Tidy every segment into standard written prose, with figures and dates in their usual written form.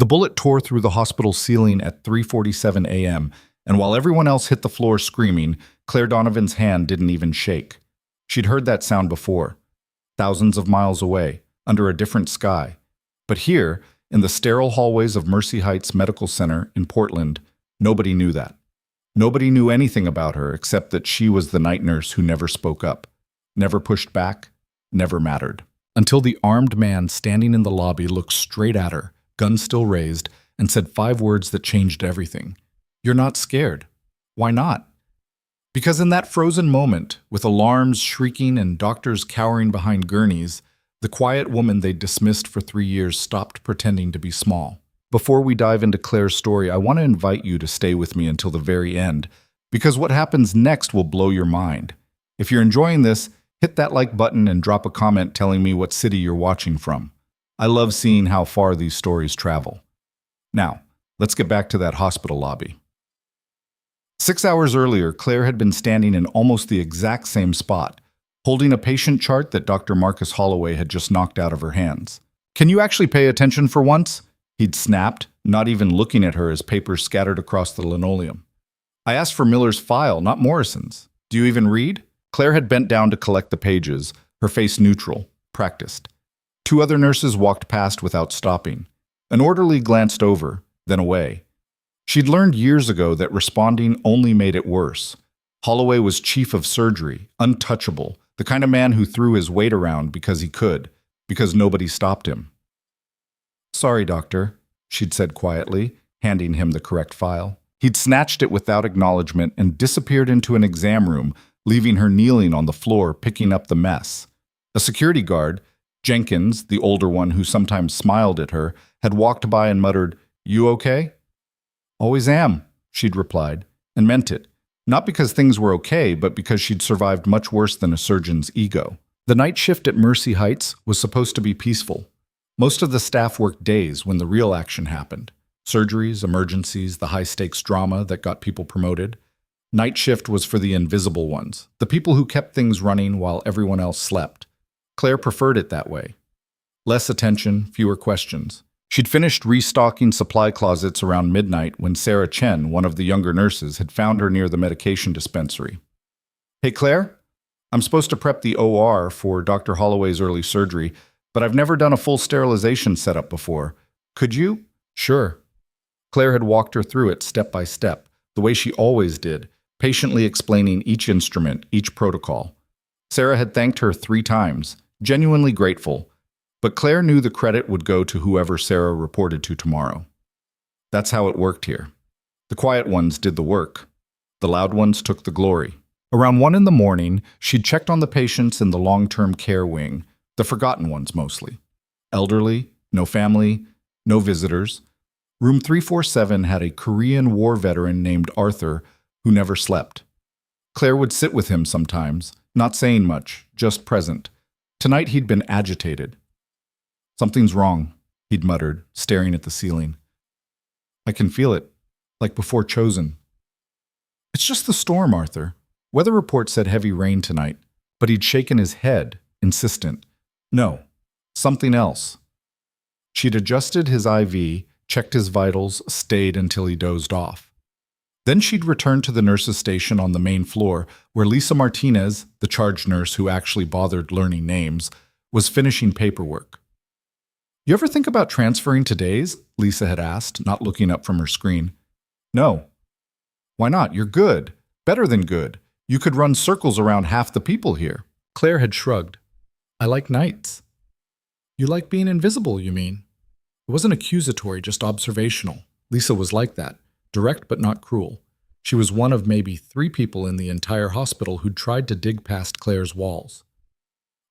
The bullet tore through the hospital ceiling at 3:47 a.m., and while everyone else hit the floor screaming, Claire Donovan's hand didn't even shake. She'd heard that sound before, thousands of miles away, under a different sky. But here, in the sterile hallways of Mercy Heights Medical Center in Portland, nobody knew that. Nobody knew anything about her except that she was the night nurse who never spoke up, never pushed back, never mattered. Until the armed man standing in the lobby looked straight at her, gun still raised, and said 5 words that changed everything. "You're not scared." Why not? Because in that frozen moment, with alarms shrieking and doctors cowering behind gurneys, the quiet woman they'd dismissed for 3 years stopped pretending to be small. Before we dive into Claire's story, I want to invite you to stay with me until the very end, because what happens next will blow your mind. If you're enjoying this, hit that like button and drop a comment telling me what city you're watching from. I love seeing how far these stories travel. Now, let's get back to that hospital lobby. 6 hours earlier, Claire had been standing in almost the exact same spot, holding a patient chart that Dr. Marcus Holloway had just knocked out of her hands. "Can you actually pay attention for once?" He'd snapped, not even looking at her as papers scattered across the linoleum. "I asked for Miller's file, not Morrison's. Do you even read?" Claire had bent down to collect the pages, her face neutral, practiced. 2 other nurses walked past without stopping. An orderly glanced over, then away. She'd learned years ago that responding only made it worse. Holloway was chief of surgery, untouchable, the kind of man who threw his weight around because he could, because nobody stopped him. "Sorry, doctor," she'd said quietly, handing him the correct file. He'd snatched it without acknowledgement and disappeared into an exam room, leaving her kneeling on the floor picking up the mess. A security guard, Jenkins, the older one who sometimes smiled at her, had walked by and muttered, "You okay?" "Always am," she'd replied, and meant it. Not because things were okay, but because she'd survived much worse than a surgeon's ego. The night shift at Mercy Heights was supposed to be peaceful. Most of the staff worked days when the real action happened. Surgeries, emergencies, the high-stakes drama that got people promoted. Night shift was for the invisible ones, the people who kept things running while everyone else slept. Claire preferred it that way. Less attention, fewer questions. She'd finished restocking supply closets around midnight when Sarah Chen, one of the younger nurses, had found her near the medication dispensary. "Hey, Claire? I'm supposed to prep the OR for Dr. Holloway's early surgery, but I've never done a full sterilization setup before. Could you?" "Sure." Claire had walked her through it step by step, the way she always did, patiently explaining each instrument, each protocol. Sarah had thanked her 3 times, genuinely grateful, but Claire knew the credit would go to whoever Sarah reported to tomorrow. That's how it worked here. The quiet ones did the work. The loud ones took the glory. Around 1 in the morning, she'd checked on the patients in the long-term care wing, the forgotten ones mostly. Elderly, no family, no visitors. Room 347 had a Korean War veteran named Arthur who never slept. Claire would sit with him sometimes, not saying much, just present. Tonight he'd been agitated. "Something's wrong," he'd muttered, staring at the ceiling. "I can feel it, like before Chosen." "It's just the storm, Arthur. Weather report said heavy rain tonight," but he'd shaken his head, insistent. "No, something else." She'd adjusted his IV, checked his vitals, stayed until he dozed off. Then she'd returned to the nurse's station on the main floor, where Lisa Martinez, the charge nurse who actually bothered learning names, was finishing paperwork. "You ever think about transferring to days?" Lisa had asked, not looking up from her screen. "No." "Why not? You're good. Better than good. You could run circles around half the people here." Claire had shrugged. "I like nights." "You like being invisible, you mean?" It wasn't accusatory, just observational. Lisa was like that, direct but not cruel. She was one of maybe 3 people in the entire hospital who'd tried to dig past Claire's walls.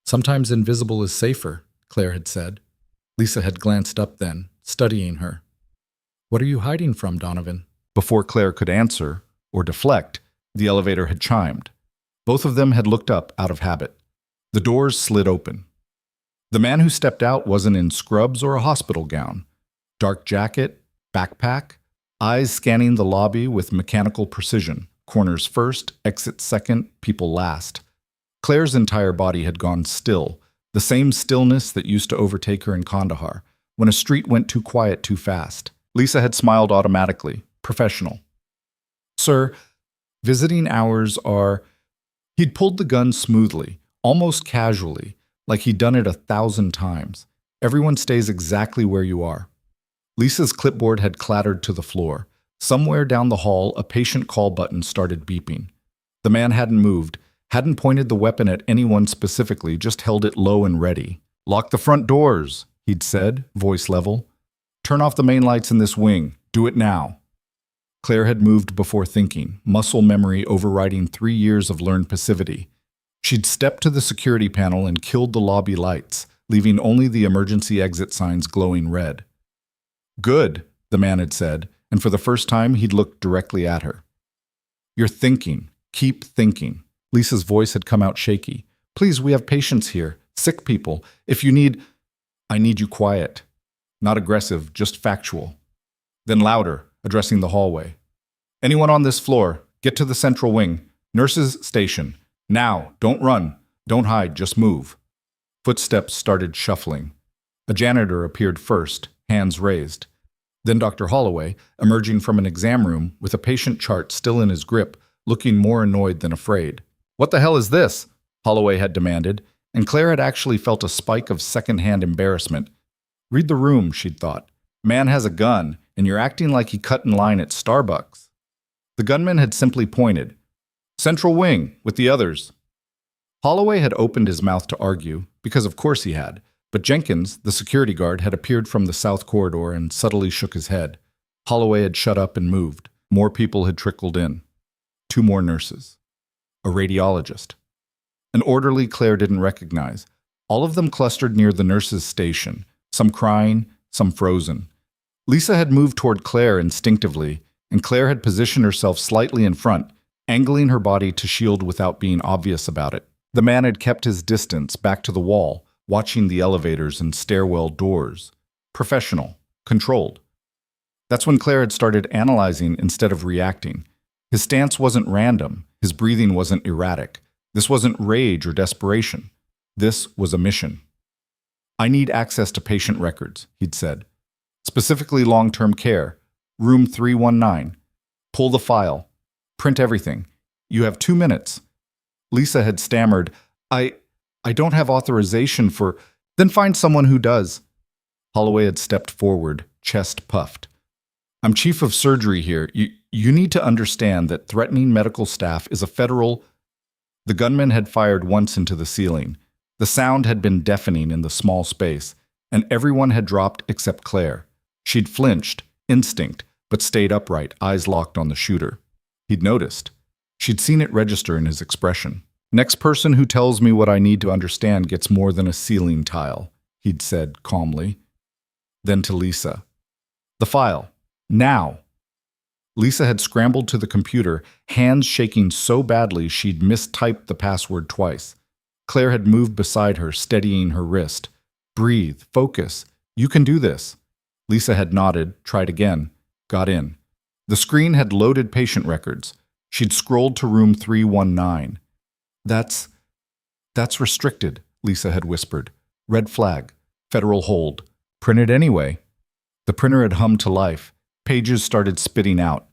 "Sometimes invisible is safer," Claire had said. Lisa had glanced up then, studying her. "What are you hiding from, Donovan?" Before Claire could answer, or deflect, the elevator had chimed. Both of them had looked up out of habit. The doors slid open. The man who stepped out wasn't in scrubs or a hospital gown. Dark jacket, backpack, eyes scanning the lobby with mechanical precision. Corners first, exits second, people last. Claire's entire body had gone still, the same stillness that used to overtake her in Kandahar, when a street went too quiet too fast. Lisa had smiled automatically. Professional. Sir, visiting hours are... He'd pulled the gun smoothly, almost casually, like he'd done it 1,000 times. Everyone stays exactly where you are. Lisa's clipboard had clattered to the floor. Somewhere down the hall, a patient call button started beeping. The man hadn't moved, hadn't pointed the weapon at anyone specifically, just held it low and ready. "Lock the front doors," he'd said, voice level. "Turn off the main lights in this wing. Do it now." Claire had moved before thinking, muscle memory overriding 3 years of learned passivity. She'd stepped to the security panel and killed the lobby lights, leaving only the emergency exit signs glowing red. "Good," the man had said, and for the first time he'd looked directly at her. "You're thinking. Keep thinking." Lisa's voice had come out shaky. "Please, we have patients here, sick people. If you need... I need you quiet. Not aggressive, just factual." Then louder, addressing the hallway. "Anyone on this floor, get to the central wing. Nurses station. Now, don't run. Don't hide, just move." Footsteps started shuffling. A janitor appeared first, hands raised. Then Dr. Holloway, emerging from an exam room with a patient chart still in his grip, looking more annoyed than afraid. "What the hell is this?" Holloway had demanded, and Claire had actually felt a spike of second-hand embarrassment. Read the room, she'd thought. Man has a gun, and you're acting like he cut in line at Starbucks. The gunman had simply pointed. "Central wing, with the others." Holloway had opened his mouth to argue, because of course he had, but Jenkins, the security guard, had appeared from the south corridor and subtly shook his head. Holloway had shut up and moved. More people had trickled in. 2 more nurses. A radiologist. An orderly Claire didn't recognize. All of them clustered near the nurses' station, some crying, some frozen. Lisa had moved toward Claire instinctively, and Claire had positioned herself slightly in front, angling her body to shield without being obvious about it. The man had kept his distance back to the wall, watching the elevators and stairwell doors. Professional. Controlled. That's when Claire had started analyzing instead of reacting. His stance wasn't random. His breathing wasn't erratic. This wasn't rage or desperation. This was a mission. "I need access to patient records," he'd said. "Specifically long-term care. Room 319. Pull the file. Print everything. You have 2 minutes." Lisa had stammered, I don't have authorization for..." "Then find someone who does." Holloway had stepped forward, chest puffed. "I'm chief of surgery here. You need to understand that threatening medical staff is a federal..." The gunman had fired once into the ceiling. The sound had been deafening in the small space, and everyone had dropped except Claire. She'd flinched, instinct, but stayed upright, eyes locked on the shooter. He'd noticed. She'd seen it register in his expression. "Next person who tells me what I need to understand gets more than a ceiling tile," he'd said calmly. Then to Lisa. "The file. Now." Lisa had scrambled to the computer, hands shaking so badly she'd mistyped the password twice. Claire had moved beside her, steadying her wrist. "Breathe. Focus. You can do this." Lisa had nodded, tried again, got in. The screen had loaded patient records. She'd scrolled to room 319. That's restricted," Lisa had whispered. "Red flag. Federal hold. Print it anyway." The printer had hummed to life. Pages started spitting out.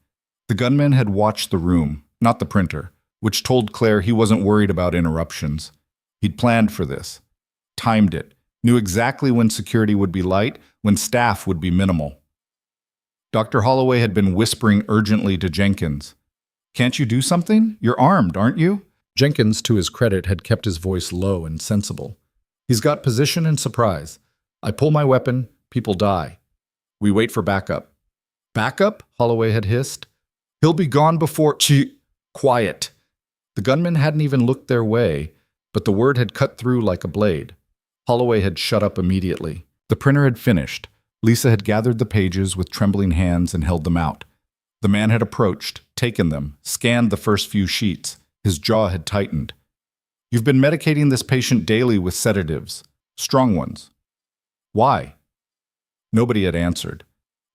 The gunman had watched the room, not the printer, which told Claire he wasn't worried about interruptions. He'd planned for this. Timed it. Knew exactly when security would be light, when staff would be minimal. Dr. Holloway had been whispering urgently to Jenkins. "Can't you do something? You're armed, aren't you?" Jenkins, to his credit, had kept his voice low and sensible. "He's got position and surprise. I pull my weapon, people die. We wait for backup." "Backup?" Holloway had hissed. "He'll be gone before..." Quiet. The gunman hadn't even looked their way, but the word had cut through like a blade. Holloway had shut up immediately. The printer had finished. Lisa had gathered the pages with trembling hands and held them out. The man had approached, taken them, scanned the first few sheets. His jaw had tightened. "You've been medicating this patient daily with sedatives. Strong ones. Why?" Nobody had answered.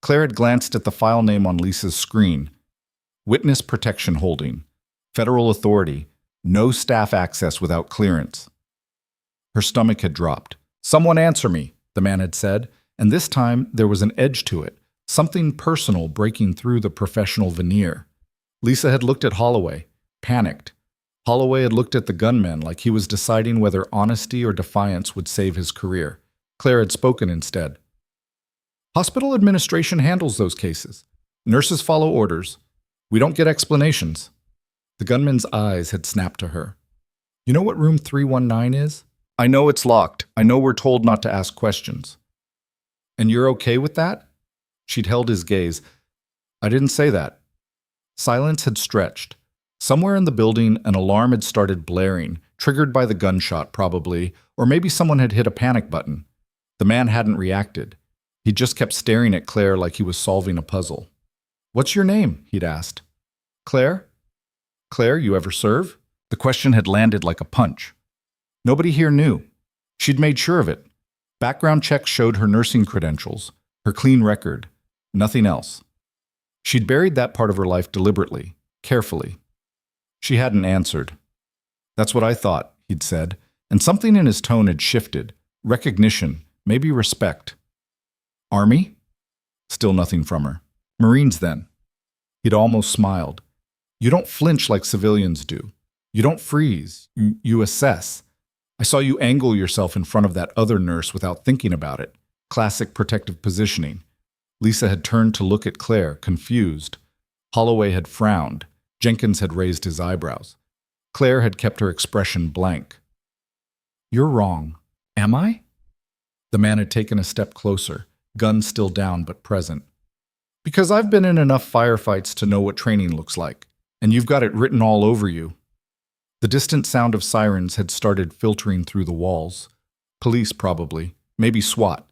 Claire had glanced at the file name on Lisa's screen. Witness Protection Holding. Federal authority. No staff access without clearance. Her stomach had dropped. "Someone answer me," the man had said, and this time there was an edge to it, something personal breaking through the professional veneer. Lisa had looked at Holloway, panicked. Holloway had looked at the gunman like he was deciding whether honesty or defiance would save his career. Claire had spoken instead. Hospital administration handles those cases. Nurses follow orders. We don't get explanations. The gunman's eyes had snapped to her. You know what room 319 is? I know it's locked. I know we're told not to ask questions. And you're okay with that? She'd held his gaze. I didn't say that. Silence had stretched. Somewhere in the building, an alarm had started blaring, triggered by the gunshot probably, or maybe someone had hit a panic button. The man hadn't reacted. He just kept staring at Claire like he was solving a puzzle. What's your name? He'd asked. Claire? Claire, you ever serve? The question had landed like a punch. Nobody here knew. She'd made sure of it. Background checks showed her nursing credentials, her clean record, nothing else. She'd buried that part of her life deliberately, carefully. She hadn't answered. That's what I thought, he'd said, and something in his tone had shifted. Recognition, maybe respect. Army? Still nothing from her. Marines, then. He'd almost smiled. You don't flinch like civilians do. You don't freeze. You assess. I saw you angle yourself in front of that other nurse without thinking about it. Classic protective positioning. Lisa had turned to look at Claire, confused. Holloway had frowned. Jenkins had raised his eyebrows. Claire had kept her expression blank. You're wrong. Am I? The man had taken a step closer, gun still down but present. Because I've been in enough firefights to know what training looks like, and you've got it written all over you. The distant sound of sirens had started filtering through the walls. Police, probably. Maybe SWAT.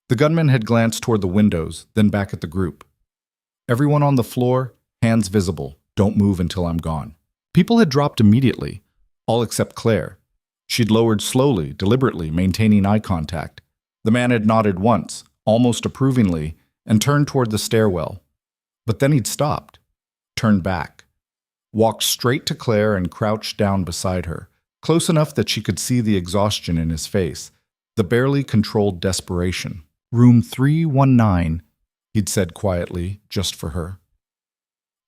The gunman had glanced toward the windows, then back at the group. Everyone on the floor, hands visible. Don't move until I'm gone. People had dropped immediately, all except Claire. She'd lowered slowly, deliberately, maintaining eye contact. The man had nodded once, almost approvingly, and turned toward the stairwell. But then he'd stopped, turned back, walked straight to Claire and crouched down beside her, close enough that she could see the exhaustion in his face, the barely controlled desperation. Room 319, he'd said quietly, just for her.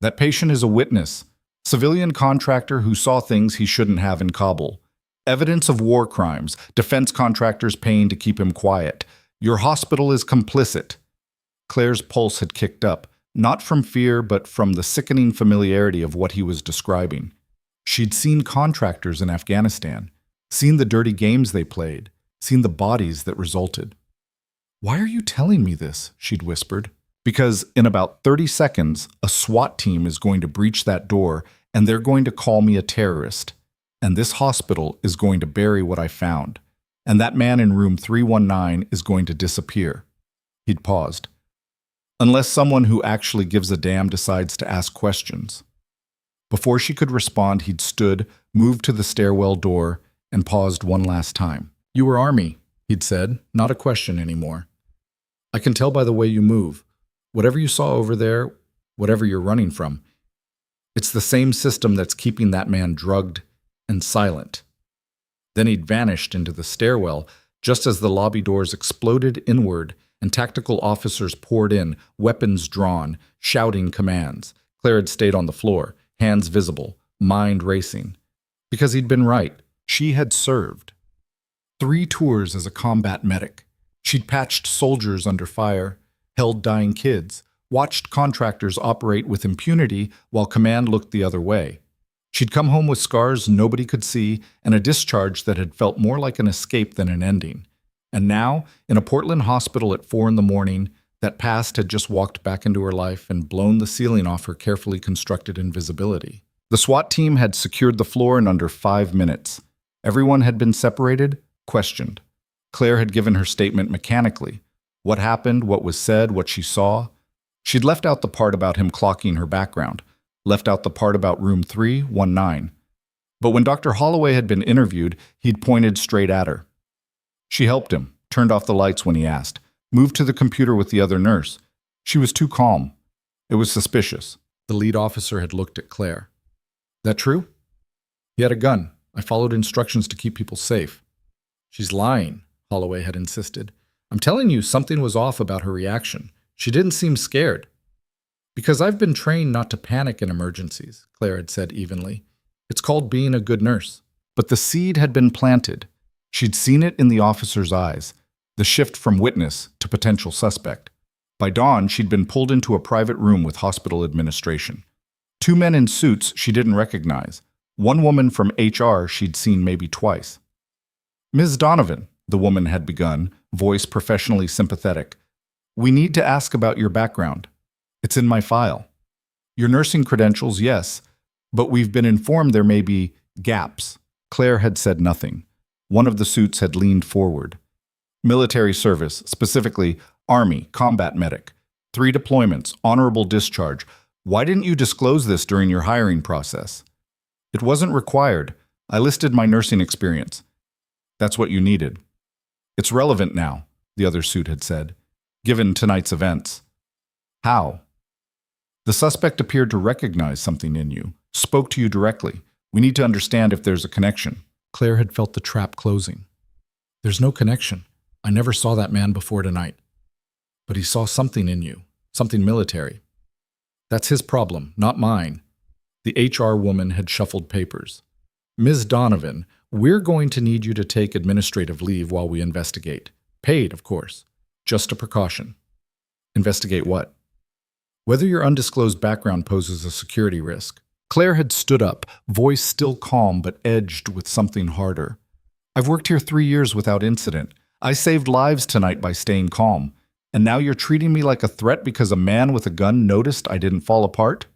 That patient is a witness, civilian contractor who saw things he shouldn't have in Kabul. Evidence of war crimes, defense contractors paying to keep him quiet. Your hospital is complicit. Claire's pulse had kicked up, not from fear but from the sickening familiarity of what he was describing. She'd seen contractors in Afghanistan, seen the dirty games they played, seen the bodies that resulted. Why are you telling me this? She'd whispered. Because in about 30 seconds, a SWAT team is going to breach that door and they're going to call me a terrorist. And this hospital is going to bury what I found. And that man in room 319 is going to disappear. He'd paused. Unless someone who actually gives a damn decides to ask questions. Before she could respond, he'd stood, moved to the stairwell door, and paused one last time. You were Army, he'd said, not a question anymore. I can tell by the way you move. Whatever you saw over there, whatever you're running from, it's the same system that's keeping that man drugged and silent. Then he'd vanished into the stairwell just as the lobby doors exploded inward and tactical officers poured in, weapons drawn, shouting commands. Claire had stayed on the floor, hands visible, mind racing. Because he'd been right. She had served. 3 tours as a combat medic. She'd patched soldiers under fire, held dying kids, watched contractors operate with impunity while command looked the other way. She'd come home with scars nobody could see and a discharge that had felt more like an escape than an ending. And now, in a Portland hospital at 4 a.m, that past had just walked back into her life and blown the ceiling off her carefully constructed invisibility. The SWAT team had secured the floor in under 5 minutes. Everyone had been separated, questioned. Claire had given her statement mechanically. What happened, what was said, what she saw. She'd left out the part about him clocking her background, left out the part about room 319. But when Dr. Holloway had been interviewed, he'd pointed straight at her. She helped him, turned off the lights when he asked, moved to the computer with the other nurse. She was too calm. It was suspicious. The lead officer had looked at Claire. That true? He had a gun. I followed instructions to keep people safe. She's lying, Holloway had insisted. I'm telling you, something was off about her reaction. She didn't seem scared. Because I've been trained not to panic in emergencies, Claire had said evenly. It's called being a good nurse. But the seed had been planted. She'd seen it in the officer's eyes, the shift from witness to potential suspect. By dawn, she'd been pulled into a private room with hospital administration. Two men in suits she didn't recognize. One woman from HR she'd seen maybe twice. Ms. Donovan, the woman had begun, voice professionally sympathetic. We need to ask about your background. It's in my file. Your nursing credentials, yes, but we've been informed there may be gaps. Claire had said nothing. One of the suits had leaned forward. Military service, specifically Army, combat medic. 3 deployments, honorable discharge. Why didn't you disclose this during your hiring process? It wasn't required. I listed my nursing experience. That's what you needed. It's relevant now, the other suit had said, given tonight's events. How? The suspect appeared to recognize something in you, spoke to you directly. We need to understand if there's a connection. Claire had felt the trap closing. There's no connection. I never saw that man before tonight. But he saw something in you, something military. That's his problem, not mine. The HR woman had shuffled papers. Ms. Donovan, we're going to need you to take administrative leave while we investigate. Paid, of course. Just a precaution. Investigate what? Whether your undisclosed background poses a security risk. Claire had stood up, voice still calm but edged with something harder. I've worked here 3 years without incident. I saved lives tonight by staying calm. And now you're treating me like a threat because a man with a gun noticed I didn't fall apart?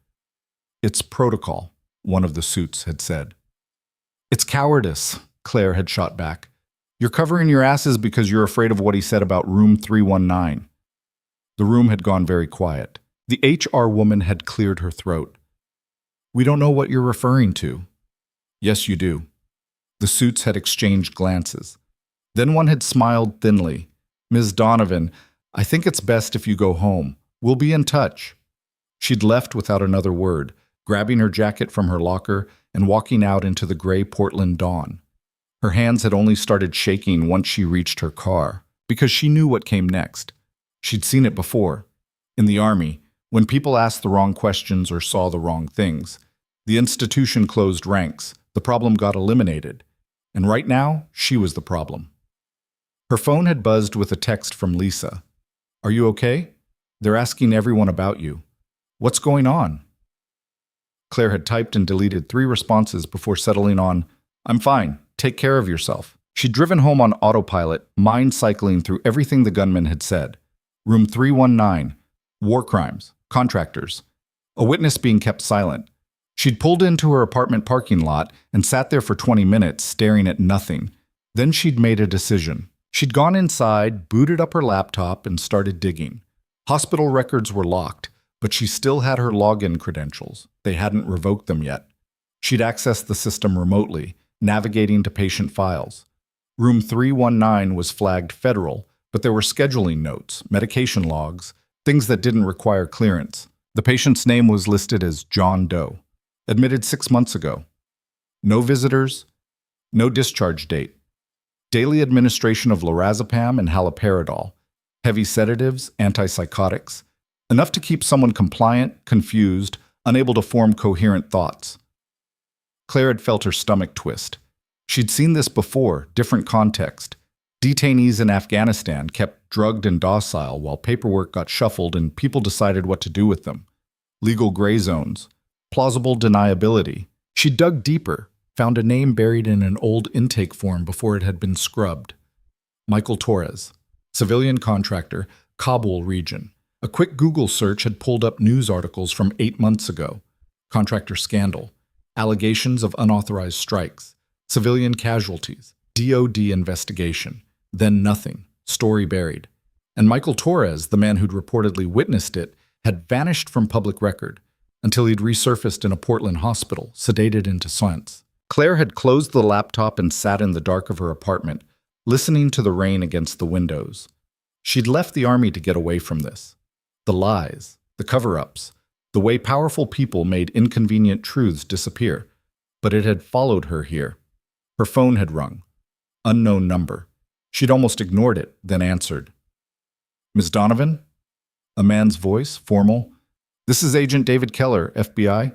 It's protocol, one of the suits had said. It's cowardice, Claire had shot back. You're covering your asses because you're afraid of what he said about room 319. The room had gone very quiet. The HR woman had cleared her throat. We don't know what you're referring to. Yes, you do. The suits had exchanged glances. Then one had smiled thinly. Ms. Donovan, I think it's best if you go home. We'll be in touch. She'd left without another word, grabbing her jacket from her locker and walking out into the gray Portland dawn. Her hands had only started shaking once she reached her car, because she knew what came next. She'd seen it before. In the Army, when people asked the wrong questions or saw the wrong things, the institution closed ranks, the problem got eliminated. And right now, she was the problem. Her phone had buzzed with a text from Lisa. Are you okay? They're asking everyone about you. What's going on? Claire had typed and deleted 3 responses before settling on, I'm fine, take care of yourself. She'd driven home on autopilot, mind cycling through everything the gunman had said. Room 319, war crimes, contractors, a witness being kept silent. She'd pulled into her apartment parking lot and sat there for 20 minutes staring at nothing. Then she'd made a decision. She'd gone inside, booted up her laptop, and started digging. Hospital records were locked, but she still had her login credentials. They hadn't revoked them yet. She'd accessed the system remotely, navigating to patient files. Room 319 was flagged federal, but there were scheduling notes, medication logs, things that didn't require clearance. The patient's name was listed as John Doe, admitted 6 months ago. No visitors, no discharge date. Daily administration of lorazepam and haloperidol, heavy sedatives, antipsychotics, enough to keep someone compliant, confused, unable to form coherent thoughts. Claire had felt her stomach twist. She'd seen this before, different context. Detainees in Afghanistan kept drugged and docile while paperwork got shuffled and people decided what to do with them. Legal gray zones, plausible deniability. She dug deeper, found a name buried in an old intake form before it had been scrubbed. Michael Torres, civilian contractor, Kabul region. A quick Google search had pulled up news articles from 8 months ago. Contractor scandal, allegations of unauthorized strikes, civilian casualties, DOD investigation. Then nothing, story buried. And Michael Torres, the man who'd reportedly witnessed it, had vanished from public record until he'd resurfaced in a Portland hospital, sedated into sense. Claire had closed the laptop and sat in the dark of her apartment, listening to the rain against the windows. She'd left the Army to get away from this. The lies, the cover-ups, the way powerful people made inconvenient truths disappear. But it had followed her here. Her phone had rung. Unknown number. She'd almost ignored it, then answered. Ms. Donovan? A man's voice, formal. This is Agent David Keller, FBI.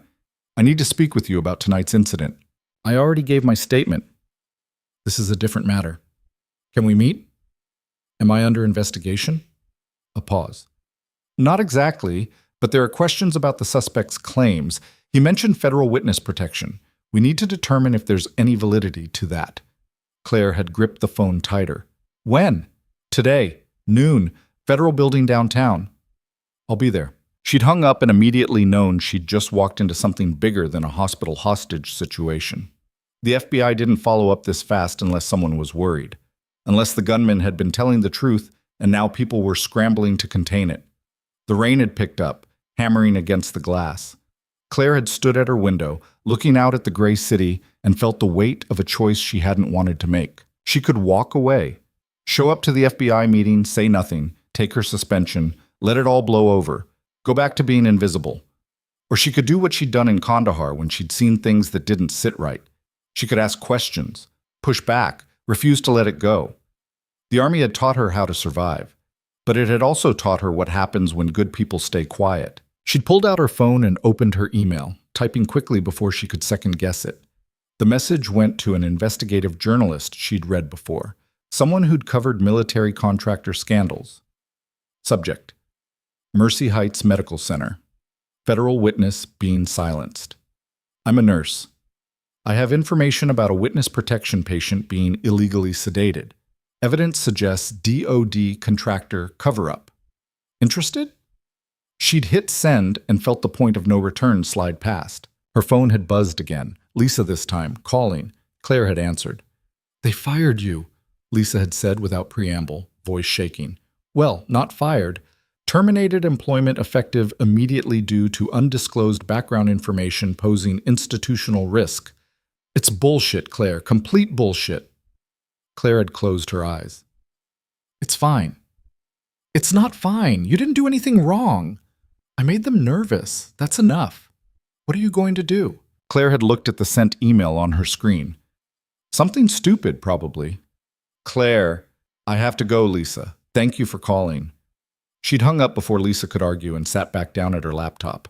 I need to speak with you about tonight's incident. I already gave my statement. This is a different matter. Can we meet? Am I under investigation? A pause. Not exactly, but there are questions about the suspect's claims. He mentioned federal witness protection. We need to determine if there's any validity to that. Claire had gripped the phone tighter. When? Today, noon, federal building downtown. I'll be there. She'd hung up and immediately known she'd just walked into something bigger than a hospital hostage situation. The FBI didn't follow up this fast unless someone was worried. Unless the gunman had been telling the truth and now people were scrambling to contain it. The rain had picked up, hammering against the glass. Claire had stood at her window, looking out at the gray city, and felt the weight of a choice she hadn't wanted to make. She could walk away, show up to the FBI meeting, say nothing, take her suspension, let it all blow over, go back to being invisible. Or she could do what she'd done in Kandahar when she'd seen things that didn't sit right. She could ask questions, push back, refuse to let it go. The army had taught her how to survive, but it had also taught her what happens when good people stay quiet. She'd pulled out her phone and opened her email, typing quickly before she could second-guess it. The message went to an investigative journalist she'd read before, someone who'd covered military contractor scandals. Subject: Mercy Heights Medical Center. Federal witness being silenced. I'm a nurse. I have information about a witness protection patient being illegally sedated. Evidence suggests DOD contractor cover-up. Interested? She'd hit send and felt the point of no return slide past. Her phone had buzzed again. Lisa this time, calling. Claire had answered. They fired you, Lisa had said without preamble, voice shaking. Well, not fired. Terminated employment effective immediately due to undisclosed background information posing institutional risk. It's bullshit, Claire. Complete bullshit. Claire had closed her eyes. It's fine. It's not fine. You didn't do anything wrong. I made them nervous. That's enough. What are you going to do? Claire had looked at the sent email on her screen. Something stupid, probably. Claire, I have to go, Lisa. Thank you for calling. She'd hung up before Lisa could argue and sat back down at her laptop.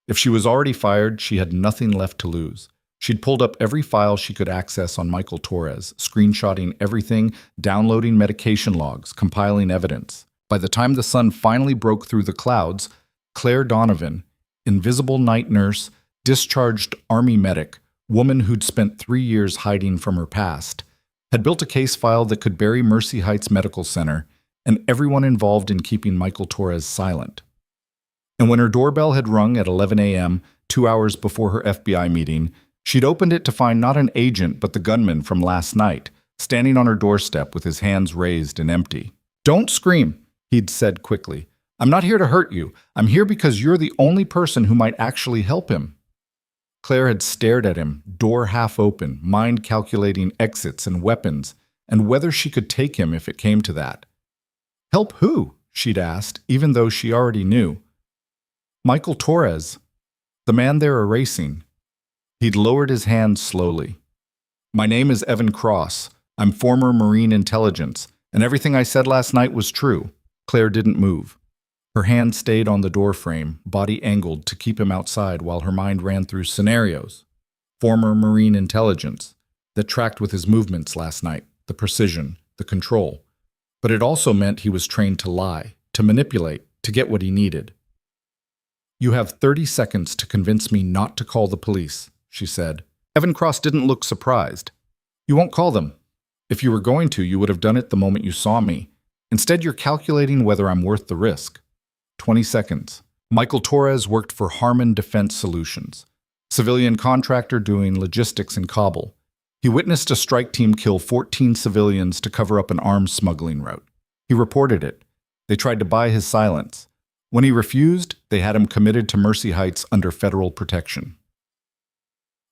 If she was already fired, she had nothing left to lose. She'd pulled up every file she could access on Michael Torres, screenshotting everything, downloading medication logs, compiling evidence. By the time the sun finally broke through the clouds, Claire Donovan, invisible night nurse, discharged Army medic, woman who'd spent 3 years hiding from her past, had built a case file that could bury Mercy Heights Medical Center and everyone involved in keeping Michael Torres silent. And when her doorbell had rung at 11 a.m., 2 hours before her FBI meeting, she'd opened it to find not an agent but the gunman from last night, standing on her doorstep with his hands raised and empty. Don't scream, he'd said quickly. I'm not here to hurt you. I'm here because you're the only person who might actually help him. Claire had stared at him, door half open, mind calculating exits and weapons, and whether she could take him if it came to that. Help who? She'd asked, even though she already knew. Michael Torres, the man they're erasing. He'd lowered his hand slowly. My name is Evan Cross. I'm former Marine intelligence, and everything I said last night was true. Claire didn't move. Her hand stayed on the doorframe, body angled to keep him outside while her mind ran through scenarios. Former Marine intelligence that tracked with his movements last night, the precision, the control. But it also meant he was trained to lie, to manipulate, to get what he needed. You have 30 seconds to convince me not to call the police, she said. Evan Cross didn't look surprised. You won't call them. If you were going to, you would have done it the moment you saw me. Instead, you're calculating whether I'm worth the risk. 20 seconds. Michael Torres worked for Harmon Defense Solutions, civilian contractor doing logistics in Kabul. He witnessed a strike team kill 14 civilians to cover up an arms smuggling route. He reported it. They tried to buy his silence. When he refused, they had him committed to Mercy Heights under federal protection.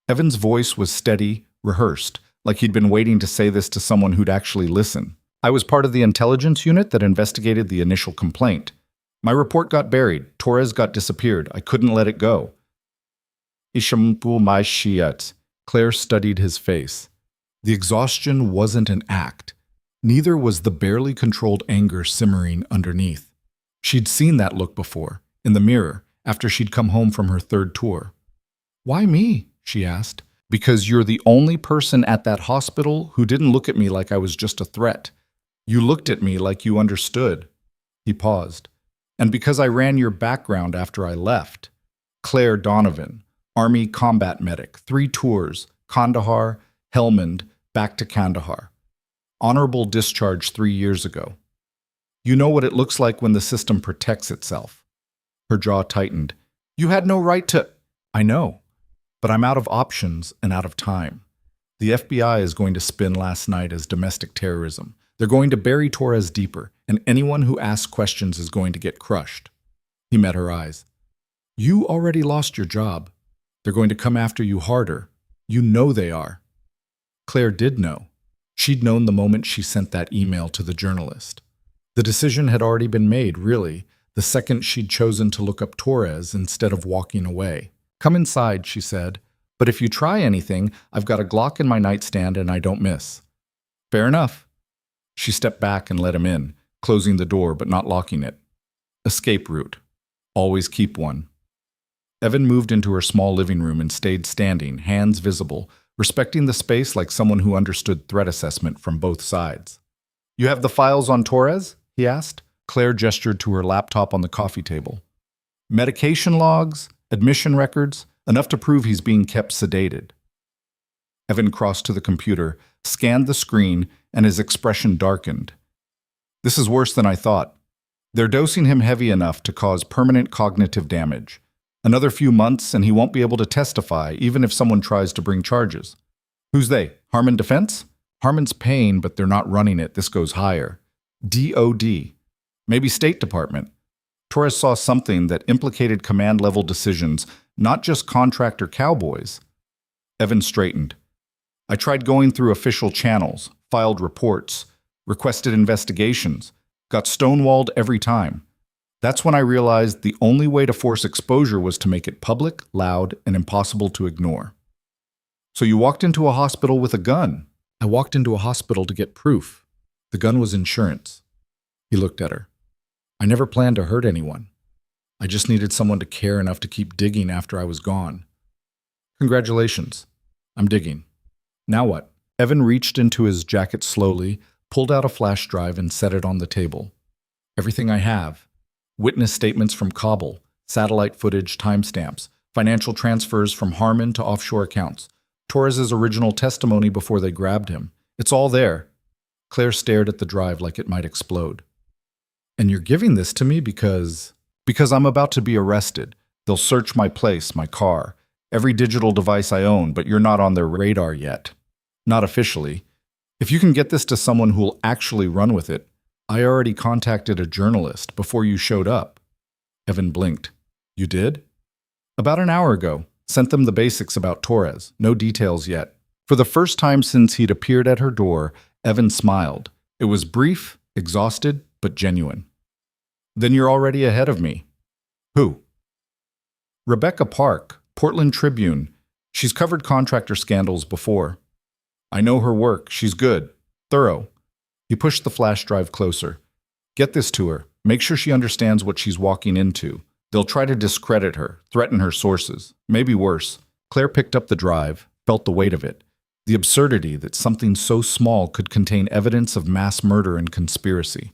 Evan's voice was steady, rehearsed, like he'd been waiting to say this to someone who'd actually listen. I was part of the intelligence unit that investigated the initial complaint. My report got buried. Torres got disappeared. I couldn't let it go. Ishambu my shiat. Claire studied his face. The exhaustion wasn't an act. Neither was the barely controlled anger simmering underneath. She'd seen that look before, in the mirror, after she'd come home from her third tour. "Why me?" she asked. "Because you're the only person at that hospital who didn't look at me like I was just a threat. You looked at me like you understood." He paused. "And because I ran your background after I left. Claire Donovan, Army combat medic, 3 tours, Kandahar, Helmand, back to Kandahar. Honorable discharge 3 years ago. You know what it looks like when the system protects itself." Her jaw tightened. "You had no right to—" "I know, but I'm out of options and out of time. The FBI is going to spin last night as domestic terrorism. They're going to bury Torres deeper, and anyone who asks questions is going to get crushed." He met her eyes. "You already lost your job. They're going to come after you harder. You know they are." Claire did know. She'd known the moment she sent that email to the journalist. The decision had already been made, really, the second she'd chosen to look up Torres instead of walking away. "Come inside," she said. "But if you try anything, I've got a Glock in my nightstand and I don't miss." "Fair enough." She stepped back and let him in, closing the door but not locking it. Escape route. Always keep one. Evan moved into her small living room and stayed standing, hands visible, respecting the space like someone who understood threat assessment from both sides. "You have the files on Torres?" he asked. Claire gestured to her laptop on the coffee table. "Medication logs, admission records, enough to prove he's being kept sedated." Evan crossed to the computer, scanned the screen, and his expression darkened. "This is worse than I thought. They're dosing him heavy enough to cause permanent cognitive damage. Another few months and he won't be able to testify, even if someone tries to bring charges." "Who's they? Harmon Defense?" "Harmon's paying, but they're not running it. This goes higher." "DOD. Maybe State Department." Torres saw something that implicated command-level decisions, not just contractor cowboys. Evan straightened. "I tried going through official channels, filed reports, requested investigations, got stonewalled every time. That's when I realized the only way to force exposure was to make it public, loud, and impossible to ignore." "So you walked into a hospital with a gun?" "I walked into a hospital to get proof. The gun was insurance." He looked at her. "I never planned to hurt anyone. I just needed someone to care enough to keep digging after I was gone." "Congratulations. I'm digging. Now what?" Evan reached into his jacket slowly, pulled out a flash drive and set it on the table. "Everything I have. Witness statements from Kabul, satellite footage, timestamps, financial transfers from Harmon to offshore accounts, Torres's original testimony before they grabbed him. It's all there." Claire stared at the drive like it might explode. "And you're giving this to me because I'm about to be arrested. They'll search my place, my car, every digital device I own, but you're not on their radar yet. Not officially. If you can get this to someone who'll actually run with it, I already contacted a journalist before you showed up." Evan blinked. "You did?" "About an hour ago. Sent them the basics about Torres. No details yet." For the first time since he'd appeared at her door, Evan smiled. It was brief, exhausted, but genuine. "Then you're already ahead of me." "Who?" "Rebecca Park, Portland Tribune. She's covered contractor scandals before. I know her work. She's good. Thorough." He pushed the flash drive closer. "Get this to her. Make sure she understands what she's walking into. They'll try to discredit her, threaten her sources. Maybe worse." Claire picked up the drive, felt the weight of it. The absurdity that something so small could contain evidence of mass murder and conspiracy.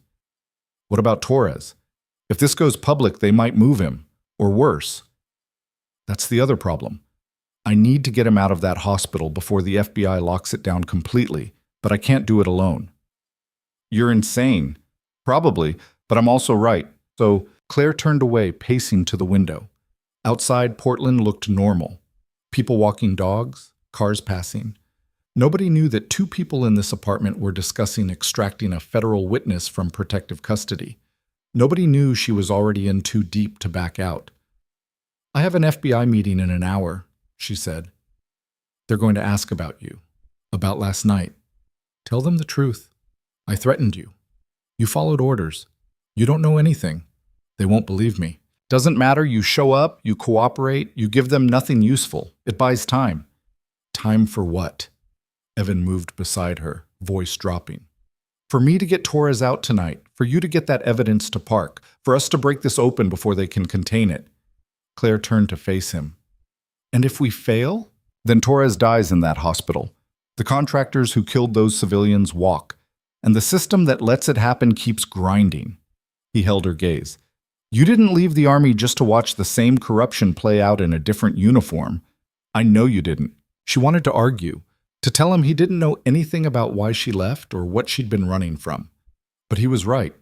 What about Torres? If this goes public, they might move him. Or worse. That's the other problem. I need to get him out of that hospital before the FBI locks it down completely, but I can't do it alone. "You're insane." "Probably, but I'm also right." So Claire turned away, pacing to the window. Outside, Portland looked normal. People walking dogs, cars passing. Nobody knew that 2 people in this apartment were discussing extracting a federal witness from protective custody. Nobody knew she was already in too deep to back out. "I have an FBI meeting in an hour," she said. "They're going to ask about you, about last night. Tell them the truth. I threatened you. You followed orders. You don't know anything. They won't believe me. Doesn't matter, you show up, you cooperate, you give them nothing useful. It buys time." "Time for what?" Evan moved beside her, voice dropping. "For me to get Torres out tonight, for you to get that evidence to Park, for us to break this open before they can contain it. Claire turned to face him. And if we fail? Then Torres dies in that hospital. The contractors who killed those civilians walk, and the system that lets it happen keeps grinding. He held her gaze. You didn't leave the army just to watch the same corruption play out in a different uniform. I know you didn't. She wanted to argue, to tell him he didn't know anything about why she left or what she'd been running from. But he was right.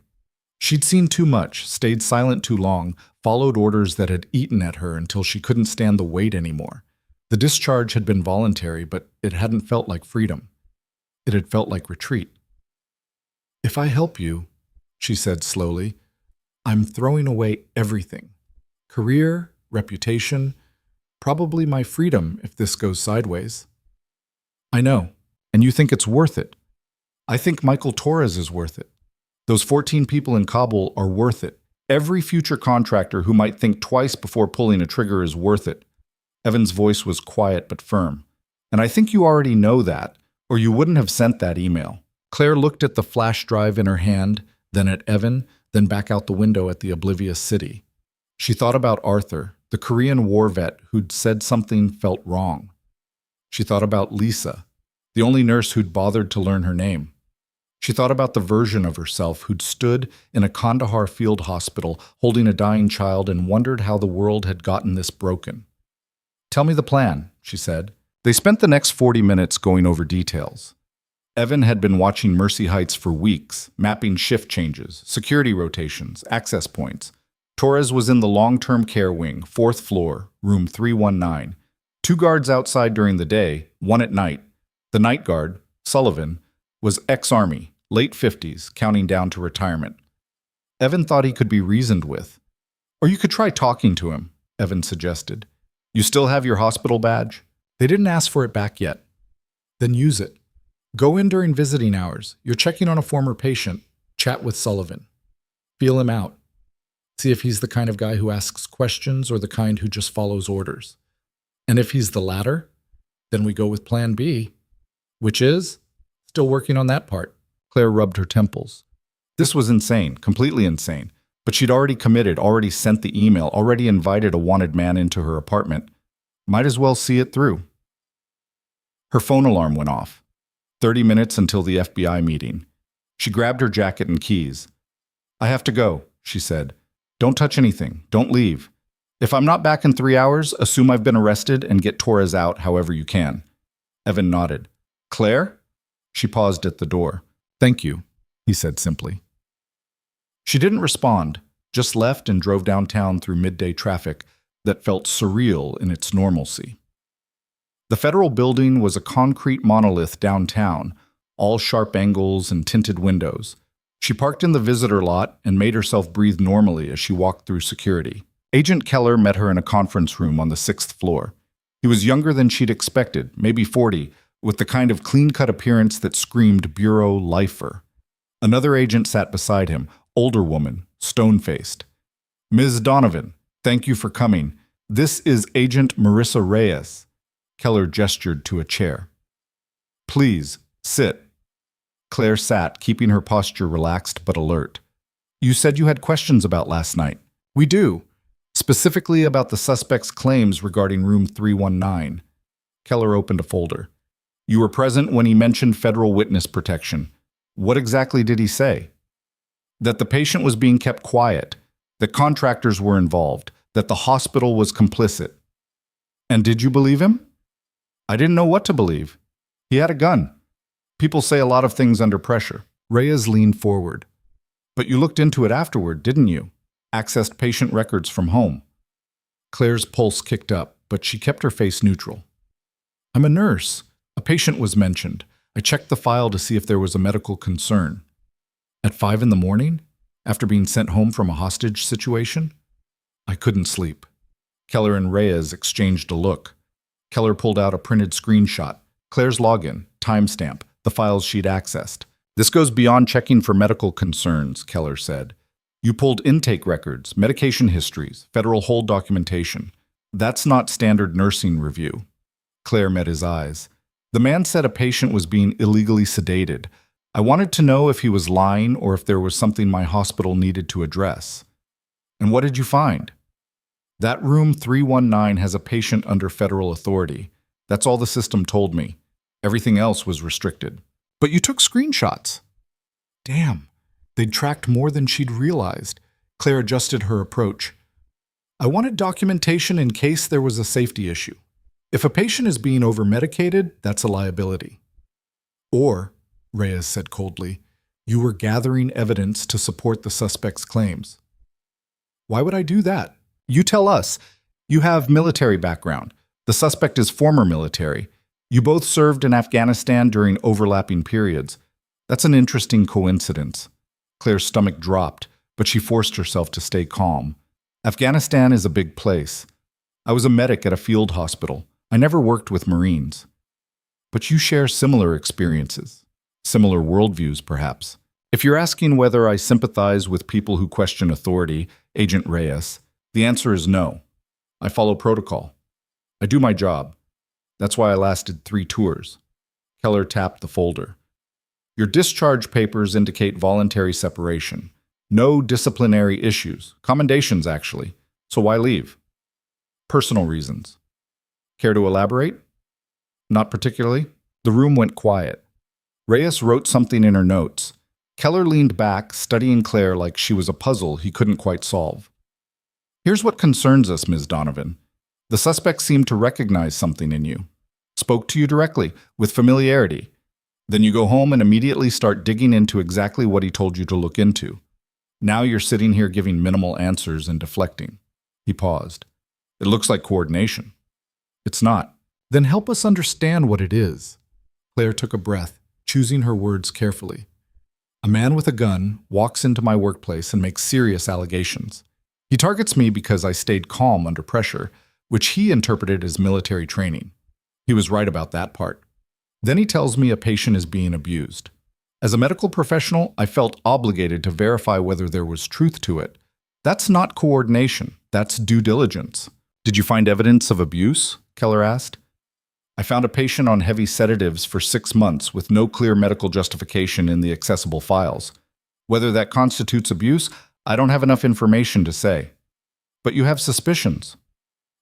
She'd seen too much, stayed silent too long, followed orders that had eaten at her until she couldn't stand the weight anymore. The discharge had been voluntary, but it hadn't felt like freedom. It had felt like retreat. If I help you, she said slowly, I'm throwing away everything. Career, reputation, probably my freedom if this goes sideways. I know, and you think it's worth it. I think Michael Torres is worth it. Those 14 people in Kabul are worth it. Every future contractor who might think twice before pulling a trigger is worth it. Evan's voice was quiet but firm. And I think you already know that, or you wouldn't have sent that email. Claire looked at the flash drive in her hand, then at Evan, then back out the window at the oblivious city. She thought about Arthur, the Korean war vet who'd said something felt wrong. She thought about Lisa, the only nurse who'd bothered to learn her name. She thought about the version of herself who'd stood in a Kandahar field hospital holding a dying child and wondered how the world had gotten this broken. Tell me the plan, she said. They spent the next 40 minutes going over details. Evan had been watching Mercy Heights for weeks, mapping shift changes, security rotations, access points. Torres was in the long-term care wing, 4th floor, room 319. 2 guards outside during the day, 1 at night. The night guard, Sullivan, was ex-Army, late 50s, counting down to retirement. Evan thought he could be reasoned with. Or you could try talking to him, Evan suggested. You still have your hospital badge? They didn't ask for it back yet. Then use it. Go in during visiting hours. You're checking on a former patient. Chat with Sullivan. Feel him out. See if he's the kind of guy who asks questions or the kind who just follows orders. And if he's the latter, then we go with plan B, which is still working on that part. Claire rubbed her temples. This was insane, completely insane. But she'd already committed, already sent the email, already invited a wanted man into her apartment. Might as well see it through. Her phone alarm went off. 30 minutes until the FBI meeting. She grabbed her jacket and keys. I have to go, she said. Don't touch anything. Don't leave. If I'm not back in 3 hours, assume I've been arrested and get Torres out however you can. Evan nodded. Claire? She paused at the door. Thank you, he said simply. She didn't respond, just left and drove downtown through midday traffic that felt surreal in its normalcy. The federal building was a concrete monolith downtown, all sharp angles and tinted windows. She parked in the visitor lot and made herself breathe normally as she walked through security. Agent Keller met her in a conference room on the 6th floor. He was younger than she'd expected, maybe 40, with the kind of clean-cut appearance that screamed bureau lifer. Another agent sat beside him, older woman, stone-faced. Ms. Donovan, thank you for coming. This is Agent Marissa Reyes. Keller gestured to a chair. Please, sit. Claire sat, keeping her posture relaxed but alert. You said you had questions about last night. We do. Specifically about the suspect's claims regarding room 319. Keller opened a folder. You were present when he mentioned federal witness protection. What exactly did he say? That the patient was being kept quiet, that contractors were involved, that the hospital was complicit. And did you believe him? I didn't know what to believe. He had a gun. People say a lot of things under pressure. Reyes leaned forward. But you looked into it afterward, didn't you? Accessed patient records from home. Claire's pulse kicked up, but she kept her face neutral. I'm a nurse. A patient was mentioned. I checked the file to see if there was a medical concern. At 5 in the morning, after being sent home from a hostage situation? I couldn't sleep. Keller and Reyes exchanged a look. Keller pulled out a printed screenshot, Claire's login, timestamp, the files she'd accessed. This goes beyond checking for medical concerns, Keller said. You pulled intake records, medication histories, federal hold documentation. That's not standard nursing review. Claire met his eyes. The man said a patient was being illegally sedated, I wanted to know if he was lying or if there was something my hospital needed to address. And what did you find? That room 319 has a patient under federal authority. That's all the system told me. Everything else was restricted. But you took screenshots. Damn, they'd tracked more than she'd realized. Claire adjusted her approach. I wanted documentation in case there was a safety issue. If a patient is being over-medicated, that's a liability. Or, Reyes said coldly, you were gathering evidence to support the suspect's claims. Why would I do that? You tell us. You have military background. The suspect is former military. You both served in Afghanistan during overlapping periods. That's an interesting coincidence. Claire's stomach dropped, but she forced herself to stay calm. Afghanistan is a big place. I was a medic at a field hospital. I never worked with Marines. But you share similar experiences. Similar worldviews, perhaps. If you're asking whether I sympathize with people who question authority, Agent Reyes, the answer is no. I follow protocol. I do my job. That's why I lasted 3 tours. Keller tapped the folder. Your discharge papers indicate voluntary separation. No disciplinary issues. Commendations, actually. So why leave? Personal reasons. Care to elaborate? Not particularly. The room went quiet. Reyes wrote something in her notes. Keller leaned back, studying Claire like she was a puzzle he couldn't quite solve. Here's what concerns us, Ms. Donovan. The suspect seemed to recognize something in you. Spoke to you directly, with familiarity. Then you go home and immediately start digging into exactly what he told you to look into. Now you're sitting here giving minimal answers and deflecting. He paused. It looks like coordination. It's not. Then help us understand what it is. Claire took a breath, choosing her words carefully. A man with a gun walks into my workplace and makes serious allegations. He targets me because I stayed calm under pressure, which he interpreted as military training. He was right about that part. Then he tells me a patient is being abused. As a medical professional, I felt obligated to verify whether there was truth to it. That's not coordination. That's due diligence. Did you find evidence of abuse? Keller asked. I found a patient on heavy sedatives for 6 months with no clear medical justification in the accessible files. Whether that constitutes abuse, I don't have enough information to say. But you have suspicions.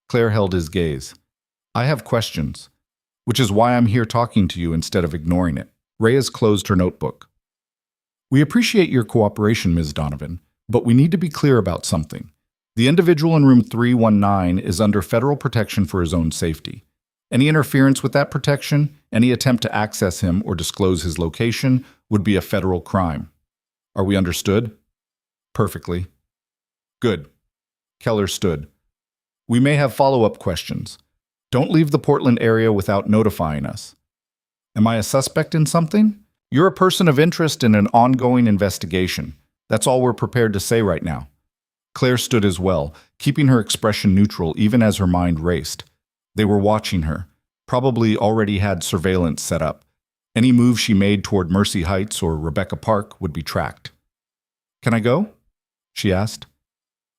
Claire held his gaze. I have questions, which is why I'm here talking to you instead of ignoring it. Reyes closed her notebook. We appreciate your cooperation, Ms. Donovan, but we need to be clear about something. The individual in room 319 is under federal protection for his own safety. Any interference with that protection, any attempt to access him or disclose his location, would be a federal crime. Are we understood? Perfectly. Good. Keller stood. We may have follow-up questions. Don't leave the Portland area without notifying us. Am I a suspect in something? You're a person of interest in an ongoing investigation. That's all we're prepared to say right now. Claire stood as well, keeping her expression neutral even as her mind raced. They were watching her, probably already had surveillance set up. Any move she made toward Mercy Heights or Rebecca Park would be tracked. Can I go? She asked.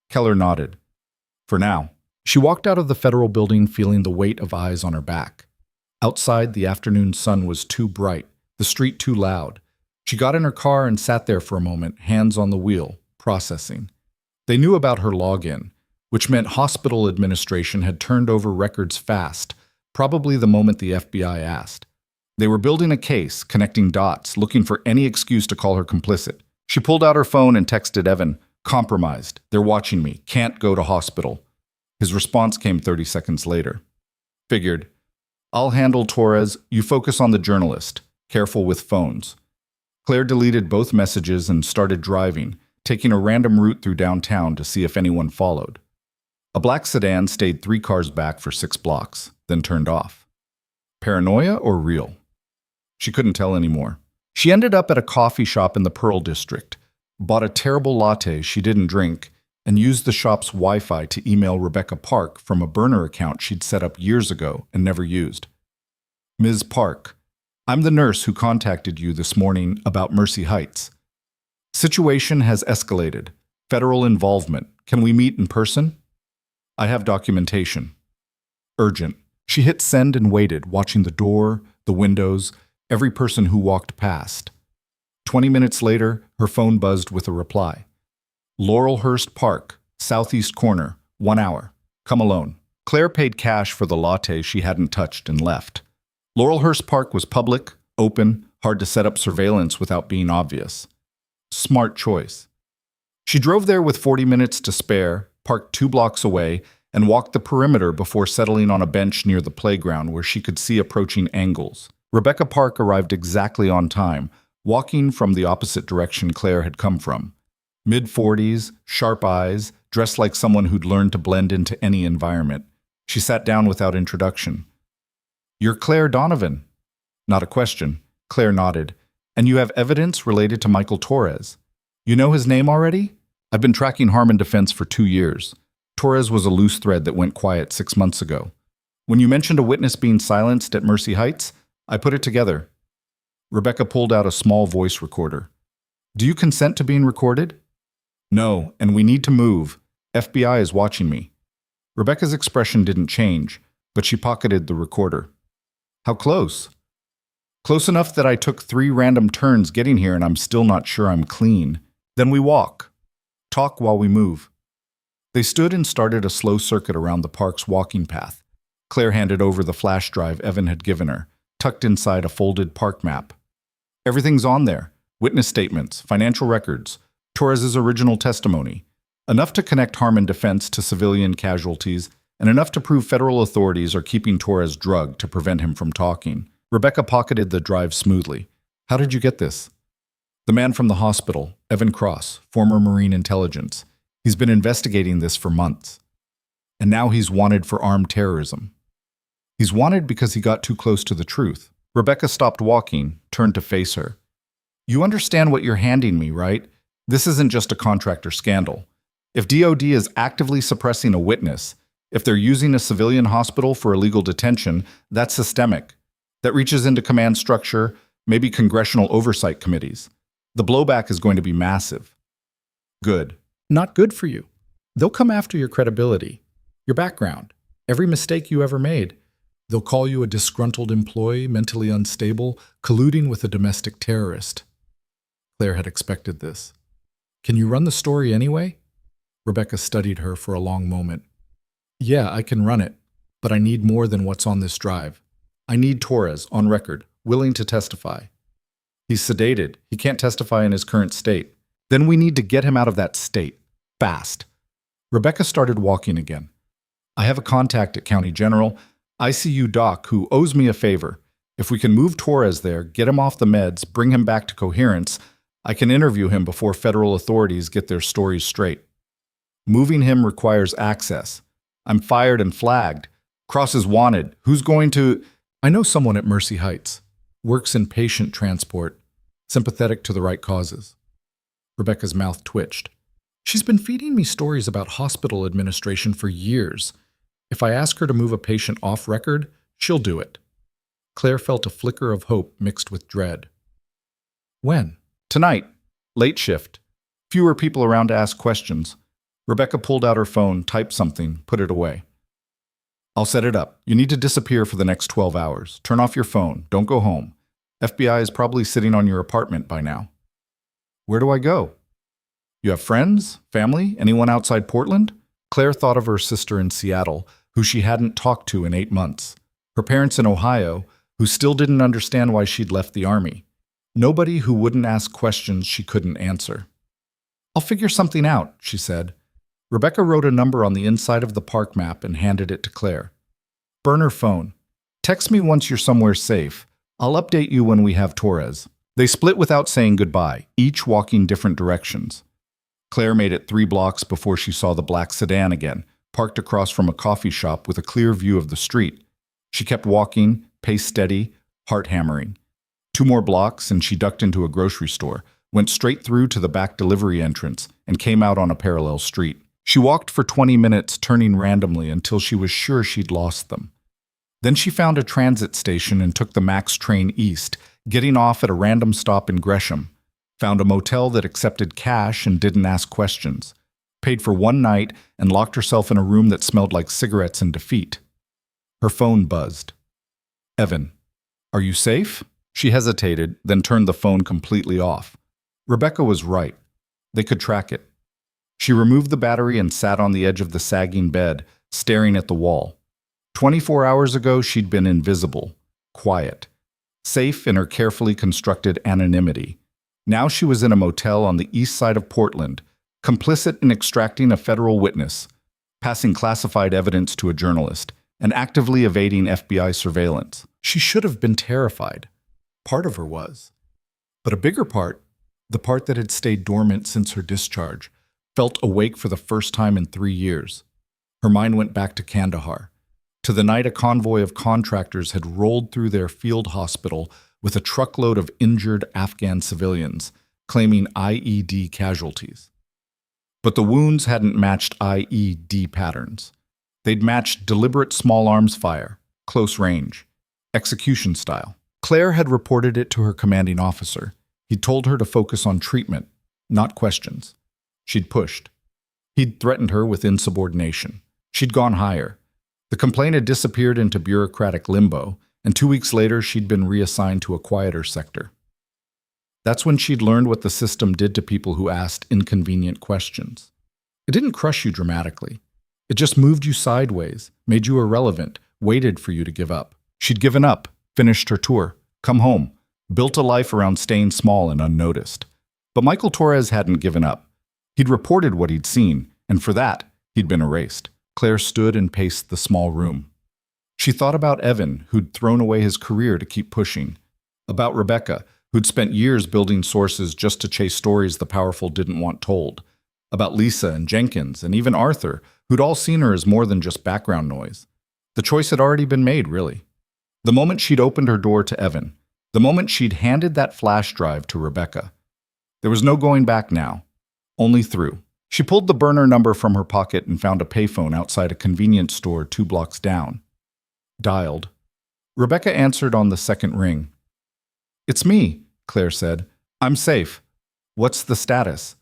Keller nodded. For now. She walked out of the federal building feeling the weight of eyes on her back. Outside, the afternoon sun was too bright, the street too loud. She got in her car and sat there for a moment, hands on the wheel, processing. They knew about her login, which meant hospital administration had turned over records fast, probably the moment the FBI asked. They were building a case, connecting dots, looking for any excuse to call her complicit. She pulled out her phone and texted Evan, compromised, they're watching me, can't go to hospital. His response came 30 seconds later. Figured, I'll handle Torres, you focus on the journalist, careful with phones. Claire deleted both messages and started driving, taking a random route through downtown to see if anyone followed. A black sedan stayed 3 cars back for 6 blocks, then turned off. Paranoia or real? She couldn't tell anymore. She ended up at a coffee shop in the Pearl District, bought a terrible latte she didn't drink, and used the shop's Wi-Fi to email Rebecca Park from a burner account she'd set up years ago and never used. Ms. Park, I'm the nurse who contacted you this morning about Mercy Heights. Situation has escalated. Federal involvement. Can we meet in person? I have documentation. Urgent. She hit send and waited, watching the door, the windows, every person who walked past. 20 minutes later, her phone buzzed with a reply. Laurelhurst Park, southeast corner, 1 hour. Come alone. Claire paid cash for the latte she hadn't touched and left. Laurelhurst Park was public, open, hard to set up surveillance without being obvious. Smart choice. She drove there with 40 minutes to spare, parked 2 blocks away, and walked the perimeter before settling on a bench near the playground where she could see approaching angles. Rebecca Park arrived exactly on time, walking from the opposite direction Claire had come from. Mid-40s, sharp eyes, dressed like someone who'd learned to blend into any environment. She sat down without introduction. "You're Claire Donovan." Not a question. Claire nodded. "And you have evidence related to Michael Torres. You know his name already?" "I've been tracking Harmon Defense for 2 years. Torres was a loose thread that went quiet 6 months ago. When you mentioned a witness being silenced at Mercy Heights, I put it together." Rebecca pulled out a small voice recorder. "Do you consent to being recorded?" "No, and we need to move. FBI is watching me." Rebecca's expression didn't change, but she pocketed the recorder. "How close?" "Close enough that I took 3 random turns getting here and I'm still not sure I'm clean." "Then we walk. Talk while we move." They stood and started a slow circuit around the park's walking path. Claire handed over the flash drive Evan had given her, tucked inside a folded park map. "Everything's on there. Witness statements, financial records, Torres's original testimony. Enough to connect Harmon Defense to civilian casualties, and enough to prove federal authorities are keeping Torres drugged to prevent him from talking." Rebecca pocketed the drive smoothly. "How did you get this?" "The man from the hospital, Evan Cross, former Marine Intelligence. He's been investigating this for months. And now he's wanted for armed terrorism. He's wanted because he got too close to the truth." Rebecca stopped walking, turned to face her. "You understand what you're handing me, right? This isn't just a contractor scandal. If DOD is actively suppressing a witness, if they're using a civilian hospital for illegal detention, that's systemic. That reaches into command structure, maybe congressional oversight committees. The blowback is going to be massive." "Good." "Not good for you. They'll come after your credibility, your background, every mistake you ever made. They'll call you a disgruntled employee, mentally unstable, colluding with a domestic terrorist." Claire had expected this. "Can you run the story anyway?" Rebecca studied her for a long moment. "Yeah, I can run it, but I need more than what's on this drive. I need Torres, on record, willing to testify. He's sedated. He can't testify in his current state. Then we need to get him out of that state. Fast." Rebecca started walking again. "I have a contact at County General, ICU doc, who owes me a favor. If we can move Torres there, get him off the meds, bring him back to coherence, I can interview him before federal authorities get their stories straight. Moving him requires access. I'm fired and flagged. Cross is wanted. Who's going to—" "I know someone at Mercy Heights. Works in patient transport. Sympathetic to the right causes." Rebecca's mouth twitched. "She's been feeding me stories about hospital administration for years. If I ask her to move a patient off record, she'll do it." Claire felt a flicker of hope mixed with dread. "When?" "Tonight. Late shift. Fewer people around to ask questions." Rebecca pulled out her phone, typed something, put it away. "I'll set it up. You need to disappear for the next 12 hours. Turn off your phone. Don't go home. FBI is probably sitting on your apartment by now." "Where do I go?" "You have friends? Family? Anyone outside Portland?" Claire thought of her sister in Seattle, who she hadn't talked to in 8 months. Her parents in Ohio, who still didn't understand why she'd left the Army. Nobody who wouldn't ask questions she couldn't answer. "I'll figure something out," she said. Rebecca wrote a number on the inside of the park map and handed it to Claire. "Burn her phone. Text me once you're somewhere safe. I'll update you when we have Torres." They split without saying goodbye, each walking different directions. Claire made it 3 blocks before she saw the black sedan again, parked across from a coffee shop with a clear view of the street. She kept walking, pace steady, heart hammering. 2 more blocks and she ducked into a grocery store, went straight through to the back delivery entrance, and came out on a parallel street. She walked for 20 minutes, turning randomly until she was sure she'd lost them. Then she found a transit station and took the MAX train east, getting off at a random stop in Gresham. Found a motel that accepted cash and didn't ask questions. Paid for 1 night and locked herself in a room that smelled like cigarettes and defeat. Her phone buzzed. "Evan, are you safe?" She hesitated, then turned the phone completely off. Rebecca was right. They could track it. She removed the battery and sat on the edge of the sagging bed, staring at the wall. 24 hours ago, she'd been invisible, quiet, safe in her carefully constructed anonymity. Now she was in a motel on the east side of Portland, complicit in extracting a federal witness, passing classified evidence to a journalist, and actively evading FBI surveillance. She should have been terrified. Part of her was. But a bigger part, the part that had stayed dormant since her discharge, felt awake for the first time in 3 years. Her mind went back to Kandahar, to the night a convoy of contractors had rolled through their field hospital with a truckload of injured Afghan civilians, claiming IED casualties. But the wounds hadn't matched IED patterns. They'd matched deliberate small arms fire, close range, execution style. Claire had reported it to her commanding officer. He'd told her to focus on treatment, not questions. She'd pushed. He'd threatened her with insubordination. She'd gone higher. The complaint had disappeared into bureaucratic limbo, and 2 weeks later she'd been reassigned to a quieter sector. That's when she'd learned what the system did to people who asked inconvenient questions. It didn't crush you dramatically. It just moved you sideways, made you irrelevant, waited for you to give up. She'd given up, finished her tour, come home, built a life around staying small and unnoticed. But Michael Torres hadn't given up. He'd reported what he'd seen, and for that, he'd been erased. Claire stood and paced the small room. She thought about Evan, who'd thrown away his career to keep pushing. About Rebecca, who'd spent years building sources just to chase stories the powerful didn't want told. About Lisa and Jenkins, and even Arthur, who'd all seen her as more than just background noise. The choice had already been made, really. The moment she'd opened her door to Evan, the moment she'd handed that flash drive to Rebecca. There was no going back now, only through. She pulled the burner number from her pocket and found a payphone outside a convenience store 2 blocks down. Dialed. Rebecca answered on the second ring. "It's me," Claire said. "I'm safe. What's the status?"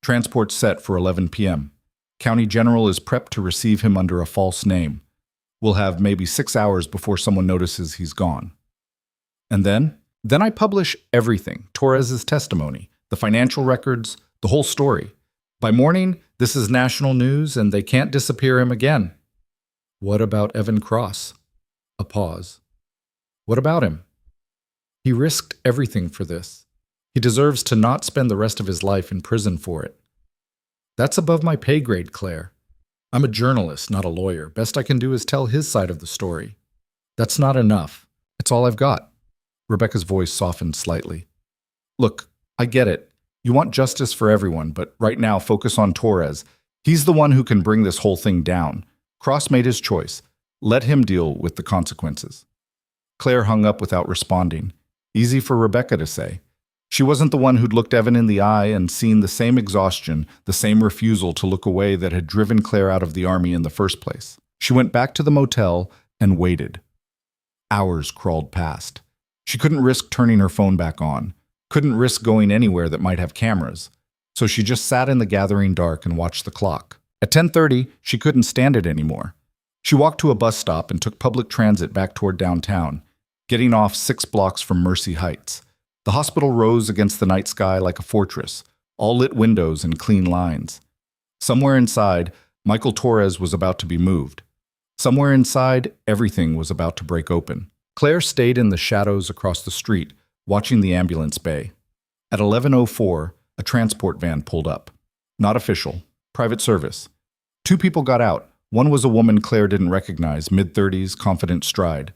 "Transport set for 11 p.m. County General is prepped to receive him under a false name. We'll have maybe 6 hours before someone notices he's gone." And then I publish everything, Torres's testimony, the financial records, the whole story. By morning, this is national news and they can't disappear him again. What about Evan Cross? A pause. What about him? He risked everything for this. He deserves to not spend the rest of his life in prison for it. That's above my pay grade, Claire. I'm a journalist, not a lawyer. Best I can do is tell his side of the story. That's not enough. It's all I've got. Rebecca's voice softened slightly. Look, I get it. You want justice for everyone, but right now focus on Torres. He's the one who can bring this whole thing down. Cross made his choice. Let him deal with the consequences. Claire hung up without responding. Easy for Rebecca to say. She wasn't the one who'd looked Evan in the eye and seen the same exhaustion, the same refusal to look away that had driven Claire out of the army in the first place. She went back to the motel and waited. Hours crawled past. She couldn't risk turning her phone back on, couldn't risk going anywhere that might have cameras, so she just sat in the gathering dark and watched the clock. At 10:30, she couldn't stand it anymore. She walked to a bus stop and took public transit back toward downtown, getting off 6 blocks from Mercy Heights. The hospital rose against the night sky like a fortress, all lit windows and clean lines. Somewhere inside, Michael Torres was about to be moved. Somewhere inside, everything was about to break open. Claire stayed in the shadows across the street, watching the ambulance bay. At 11:04, a transport van pulled up. Not official, private service. 2 people got out. One was a woman Claire didn't recognize, mid-30s, confident stride.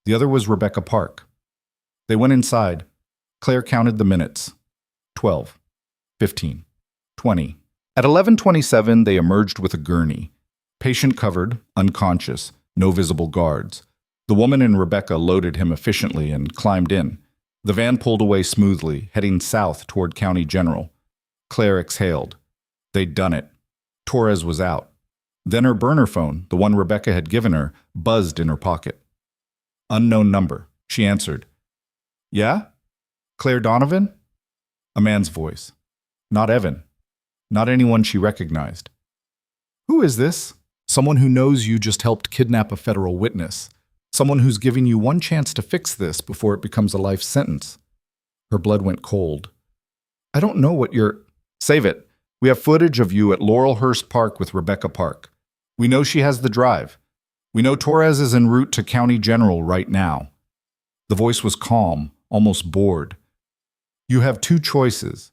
The other was Rebecca Park. They went inside. Claire counted the minutes. 12, 15, 20. At 11:27, they emerged with a gurney. Patient covered, unconscious, no visible guards. The woman and Rebecca loaded him efficiently and climbed in. The van pulled away smoothly, heading south toward County General. Claire exhaled. They'd done it. Torres was out. Then her burner phone, the one Rebecca had given her, buzzed in her pocket. Unknown number. She answered. "Yeah? Claire Donovan?" A man's voice. Not Evan. Not anyone she recognized. "Who is this?" "Someone who knows you just helped kidnap a federal witness. Someone who's giving you one chance to fix this before it becomes a life sentence." Her blood went cold. I don't know what you're... Save it. We have footage of you at Laurelhurst Park with Rebecca Park. We know she has the drive. We know Torres is en route to County General right now. The voice was calm, almost bored. You have two choices.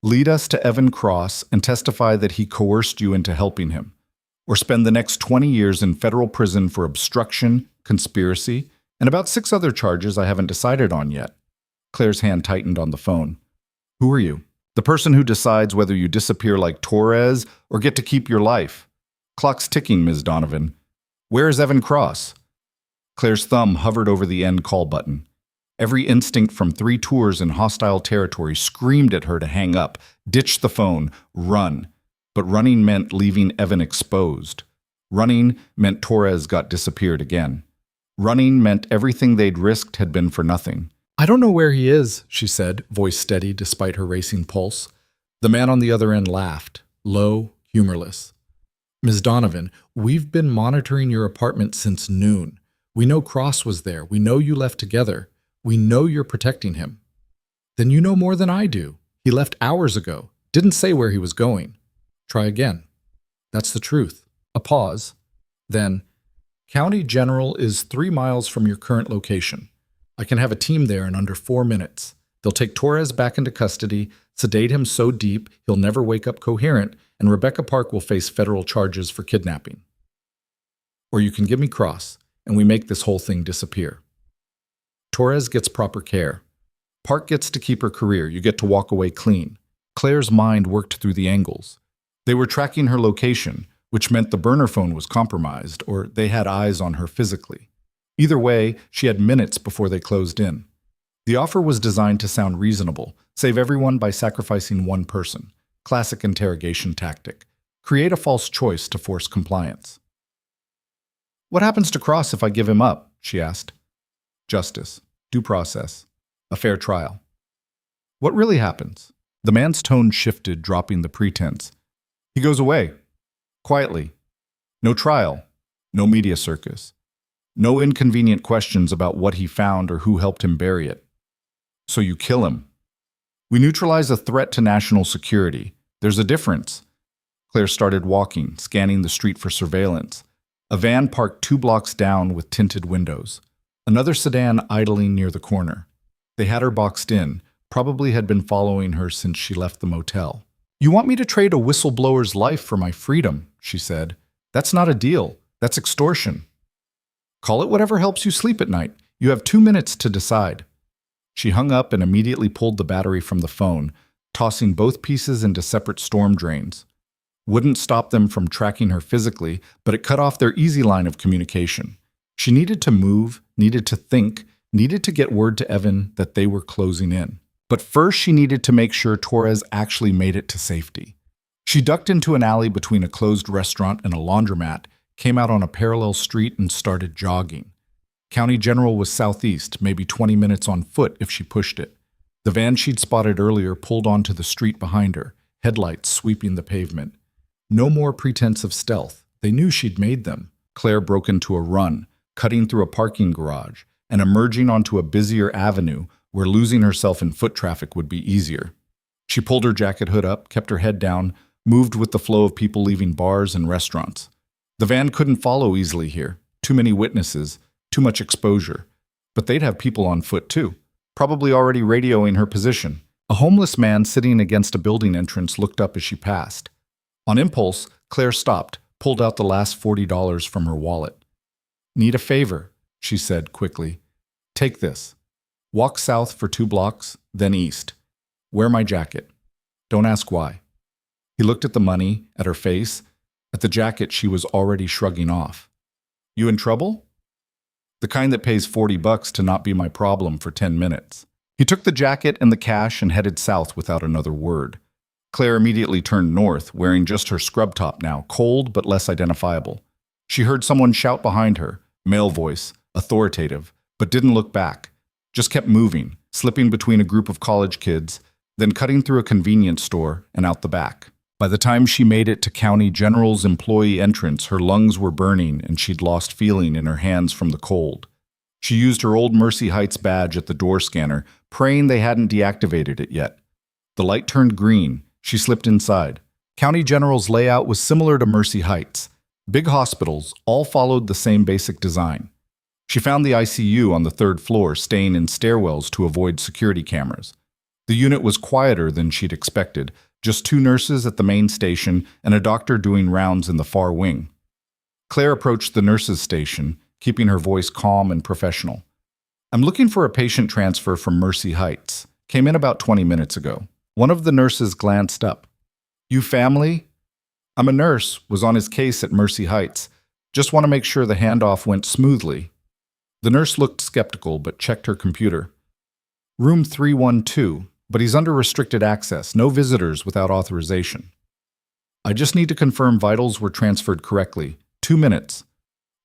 Lead us to Evan Cross and testify that he coerced you into helping him, or spend the next 20 years in federal prison for obstruction, conspiracy, and about 6 other charges I haven't decided on yet. Claire's hand tightened on the phone. Who are you? The person who decides whether you disappear like Torres or get to keep your life. Clock's ticking, Ms. Donovan. Where is Evan Cross? Claire's thumb hovered over the end call button. Every instinct from 3 tours in hostile territory screamed at her to hang up, ditch the phone, run. But running meant leaving Evan exposed. Running meant Torres got disappeared again. Running meant everything they'd risked had been for nothing. I don't know where he is, she said, voice steady despite her racing pulse. The man on the other end laughed, low, humorless. Ms. Donovan, we've been monitoring your apartment since noon. We know Cross was there. We know you left together. We know you're protecting him. Then you know more than I do. He left hours ago. Didn't say where he was going. Try again. That's the truth. A pause. Then, County General is 3 miles from your current location. I can have a team there in under 4 minutes. They'll take Torres back into custody, sedate him so deep he'll never wake up coherent, and Rebecca Park will face federal charges for kidnapping. Or you can give me Cross, and we make this whole thing disappear. Torres gets proper care. Park gets to keep her career. You get to walk away clean. Claire's mind worked through the angles. They were tracking her location, which meant the burner phone was compromised, or they had eyes on her physically. Either way, she had minutes before they closed in. The offer was designed to sound reasonable, save everyone by sacrificing one person. Classic interrogation tactic. Create a false choice to force compliance. What happens to Cross if I give him up? She asked. Justice. Due process. A fair trial. What really happens? The man's tone shifted, dropping the pretense. He goes away. Quietly. No trial. No media circus. No inconvenient questions about what he found or who helped him bury it. So you kill him. We neutralize a threat to national security. There's a difference. Claire started walking, scanning the street for surveillance. A van parked 2 blocks down with tinted windows. Another sedan idling near the corner. They had her boxed in, probably had been following her since she left the motel. You want me to trade a whistleblower's life for my freedom, she said. That's not a deal. That's extortion. Call it whatever helps you sleep at night. You have 2 minutes to decide. She hung up and immediately pulled the battery from the phone, tossing both pieces into separate storm drains. Wouldn't stop them from tracking her physically, but it cut off their easy line of communication. She needed to move, needed to think, needed to get word to Evan that they were closing in. But first she needed to make sure Torres actually made it to safety. She ducked into an alley between a closed restaurant and a laundromat, came out on a parallel street and started jogging. County General was southeast, maybe 20 minutes on foot if she pushed it. The van she'd spotted earlier pulled onto the street behind her, headlights sweeping the pavement. No more pretense of stealth. They knew she'd made them. Claire broke into a run, cutting through a parking garage, and emerging onto a busier avenue where losing herself in foot traffic would be easier. She pulled her jacket hood up, kept her head down, moved with the flow of people leaving bars and restaurants. The van couldn't follow easily here. Too many witnesses, too much exposure. But they'd have people on foot too, probably already radioing her position. A homeless man sitting against a building entrance looked up as she passed. On impulse, Claire stopped, pulled out the last $40 from her wallet. Need a favor, she said quickly. Take this. Walk south for 2 blocks, then east. Wear my jacket. Don't ask why. He looked at the money, at her face, at the jacket she was already shrugging off. You in trouble? The kind that pays $40 to not be my problem for 10 minutes. He took the jacket and the cash and headed south without another word. Claire immediately turned north, wearing just her scrub top now, cold but less identifiable. She heard someone shout behind her, male voice, authoritative, but didn't look back. Just kept moving, slipping between a group of college kids, then cutting through a convenience store and out the back. By the time she made it to County General's employee entrance, her lungs were burning and she'd lost feeling in her hands from the cold. She used her old Mercy Heights badge at the door scanner, praying they hadn't deactivated it yet. The light turned green. She slipped inside. County General's layout was similar to Mercy Heights. Big hospitals all followed the same basic design. She found the ICU on the third floor, staying in stairwells to avoid security cameras. The unit was quieter than she'd expected, just 2 nurses at the main station and a doctor doing rounds in the far wing. Claire approached the nurses' station, keeping her voice calm and professional. "I'm looking for a patient transfer from Mercy Heights. Came in about 20 minutes ago." One of the nurses glanced up. "You family?" "I'm a nurse, was on his case at Mercy Heights. Just want to make sure the handoff went smoothly." The nurse looked skeptical but checked her computer. "Room 312, but he's under restricted access, no visitors without authorization." "I just need to confirm vitals were transferred correctly. 2 minutes."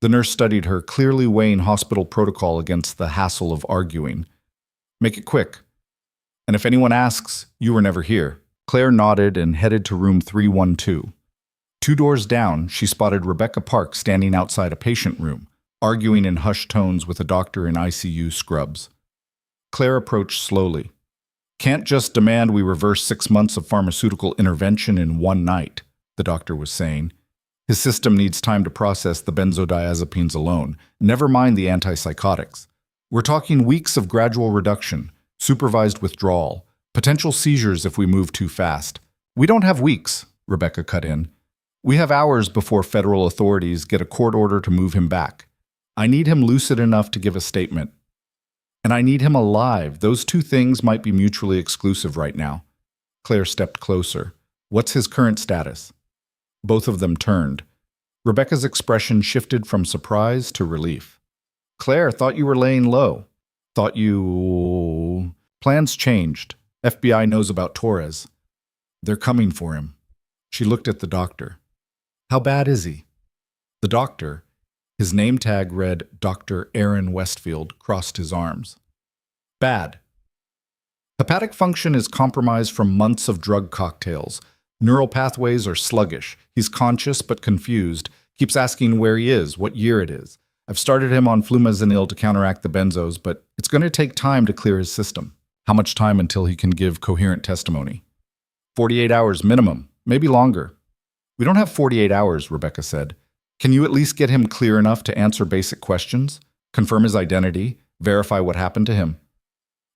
The nurse studied her, clearly weighing hospital protocol against the hassle of arguing. "Make it quick. And if anyone asks, you were never here." Claire nodded and headed to room 312. 2 doors down, she spotted Rebecca Park standing outside a patient room, arguing in hushed tones with a doctor in ICU scrubs. Claire approached slowly. "Can't just demand we reverse 6 months of pharmaceutical intervention in one night," the doctor was saying. "His system needs time to process the benzodiazepines alone, never mind the antipsychotics. We're talking weeks of gradual reduction, supervised withdrawal, potential seizures if we move too fast." "We don't have weeks," Rebecca cut in. "We have hours before federal authorities get a court order to move him back. I need him lucid enough to give a statement. And I need him alive. Those 2 things might be mutually exclusive right now." Claire stepped closer. "What's his current status?" Both of them turned. Rebecca's expression shifted from surprise to relief. "Claire, thought you were laying low. Thought you..." "Plans changed. FBI knows about Torres. They're coming for him." She looked at the doctor. "How bad is he?" The doctor, his name tag read Dr. Aaron Westfield, crossed his arms. "Bad. Hepatic function is compromised from months of drug cocktails. Neural pathways are sluggish. He's conscious but confused. Keeps asking where he is, what year it is. I've started him on flumazenil to counteract the benzos, but it's going to take time to clear his system." "How much time until he can give coherent testimony?" 48 hours minimum, maybe longer." "We don't have 48 hours, Rebecca said. "Can you at least get him clear enough to answer basic questions? Confirm his identity? Verify what happened to him?"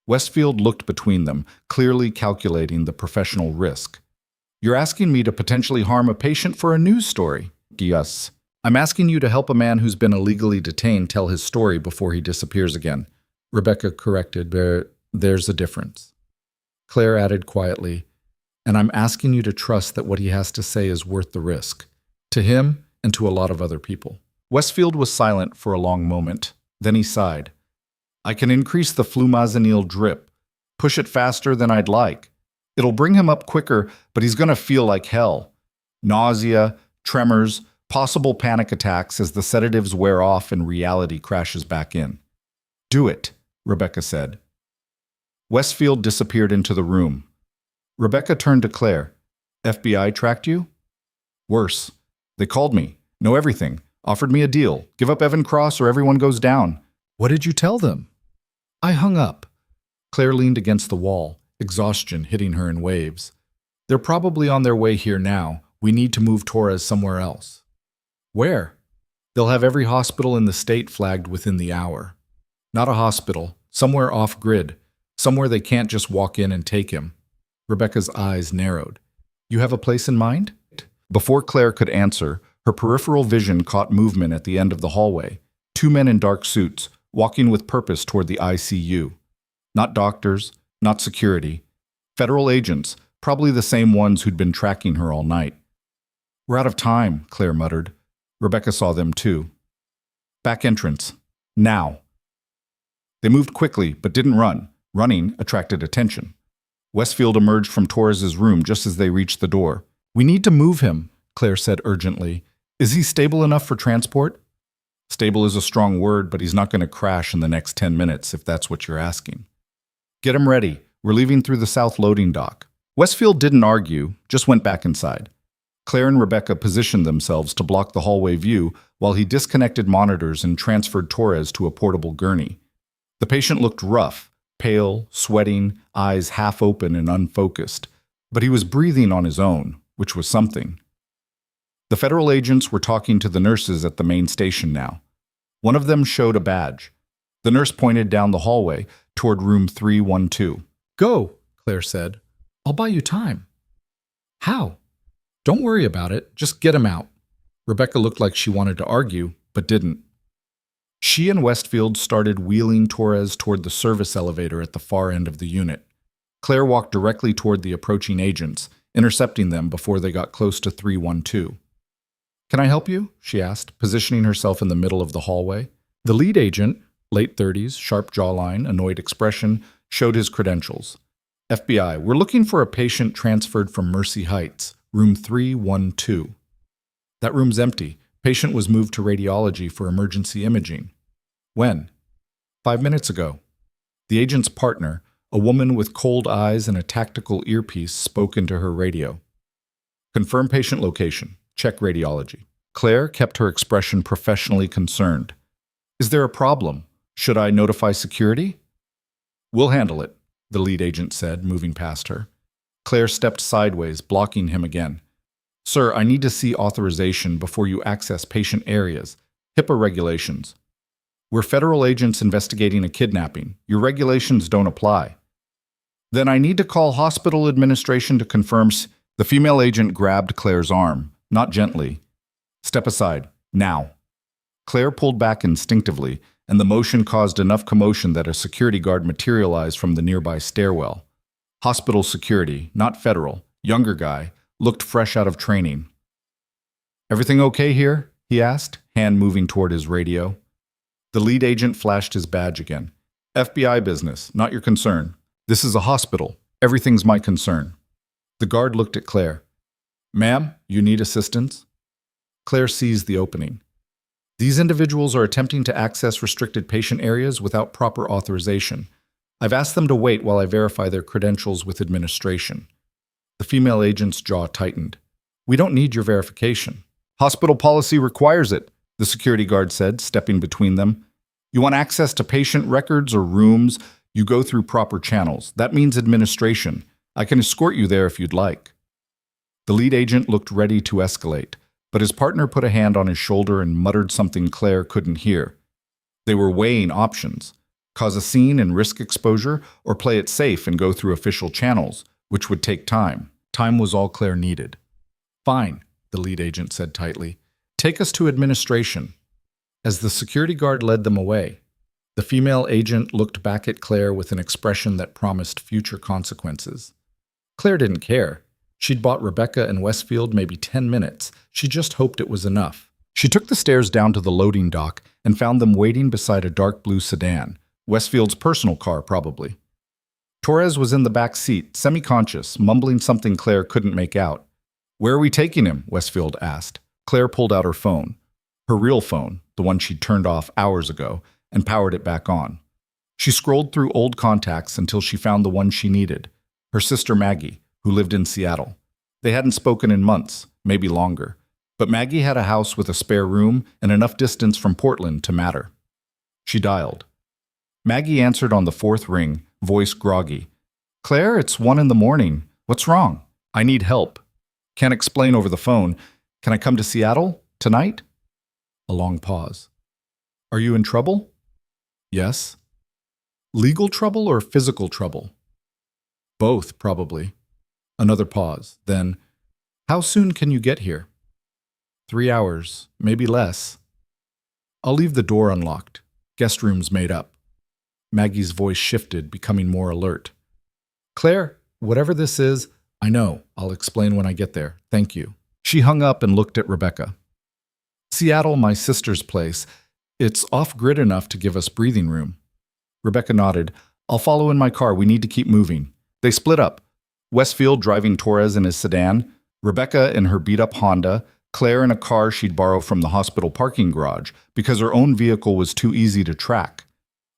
Westfield looked between them, clearly calculating the professional risk. "You're asking me to potentially harm a patient for a news story?" "Yes. I'm asking you to help a man who's been illegally detained tell his story before he disappears again." Rebecca corrected, "There's a difference." Claire added quietly, "And I'm asking you to trust that what he has to say is worth the risk. To him and to a lot of other people." Westfield was silent for a long moment. Then he sighed. "I can increase the flumazenil drip, push it faster than I'd like. It'll bring him up quicker, but he's going to feel like hell. Nausea, tremors, possible panic attacks as the sedatives wear off and reality crashes back in." "Do it," Rebecca said. Westfield disappeared into the room. Rebecca turned to Claire. "FBI tracked you?" "Worse. They called me. Know everything. Offered me a deal. Give up Evan Cross or everyone goes down." "What did you tell them?" "I hung up." Claire leaned against the wall, exhaustion hitting her in waves. "They're probably on their way here now. We need to move Torres somewhere else." "Where?" "They'll have every hospital in the state flagged within the hour." "Not a hospital. Somewhere off-grid. Somewhere they can't just walk in and take him." Rebecca's eyes narrowed. "You have a place in mind?" Before Claire could answer, her peripheral vision caught movement at the end of the hallway. 2 men in dark suits, walking with purpose toward the ICU. Not doctors, not security. Federal agents, probably the same ones who'd been tracking her all night. "We're out of time," Claire muttered. Rebecca saw them too. "Back entrance. Now." They moved quickly, but didn't run. Running attracted attention. Westfield emerged from Torres's room just as they reached the door. "We need to move him," Claire said urgently. "Is he stable enough for transport?" "Stable is a strong word, but he's not going to crash in the next 10 minutes, if that's what you're asking." "Get him ready. We're leaving through the south loading dock." Westfield didn't argue, just went back inside. Claire and Rebecca positioned themselves to block the hallway view while he disconnected monitors and transferred Torres to a portable gurney. The patient looked rough, pale, sweating, eyes half open and unfocused, but he was breathing on his own, which was something. The federal agents were talking to the nurses at the main station now. One of them showed a badge. The nurse pointed down the hallway toward room 312. "Go," Claire said. "I'll buy you time." "How?" "Don't worry about it. Just get him out." Rebecca looked like she wanted to argue, but didn't. She and Westfield started wheeling Torres toward the service elevator at the far end of the unit. Claire walked directly toward the approaching agents, intercepting them before they got close to 312. "Can I help you?" she asked, positioning herself in the middle of the hallway. The lead agent, late 30s, sharp jawline, annoyed expression, showed his credentials. "FBI, we're looking for a patient transferred from Mercy Heights, room 312. "That room's empty. Patient was moved to radiology for emergency imaging." "When?" "5 minutes ago." The agent's partner, a woman with cold eyes and a tactical earpiece, spoke into her radio. "Confirm patient location. Check radiology." Claire kept her expression professionally concerned. "Is there a problem? Should I notify security?" "We'll handle it," the lead agent said, moving past her. Claire stepped sideways, blocking him again. "Sir, I need to see authorization before you access patient areas. HIPAA regulations." "We're federal agents investigating a kidnapping. Your regulations don't apply." "Then I need to call hospital administration to confirm." The female agent grabbed Claire's arm, not gently. "Step aside, now." Claire pulled back instinctively, and the motion caused enough commotion that a security guard materialized from the nearby stairwell. Hospital security, not federal, younger guy, looked fresh out of training. "Everything okay here?" he asked, hand moving toward his radio. The lead agent flashed his badge again. "FBI business, not your concern. This is a hospital. Everything's my concern." The guard looked at Claire. "Ma'am, you need assistance?" Claire seized the opening. "These individuals are attempting to access restricted patient areas without proper authorization. I've asked them to wait while I verify their credentials with administration." The female agent's jaw tightened. "We don't need your verification. Hospital policy requires it," the security guard said, stepping between them. "You want access to patient records or rooms, you go through proper channels. That means administration. I can escort you there if you'd like." The lead agent looked ready to escalate, but his partner put a hand on his shoulder and muttered something Claire couldn't hear. They were weighing options: cause a scene and risk exposure, or play it safe and go through official channels, which would take time. Time was all Claire needed. "Fine," the lead agent said tightly. "Take us to administration." As the security guard led them away, the female agent looked back at Claire with an expression that promised future consequences. Claire didn't care. She'd bought Rebecca and Westfield maybe 10 minutes. She just hoped it was enough. She took the stairs down to the loading dock and found them waiting beside a dark blue sedan, Westfield's personal car probably. Torres was in the back seat, semi-conscious, mumbling something Claire couldn't make out. "Where are we taking him?" Westfield asked. Claire pulled out her phone. Her real phone, the one she'd turned off hours ago, and powered it back on. She scrolled through old contacts until she found the one she needed, her sister Maggie, who lived in Seattle. They hadn't spoken in months, maybe longer, but Maggie had a house with a spare room and enough distance from Portland to matter. She dialed. Maggie answered on the fourth ring, voice groggy. "Claire, it's 1 a.m. What's wrong? I need help. Can't explain over the phone. Can I come to Seattle? Tonight?" A long pause. "Are you in trouble?" "Yes." "Legal trouble or physical trouble?" "Both, probably." Another pause. Then, "How soon can you get here?" 3 hours, maybe less." "I'll leave the door unlocked. Guest room's made up." Maggie's voice shifted, becoming more alert. "Claire, whatever this is, I know. I'll explain when I get there. Thank you." She hung up and looked at Rebecca. "Seattle, my sister's place. It's off-grid enough to give us breathing room." Rebecca nodded. "I'll follow in my car. We need to keep moving." They split up. Westfield driving Torres in his sedan, Rebecca in her beat-up Honda, Claire in a car she'd borrow from the hospital parking garage because her own vehicle was too easy to track.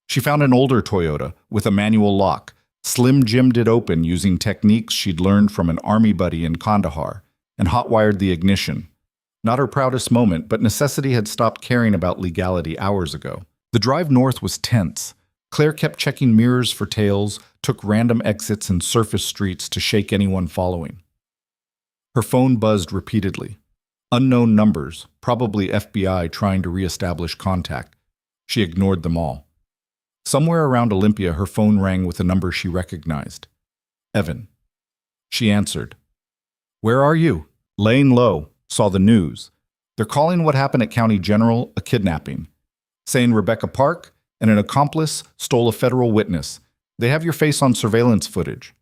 She found an older Toyota with a manual lock, Slim Jimmed it open using techniques she'd learned from an army buddy in Kandahar, and hot-wired the ignition. Not her proudest moment, but necessity had stopped caring about legality hours ago. The drive north was tense. Claire kept checking mirrors for tails, took random exits and surface streets to shake anyone following. Her phone buzzed repeatedly. Unknown numbers, probably FBI trying to reestablish contact. She ignored them all. Somewhere around Olympia, her phone rang with a number she recognized. Evan. She answered. Where are you? Laying low. Saw the news. They're calling what happened at County General a kidnapping. Saying Rebecca Park and an accomplice stole a federal witness. They have your face on surveillance footage.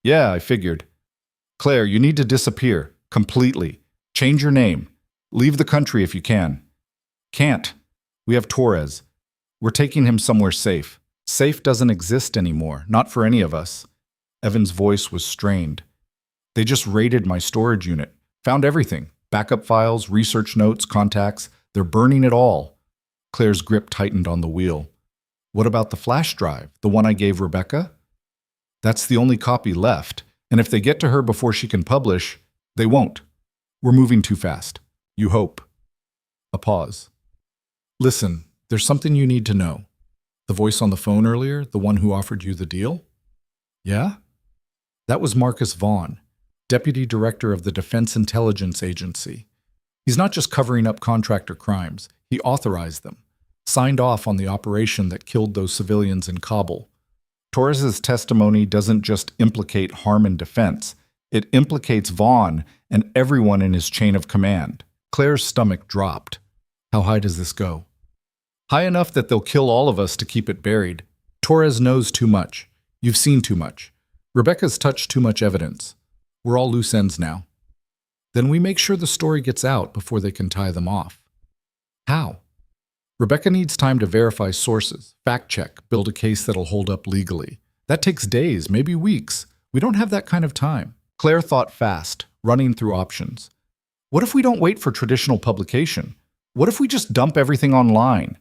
Yeah, I figured. Claire, you need to disappear. Completely. Change your name. Leave the country if you can. Can't. We have Torres. We're taking him somewhere safe. Safe doesn't exist anymore, not for any of us. Evan's voice was strained. They just raided my storage unit. Found everything. Backup files, research notes, contacts. They're burning it all. Claire's grip tightened on the wheel. What about the flash drive, the one I gave Rebecca? That's the only copy left, and if they get to her before she can publish, they won't. We're moving too fast. You hope. A pause. Listen, there's something you need to know. The voice on the phone earlier, the one who offered you the deal? Yeah? That was Marcus Vaughn, Deputy Director of the Defense Intelligence Agency. He's not just covering up contractor crimes, he authorized them, signed off on the operation that killed those civilians in Kabul. Torres's testimony doesn't just implicate harm in defense, it implicates Vaughn and everyone in his chain of command. Claire's stomach dropped. How high does this go? High enough that they'll kill all of us to keep it buried. Torres knows too much. You've seen too much. Rebecca's touched too much evidence. We're all loose ends now. Then we make sure the story gets out before they can tie them off. How? Rebecca needs time to verify sources, fact-check, build a case that'll hold up legally. That takes days, maybe weeks. We don't have that kind of time. Claire thought fast, running through options. What if we don't wait for traditional publication? What if we just dump everything online?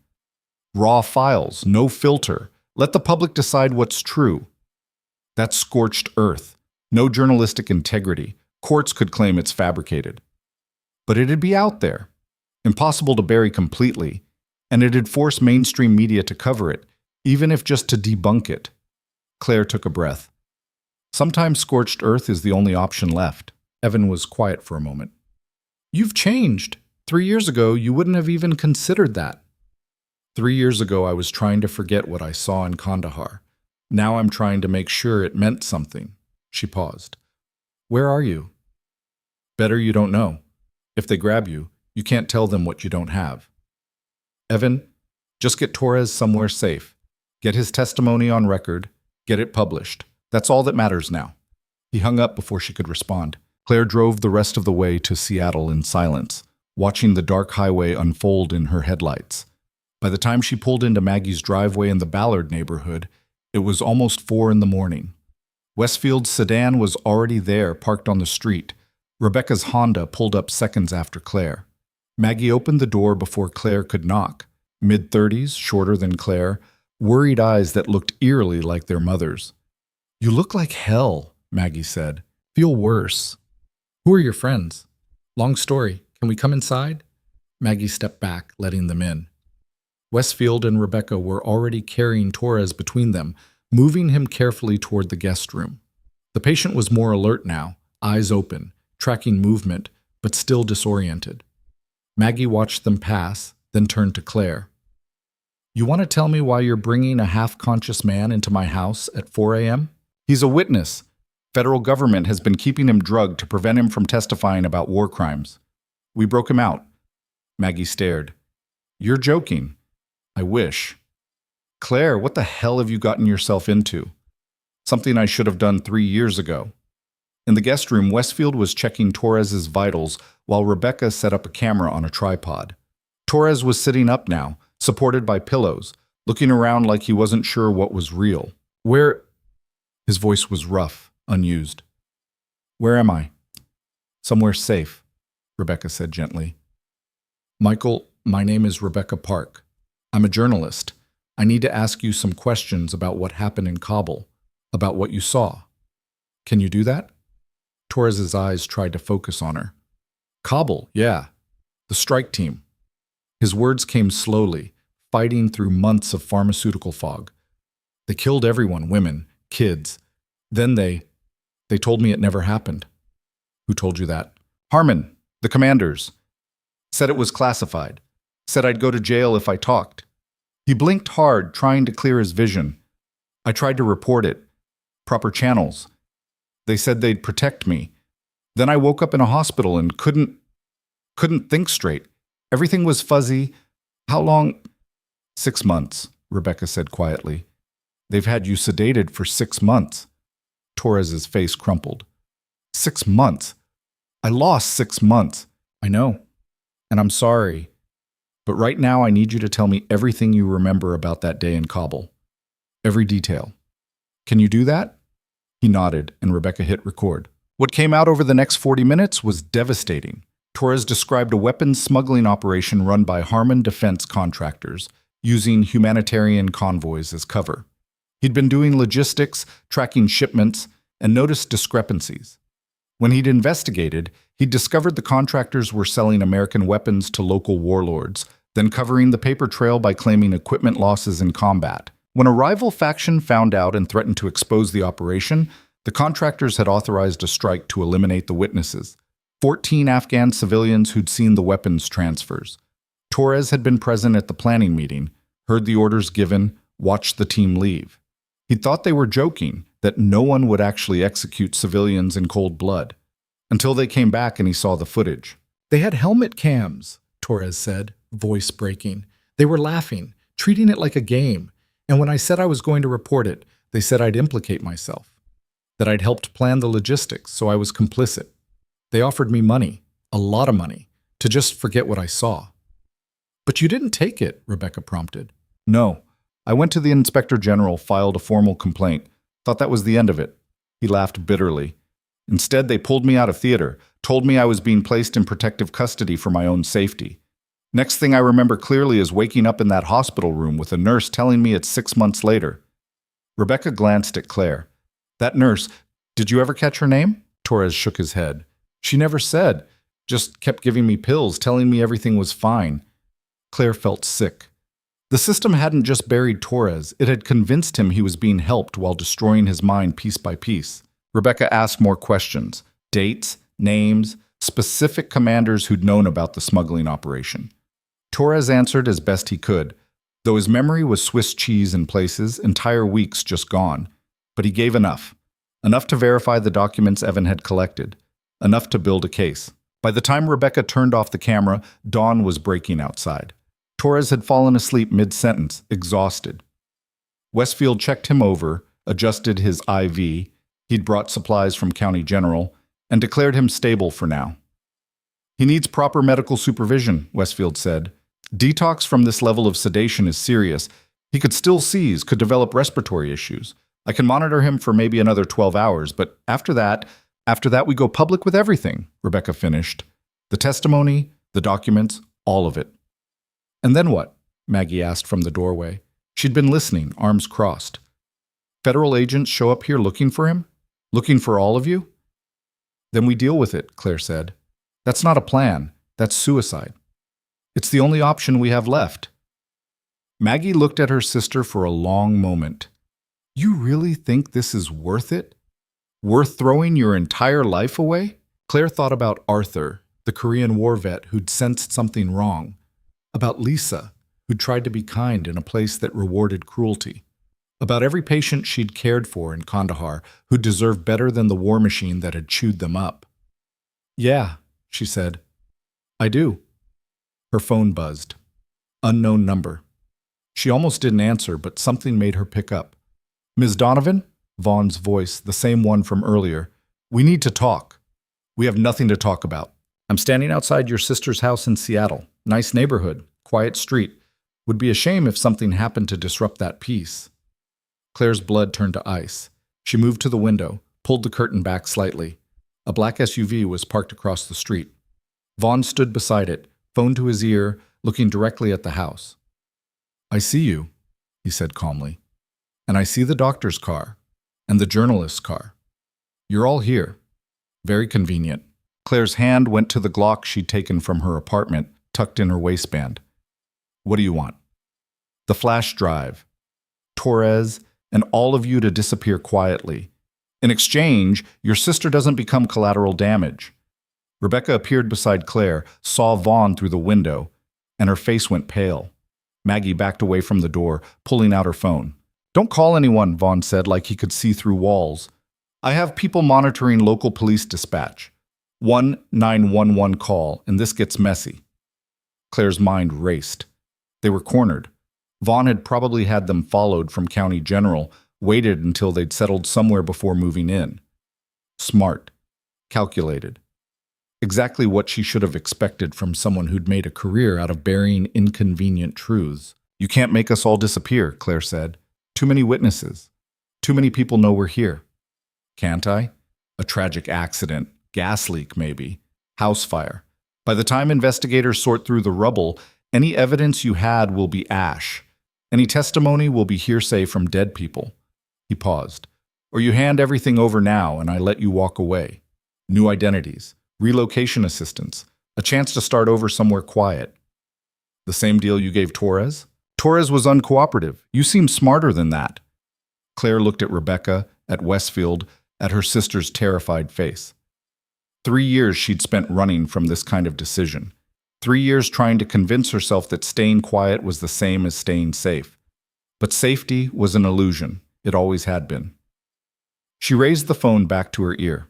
Raw files, no filter. Let the public decide what's true. That's scorched earth. No journalistic integrity. Courts could claim it's fabricated. But it'd be out there. Impossible to bury completely. And it'd force mainstream media to cover it, even if just to debunk it. Claire took a breath. Sometimes scorched earth is the only option left. Evan was quiet for a moment. You've changed. 3 years ago, you wouldn't have even considered that. 3 years ago, I was trying to forget what I saw in Kandahar. Now I'm trying to make sure it meant something. She paused. Where are you? Better you don't know. If they grab you, you can't tell them what you don't have. Evan, just get Torres somewhere safe. Get his testimony on record. Get it published. That's all that matters now. He hung up before she could respond. Claire drove the rest of the way to Seattle in silence, watching the dark highway unfold in her headlights. By the time she pulled into Maggie's driveway in the Ballard neighborhood, it was almost 4 a.m. Westfield's sedan was already there, parked on the street. Rebecca's Honda pulled up seconds after Claire. Maggie opened the door before Claire could knock. Mid-30s, shorter than Claire, worried eyes that looked eerily like their mother's. You look like hell, Maggie said. Feel worse. Who are your friends? Long story. Can we come inside? Maggie stepped back, letting them in. Westfield and Rebecca were already carrying Torres between them, moving him carefully toward the guest room. The patient was more alert now, eyes open, tracking movement, but still disoriented. Maggie watched them pass, then turned to Claire. You want to tell me why you're bringing a half-conscious man into my house at 4 a.m.? He's a witness. Federal government has been keeping him drugged to prevent him from testifying about war crimes. We broke him out. Maggie stared. You're joking. I wish. Claire, what the hell have you gotten yourself into? Something I should have done 3 years ago. In the guest room, Westfield was checking Torres's vitals while Rebecca set up a camera on a tripod. Torres was sitting up now, supported by pillows, looking around like he wasn't sure what was real. Where? His voice was rough, unused. Where am I? Somewhere safe, Rebecca said gently. Michael, my name is Rebecca Park. I'm a journalist. I need to ask you some questions about what happened in Kabul, about what you saw. Can you do that? Torres's eyes tried to focus on her. Kabul, yeah. The strike team. His words came slowly, fighting through months of pharmaceutical fog. They killed everyone, women, kids. Then they told me it never happened. Who told you that? Harmon, the commanders. Said it was classified. Said I'd go to jail if I talked. He blinked hard, trying to clear his vision. I tried to report it. Proper channels. They said they'd protect me. Then I woke up in a hospital and couldn't think straight. Everything was fuzzy. How long? 6 months, Rebecca said quietly. They've had you sedated for 6 months. Torres's face crumpled. 6 months? I lost 6 months. I know. And I'm sorry. But right now I need you to tell me everything you remember about that day in Kabul. Every detail. Can you do that? He nodded, and Rebecca hit record. What came out over the next 40 minutes was devastating. Torres described a weapons smuggling operation run by Harmon defense contractors, using humanitarian convoys as cover. He'd been doing logistics, tracking shipments, and noticed discrepancies. When he'd investigated, he'd discovered the contractors were selling American weapons to local warlords, then covering the paper trail by claiming equipment losses in combat. When a rival faction found out and threatened to expose the operation, the contractors had authorized a strike to eliminate the witnesses. 14 Afghan civilians who'd seen the weapons transfers. Torres had been present at the planning meeting, heard the orders given, watched the team leave. He thought they were joking, that no one would actually execute civilians in cold blood, until they came back and he saw the footage. They had helmet cams, Torres said, voice breaking. They were laughing, treating it like a game. And when I said I was going to report it, they said I'd implicate myself, that I'd helped plan the logistics, so I was complicit. They offered me money, a lot of money, to just forget what I saw. But you didn't take it, Rebecca prompted. No. I went to the Inspector General, filed a formal complaint. Thought that was the end of it. He laughed bitterly. Instead, they pulled me out of theater, told me I was being placed in protective custody for my own safety. Next thing I remember clearly is waking up in that hospital room with a nurse telling me it's 6 months later. Rebecca glanced at Claire. That nurse, did you ever catch her name? Torres shook his head. She never said, just kept giving me pills, telling me everything was fine. Claire felt sick. The system hadn't just buried Torres, it had convinced him he was being helped while destroying his mind piece by piece. Rebecca asked more questions, dates, names, specific commanders who'd known about the smuggling operation. Torres answered as best he could, though his memory was Swiss cheese in places, entire weeks just gone. But he gave enough. Enough to verify the documents Evan had collected. Enough to build a case. By the time Rebecca turned off the camera, dawn was breaking outside. Torres had fallen asleep mid-sentence, exhausted. Westfield checked him over, adjusted his IV, he'd brought supplies from County General, and declared him stable for now. He needs proper medical supervision, Westfield said. Detox from this level of sedation is serious. He could still seize, could develop respiratory issues. I can monitor him for maybe another 12 hours, but after that we go public with everything, Rebecca finished. The testimony, the documents, all of it. And then what? Maggie asked from the doorway. She'd been listening, arms crossed. Federal agents show up here looking for him? Looking for all of you? Then we deal with it, Claire said. That's not a plan. That's suicide. It's the only option we have left. Maggie looked at her sister for a long moment. You really think this is worth it? Worth throwing your entire life away? Claire thought about Arthur, the Korean War vet who'd sensed something wrong. About Lisa, who'd tried to be kind in a place that rewarded cruelty. About every patient she'd cared for in Kandahar who deserved better than the war machine that had chewed them up. Yeah, she said. I do. Her phone buzzed. Unknown number. She almost didn't answer, but something made her pick up. Ms. Donovan? Vaughn's voice, the same one from earlier. We need to talk. We have nothing to talk about. I'm standing outside your sister's house in Seattle. Nice neighborhood, quiet street. Would be a shame if something happened to disrupt that peace. Claire's blood turned to ice. She moved to the window, pulled the curtain back slightly. A black SUV was parked across the street. Vaughn stood beside it, phone to his ear, looking directly at the house. I see you, he said calmly. And I see the doctor's car, and the journalist's car. You're all here. Very convenient. Claire's hand went to the Glock she'd taken from her apartment, tucked in her waistband. What do you want? The flash drive. Torres, and all of you to disappear quietly. In exchange, your sister doesn't become collateral damage. Rebecca appeared beside Claire, saw Vaughn through the window, and her face went pale. Maggie backed away from the door, pulling out her phone. Don't call anyone, Vaughn said like he could see through walls. I have people monitoring local police dispatch. 911 call, and this gets messy. Claire's mind raced. They were cornered. Vaughn had probably had them followed from County General, waited until they'd settled somewhere before moving in. Smart. Calculated. Exactly what she should have expected from someone who'd made a career out of burying inconvenient truths. You can't make us all disappear, Claire said. Too many witnesses. Too many people know we're here. Can't I? A tragic accident. Gas leak, maybe. House fire. By the time investigators sort through the rubble, any evidence you had will be ash. Any testimony will be hearsay from dead people. He paused. Or you hand everything over now and I let you walk away. New identities. Relocation assistance, a chance to start over somewhere quiet. The same deal you gave Torres? Torres was uncooperative. You seem smarter than that. Claire looked at Rebecca, at Westfield, at her sister's terrified face. 3 years she'd spent running from this kind of decision. 3 years trying to convince herself that staying quiet was the same as staying safe. But safety was an illusion. It always had been. She raised the phone back to her ear.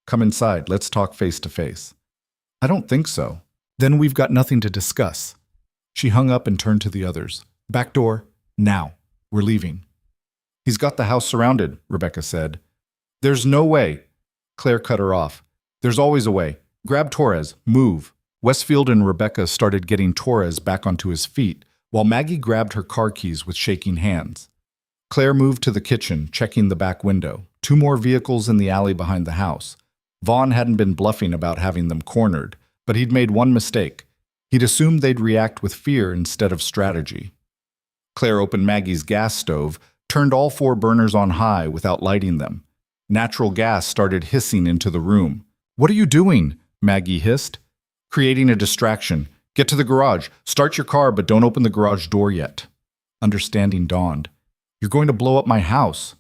Come inside, let's talk face to face. I don't think so. Then we've got nothing to discuss. She hung up and turned to the others. Back door, now. We're leaving. He's got the house surrounded, Rebecca said. There's no way. Claire cut her off. There's always a way. Grab Torres, move. Westfield and Rebecca started getting Torres back onto his feet, while Maggie grabbed her car keys with shaking hands. Claire moved to the kitchen, checking the back window. 2 more vehicles in the alley behind the house. Vaughn hadn't been bluffing about having them cornered, but he'd made one mistake. He'd assumed they'd react with fear instead of strategy. Claire opened Maggie's gas stove, turned all 4 burners on high without lighting them. Natural gas started hissing into the room. What are you doing? Maggie hissed. Creating a distraction. Get to the garage. Start your car, but don't open the garage door yet. Understanding dawned. You're going to blow up my house.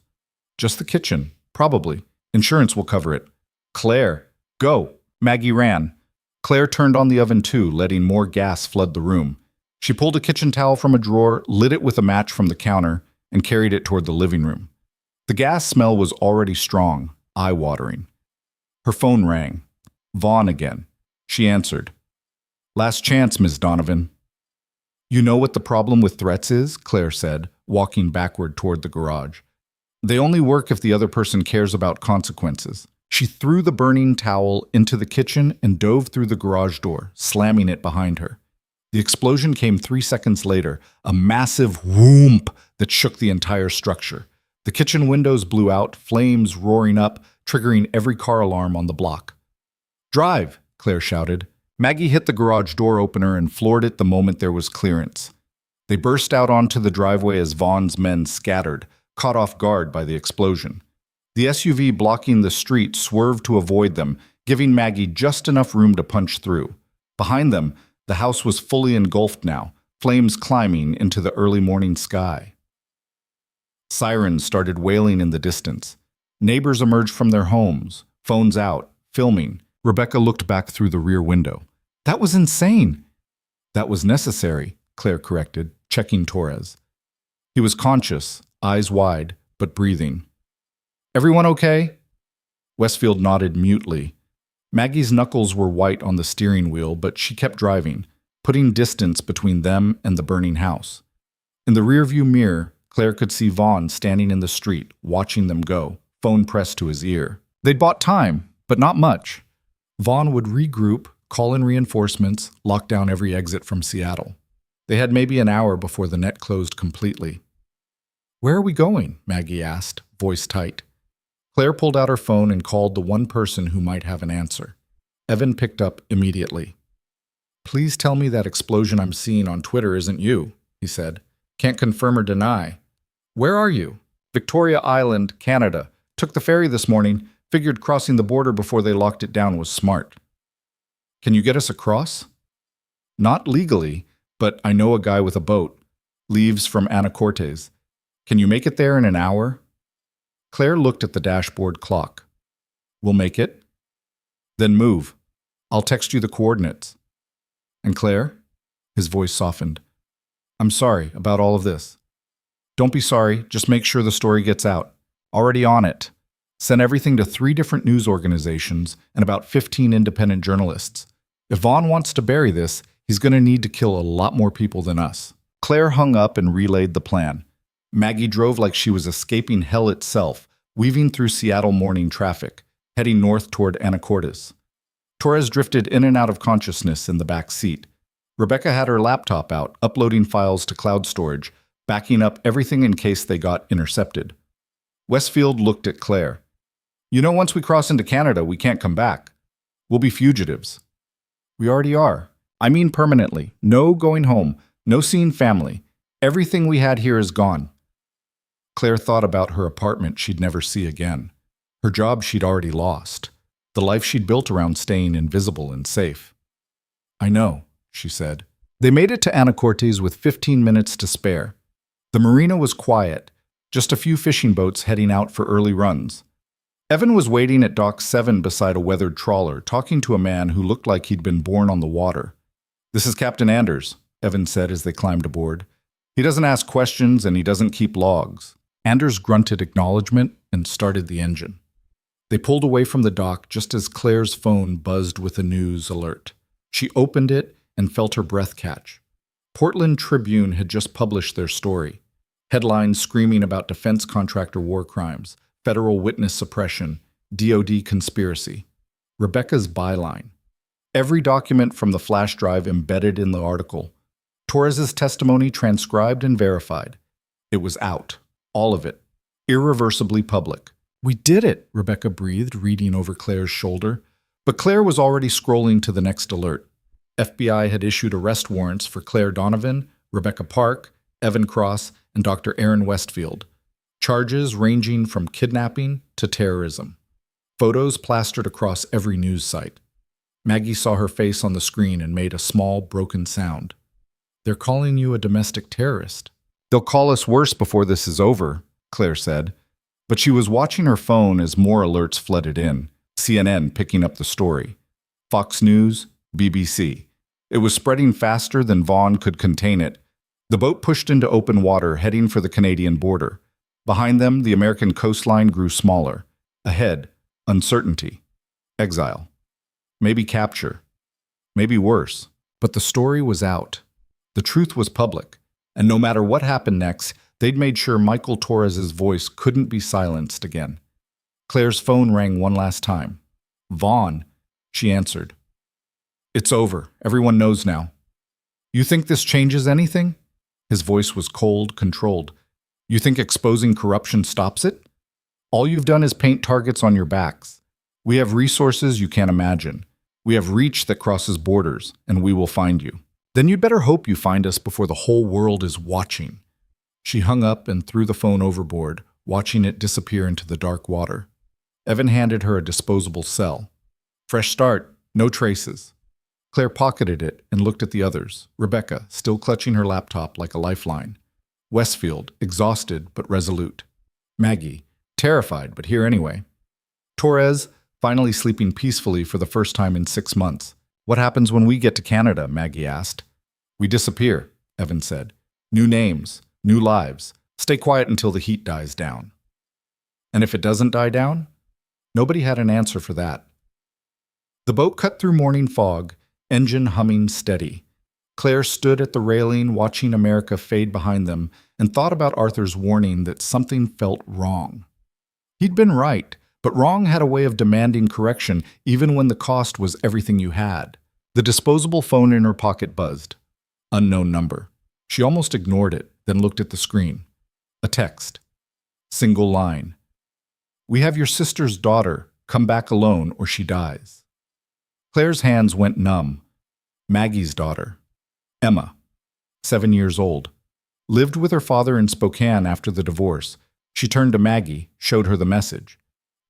Just the kitchen. Probably. Insurance will cover it. Claire, go. Maggie ran. Claire turned on the oven too, letting more gas flood the room. She pulled a kitchen towel from a drawer, lit it with a match from the counter, and carried it toward the living room. The gas smell was already strong, eye-watering. Her phone rang. Vaughn again. She answered. Last chance, Ms. Donovan. You know what the problem with threats is? Claire said, walking backward toward the garage. They only work if the other person cares about consequences. She threw the burning towel into the kitchen and dove through the garage door, slamming it behind her. The explosion came 3 seconds later, a massive whoomp that shook the entire structure. The kitchen windows blew out, flames roaring up, triggering every car alarm on the block. Drive, Claire shouted. Maggie hit the garage door opener and floored it the moment there was clearance. They burst out onto the driveway as Vaughn's men scattered, caught off guard by the explosion. The SUV blocking the street swerved to avoid them, giving Maggie just enough room to punch through. Behind them, the house was fully engulfed now, flames climbing into the early morning sky. Sirens started wailing in the distance. Neighbors emerged from their homes, phones out, filming. Rebecca looked back through the rear window. That was insane. That was necessary, Claire corrected, checking Torres. He was conscious, eyes wide, but breathing. Everyone okay? Westfield nodded mutely. Maggie's knuckles were white on the steering wheel, but she kept driving, putting distance between them and the burning house. In the rearview mirror, Claire could see Vaughn standing in the street, watching them go, phone pressed to his ear. They'd bought time, but not much. Vaughn would regroup, call in reinforcements, lock down every exit from Seattle. They had maybe an hour before the net closed completely. Where are we going? Maggie asked, voice tight. Claire pulled out her phone and called the one person who might have an answer. Evan picked up immediately. Please tell me that explosion I'm seeing on Twitter isn't you, he said. Can't confirm or deny. Where are you? Victoria Island, Canada. Took the ferry this morning. Figured crossing the border before they locked it down was smart. Can you get us across? Not legally, but I know a guy with a boat. Leaves from Anacortes. Can you make it there in an hour? Claire looked at the dashboard clock. We'll make it. Then move. I'll text you the coordinates. And Claire? His voice softened. I'm sorry about all of this. Don't be sorry, just make sure the story gets out. Already on it. Send everything to 3 different news organizations and about 15 independent journalists. If Vaughn wants to bury this, he's going to need to kill a lot more people than us. Claire hung up and relayed the plan. Maggie drove like she was escaping hell itself, weaving through Seattle morning traffic, heading north toward Anacortes. Torres drifted in and out of consciousness in the back seat. Rebecca had her laptop out, uploading files to cloud storage, backing up everything in case they got intercepted. Westfield looked at Claire. You know, once we cross into Canada, we can't come back. We'll be fugitives. We already are. I mean permanently. No going home. No seeing family. Everything we had here is gone. Claire thought about her apartment she'd never see again. Her job she'd already lost. The life she'd built around staying invisible and safe. I know, she said. They made it to Anacortes with 15 minutes to spare. The marina was quiet, just a few fishing boats heading out for early runs. Evan was waiting at Dock 7 beside a weathered trawler, talking to a man who looked like he'd been born on the water. This is Captain Anders, Evan said as they climbed aboard. He doesn't ask questions and he doesn't keep logs. Anders grunted acknowledgement and started the engine. They pulled away from the dock just as Claire's phone buzzed with a news alert. She opened it and felt her breath catch. Portland Tribune had just published their story. Headlines screaming about defense contractor war crimes, federal witness suppression, DoD conspiracy. Rebecca's byline. Every document from the flash drive embedded in the article. Torres's testimony transcribed and verified. It was out. All of it. Irreversibly public. We did it, Rebecca breathed, reading over Claire's shoulder. But Claire was already scrolling to the next alert. FBI had issued arrest warrants for Claire Donovan, Rebecca Park, Evan Cross, and Dr. Aaron Westfield. Charges ranging from kidnapping to terrorism. Photos plastered across every news site. Maggie saw her face on the screen and made a small, broken sound. They're calling you a domestic terrorist. They'll call us worse before this is over, Claire said. But she was watching her phone as more alerts flooded in. CNN picking up the story. Fox News, BBC. It was spreading faster than Vaughn could contain it. The boat pushed into open water, heading for the Canadian border. Behind them, the American coastline grew smaller. Ahead, uncertainty. Exile. Maybe capture. Maybe worse. But the story was out. The truth was public. And no matter what happened next, they'd made sure Michael Torres's voice couldn't be silenced again. Claire's phone rang one last time. Vaughn, she answered. It's over. Everyone knows now. You think this changes anything? His voice was cold, controlled. You think exposing corruption stops it? All you've done is paint targets on your backs. We have resources you can't imagine. We have reach that crosses borders, and we will find you. Then you'd better hope you find us before the whole world is watching. She hung up and threw the phone overboard, watching it disappear into the dark water. Evan handed her a disposable cell. Fresh start, no traces. Claire pocketed it and looked at the others, Rebecca, still clutching her laptop like a lifeline. Westfield, exhausted but resolute. Maggie, terrified but here anyway. Torres, finally sleeping peacefully for the first time in 6 months. What happens when we get to Canada? Maggie asked. We disappear, Evan said. New names, new lives. Stay quiet until the heat dies down. And if it doesn't die down? Nobody had an answer for that. The boat cut through morning fog, engine humming steady. Claire stood at the railing watching America fade behind them and thought about Arthur's warning that something felt wrong. He'd been right, but wrong had a way of demanding correction even when the cost was everything you had. The disposable phone in her pocket buzzed. Unknown number. She almost ignored it, then looked at the screen. A text. Single line. We have your sister's daughter. Come back alone or she dies. Claire's hands went numb. Maggie's daughter. Emma. 7 years old. Lived with her father in Spokane after the divorce. She turned to Maggie, showed her the message.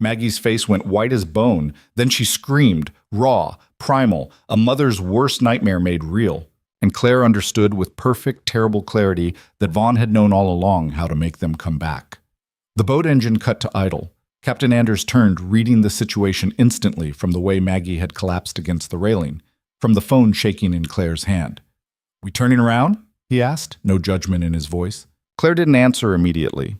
Maggie's face went white as bone. Then she screamed, raw, primal, a mother's worst nightmare made real. and Claire understood with perfect, terrible clarity that Vaughn had known all along how to make them come back. The boat engine cut to idle. Captain Anders turned, reading the situation instantly from the way Maggie had collapsed against the railing, from the phone shaking in Claire's hand. "We turning around?" he asked, no judgment in his voice. Claire didn't answer immediately.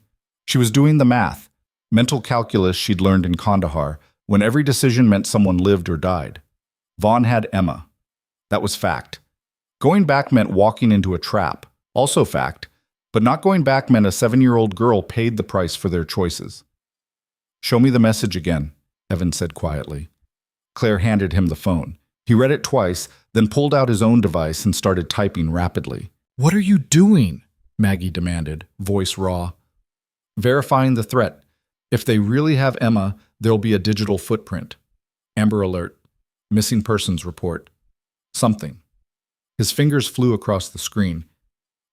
She was doing the math, mental calculus she'd learned in Kandahar, when every decision meant someone lived or died. Vaughn had Emma. That was fact. Going back meant walking into a trap, also fact, but not going back meant a 7-year-old girl paid the price for their choices. "Show me the message again," Evan said quietly. Claire handed him the phone. He read it twice, then pulled out his own device and started typing rapidly. "What are you doing?" Maggie demanded, voice raw. "Verifying the threat. If they really have Emma, there'll be a digital footprint. Amber Alert. Missing persons report. Something." His fingers flew across the screen.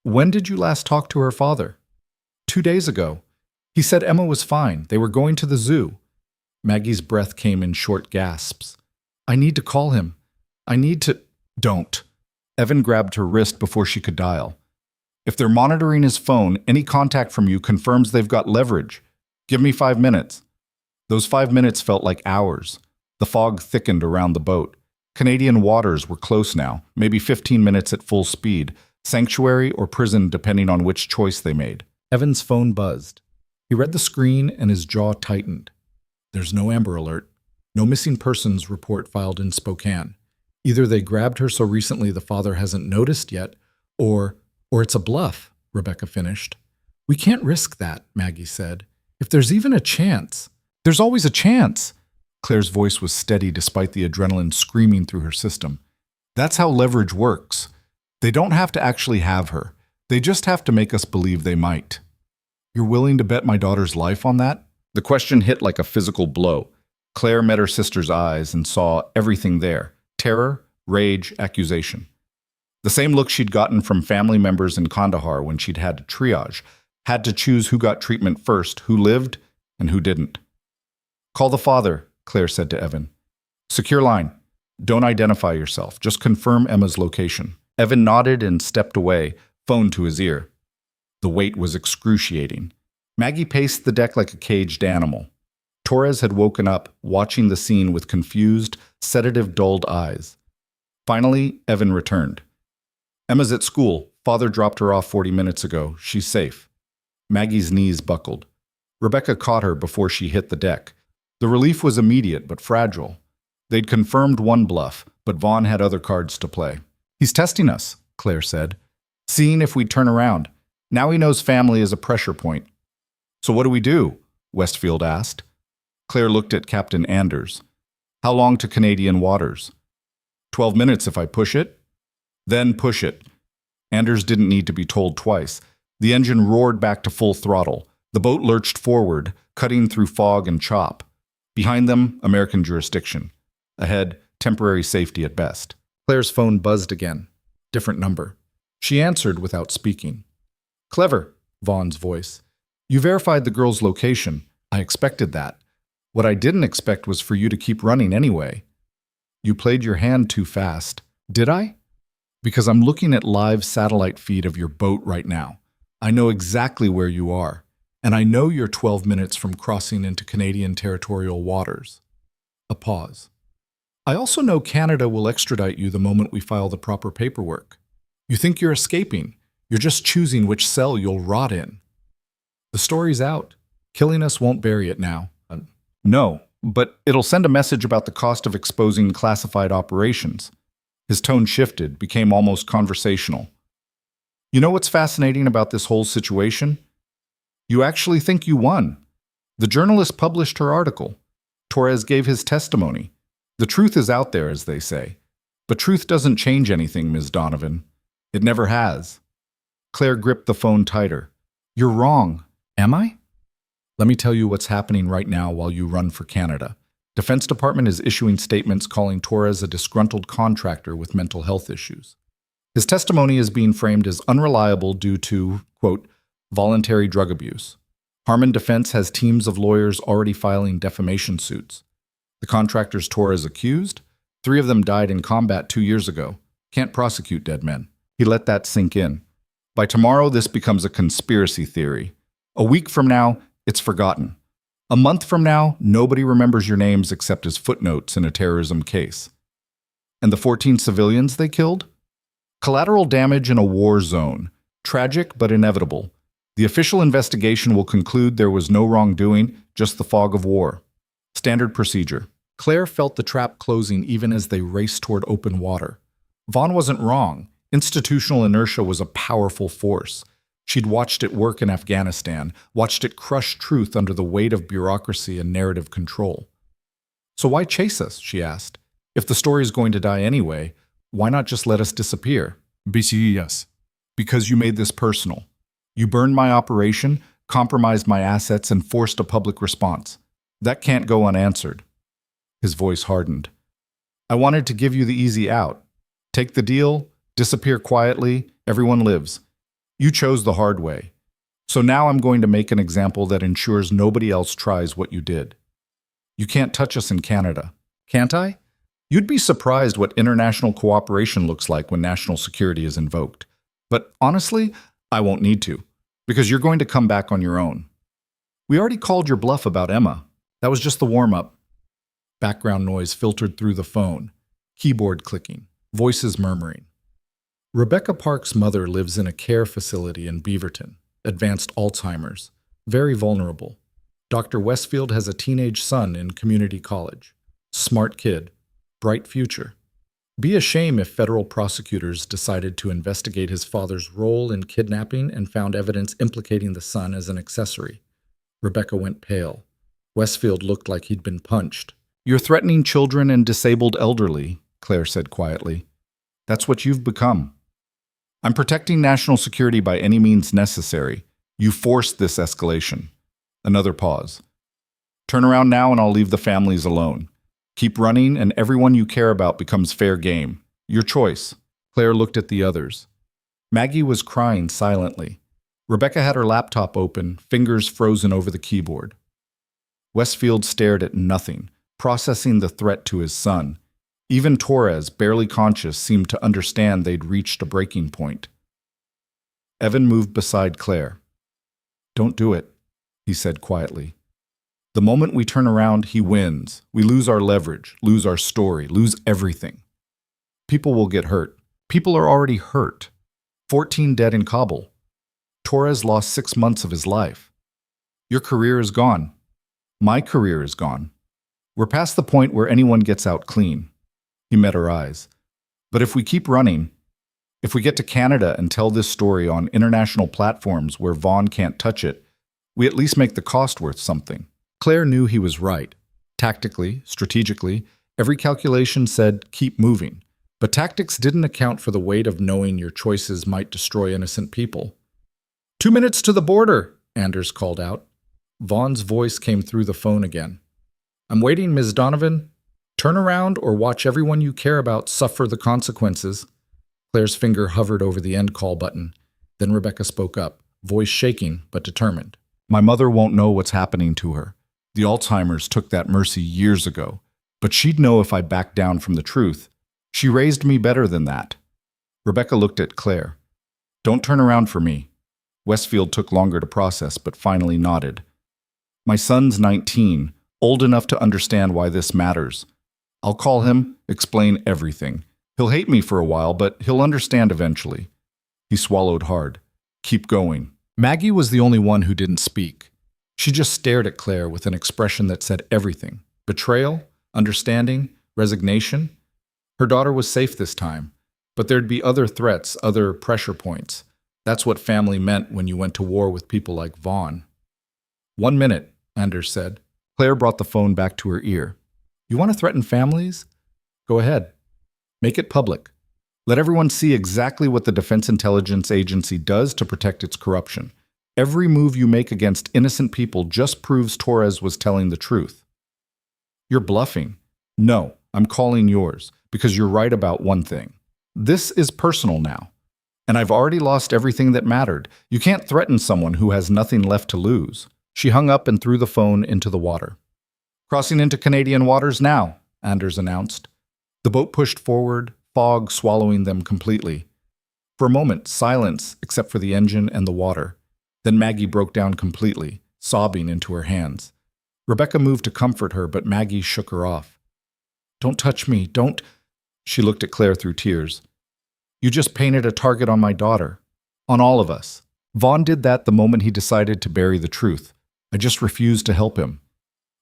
"When did you last talk to her father?" 2 days ago. He said Emma was fine. They were going to the zoo." Maggie's breath came in short gasps. "I need to call him. I need to—" "Don't." Evan grabbed her wrist before she could dial. "If they're monitoring his phone, any contact from you confirms they've got leverage. Give me 5 minutes." Those 5 minutes felt like hours. The fog thickened around the boat. Canadian waters were close now, maybe 15 minutes at full speed, sanctuary or prison depending on which choice they made. Evan's phone buzzed. He read the screen and his jaw tightened. There's no Amber Alert. No missing persons report filed in Spokane. Either they grabbed her so recently the father hasn't noticed yet, or it's a bluff, Rebecca finished. "We can't risk that," Maggie said. "If there's even a chance." "There's always a chance." Claire's voice was steady despite the adrenaline screaming through her system. "That's how leverage works. They don't have to actually have her. They just have to make us believe they might." "You're willing to bet my daughter's life on that?" The question hit like a physical blow. Claire met her sister's eyes and saw everything there. Terror, rage, accusation. The same look she'd gotten from family members in Kandahar when she'd had to triage, had to choose who got treatment first, who lived, and who didn't. "Call the father," Claire said to Evan. "Secure line. Don't identify yourself. Just confirm Emma's location." Evan nodded and stepped away, phone to his ear. The weight was excruciating. Maggie paced the deck like a caged animal. Torres had woken up, watching the scene with confused, sedative-dulled eyes. Finally, Evan returned. "Emma's at school. Father dropped her off 40 minutes ago. She's safe." Maggie's knees buckled. Rebecca caught her before she hit the deck. The relief was immediate but fragile. They'd confirmed one bluff, but Vaughn had other cards to play. "He's testing us," Claire said. "Seeing if we'd turn around. Now he knows family is a pressure point." "So what do we do?" Westfield asked. Claire looked at Captain Anders. "How long to Canadian waters?" 12 minutes if I push it." "Then push it." Anders didn't need to be told twice. The engine roared back to full throttle. The boat lurched forward, cutting through fog and chop. Behind them, American jurisdiction. Ahead, temporary safety at best. Claire's phone buzzed again. Different number. She answered without speaking. "Clever," Vaughn's voice. "You verified the girl's location. I expected that. What I didn't expect was for you to keep running anyway." "You played your hand too fast." "Did I?" "Because I'm looking at live satellite feed of your boat right now. I know exactly where you are. And I know you're 12 minutes from crossing into Canadian territorial waters." A pause. "I also know Canada will extradite you the moment we file the proper paperwork. You think you're escaping. You're just choosing which cell you'll rot in." "The story's out. Killing us won't bury it now." "No, but it'll send a message about the cost of exposing classified operations." His tone shifted, became almost conversational. "You know what's fascinating about this whole situation? You actually think you won. The journalist published her article. Torres gave his testimony. The truth is out there, as they say. But truth doesn't change anything, Ms. Donovan. It never has." Claire gripped the phone tighter. "You're wrong." "Am I?" "Let me tell you what's happening right now while you run for Canada. Defense Department is issuing statements calling Torres a disgruntled contractor with mental health issues. His testimony is being framed as unreliable due to, quote, voluntary drug abuse. Harmon Defense has teams of lawyers already filing defamation suits. The contractors Torres accused, 3 of them died in combat 2 years ago. Can't prosecute dead men. He let that sink in. By tomorrow, this becomes a conspiracy theory. A week from now, it's forgotten. A month from now, nobody remembers your names except as footnotes in a terrorism case. And the 14 civilians they killed? Collateral damage in a war zone. Tragic but inevitable. The official investigation will conclude there was no wrongdoing, just the fog of war. Standard procedure. Claire felt the trap closing even as they raced toward open water. Vaughn wasn't wrong. Institutional inertia was a powerful force. She'd watched it work in Afghanistan, watched it crush truth under the weight of bureaucracy and narrative control. So why chase us, she asked. If the story's going to die anyway, why not just let us disappear? BCES. Because you made this personal. You burned my operation, compromised my assets, and forced a public response. That can't go unanswered. His voice hardened. I wanted to give you the easy out. Take the deal, disappear quietly, everyone lives. You chose the hard way. So now I'm going to make an example that ensures nobody else tries what you did. You can't touch us in Canada. Can't I? You'd be surprised what international cooperation looks like when national security is invoked. But honestly, I won't need to, because you're going to come back on your own. We already called your bluff about Emma. That was just the warm-up. Background noise filtered through the phone. Keyboard clicking. Voices murmuring. Rebecca Park's mother lives in a care facility in Beaverton. Advanced Alzheimer's. Very vulnerable. Dr. Westfield has a teenage son in community college. Smart kid. Bright future. Be a shame if federal prosecutors decided to investigate his father's role in kidnapping and found evidence implicating the son as an accessory. Rebecca went pale. Westfield looked like he'd been punched. You're threatening children and disabled elderly, Claire said quietly. That's what you've become. I'm protecting national security by any means necessary. You forced this escalation. Another pause. Turn around now and I'll leave the families alone. Keep running and everyone you care about becomes fair game. Your choice. Claire looked at the others. Maggie was crying silently. Rebecca had her laptop open, fingers frozen over the keyboard. Westfield stared at nothing, processing the threat to his son. Even Torres, barely conscious, seemed to understand they'd reached a breaking point. Evan moved beside Claire. Don't do it, he said quietly. The moment we turn around, he wins. We lose our leverage, lose our story, lose everything. People will get hurt. People are already hurt. 14 dead in Kabul. Torres lost 6 months of his life. Your career is gone. My career is gone. We're past the point where anyone gets out clean. He met her eyes. But if we keep running, if we get to Canada and tell this story on international platforms where Vaughn can't touch it, we at least make the cost worth something. Claire knew he was right. Tactically, strategically, every calculation said keep moving. But tactics didn't account for the weight of knowing your choices might destroy innocent people. 2 minutes to the border, Anders called out. Vaughn's voice came through the phone again. I'm waiting, Ms. Donovan. Turn around or watch everyone you care about suffer the consequences. Claire's finger hovered over the end call button. Then Rebecca spoke up, voice shaking but determined. My mother won't know what's happening to her. The Alzheimer's took that mercy years ago. But she'd know if I backed down from the truth. She raised me better than that. Rebecca looked at Claire. Don't turn around for me. Westfield took longer to process, but finally nodded. My son's 19, old enough to understand why this matters. I'll call him, explain everything. He'll hate me for a while, but he'll understand eventually. He swallowed hard. Keep going. Maggie was the only one who didn't speak. She just stared at Claire with an expression that said everything. Betrayal, understanding, resignation. Her daughter was safe this time, but there'd be other threats, other pressure points. That's what family meant when you went to war with people like Vaughn. 1 minute, Anders said. Claire brought the phone back to her ear. You want to threaten families? Go ahead. Make it public. Let everyone see exactly what the Defense Intelligence Agency does to protect its corruption. Every move you make against innocent people just proves Torres was telling the truth. You're bluffing. No, I'm calling yours, because you're right about one thing. This is personal now. And I've already lost everything that mattered. You can't threaten someone who has nothing left to lose. She hung up and threw the phone into the water. Crossing into Canadian waters now, Anders announced. The boat pushed forward, fog swallowing them completely. For a moment, silence except for the engine and the water. Then Maggie broke down completely, sobbing into her hands. Rebecca moved to comfort her, but Maggie shook her off. "Don't touch me, don't—" She looked at Claire through tears. "You just painted a target on my daughter. On all of us. Vaughn did that the moment he decided to bury the truth. I just refused to help him.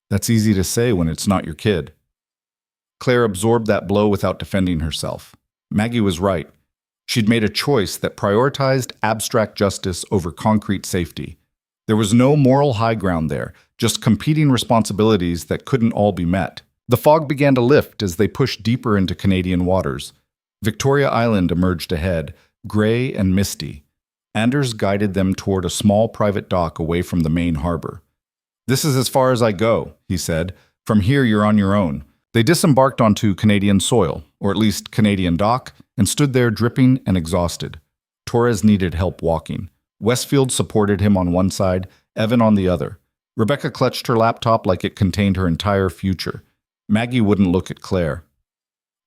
That's easy to say when it's not your kid." Claire absorbed that blow without defending herself. Maggie was right. She'd made a choice that prioritized abstract justice over concrete safety. There was no moral high ground there, just competing responsibilities that couldn't all be met. The fog began to lift as they pushed deeper into Canadian waters. Victoria Island emerged ahead, gray and misty. Anders guided them toward a small private dock away from the main harbor. "This is as far as I go," he said. "From here you're on your own." They disembarked onto Canadian soil, or at least Canadian dock, and stood there dripping and exhausted. Torres needed help walking. Westfield supported him on one side, Evan on the other. Rebecca clutched her laptop like it contained her entire future. Maggie wouldn't look at Claire.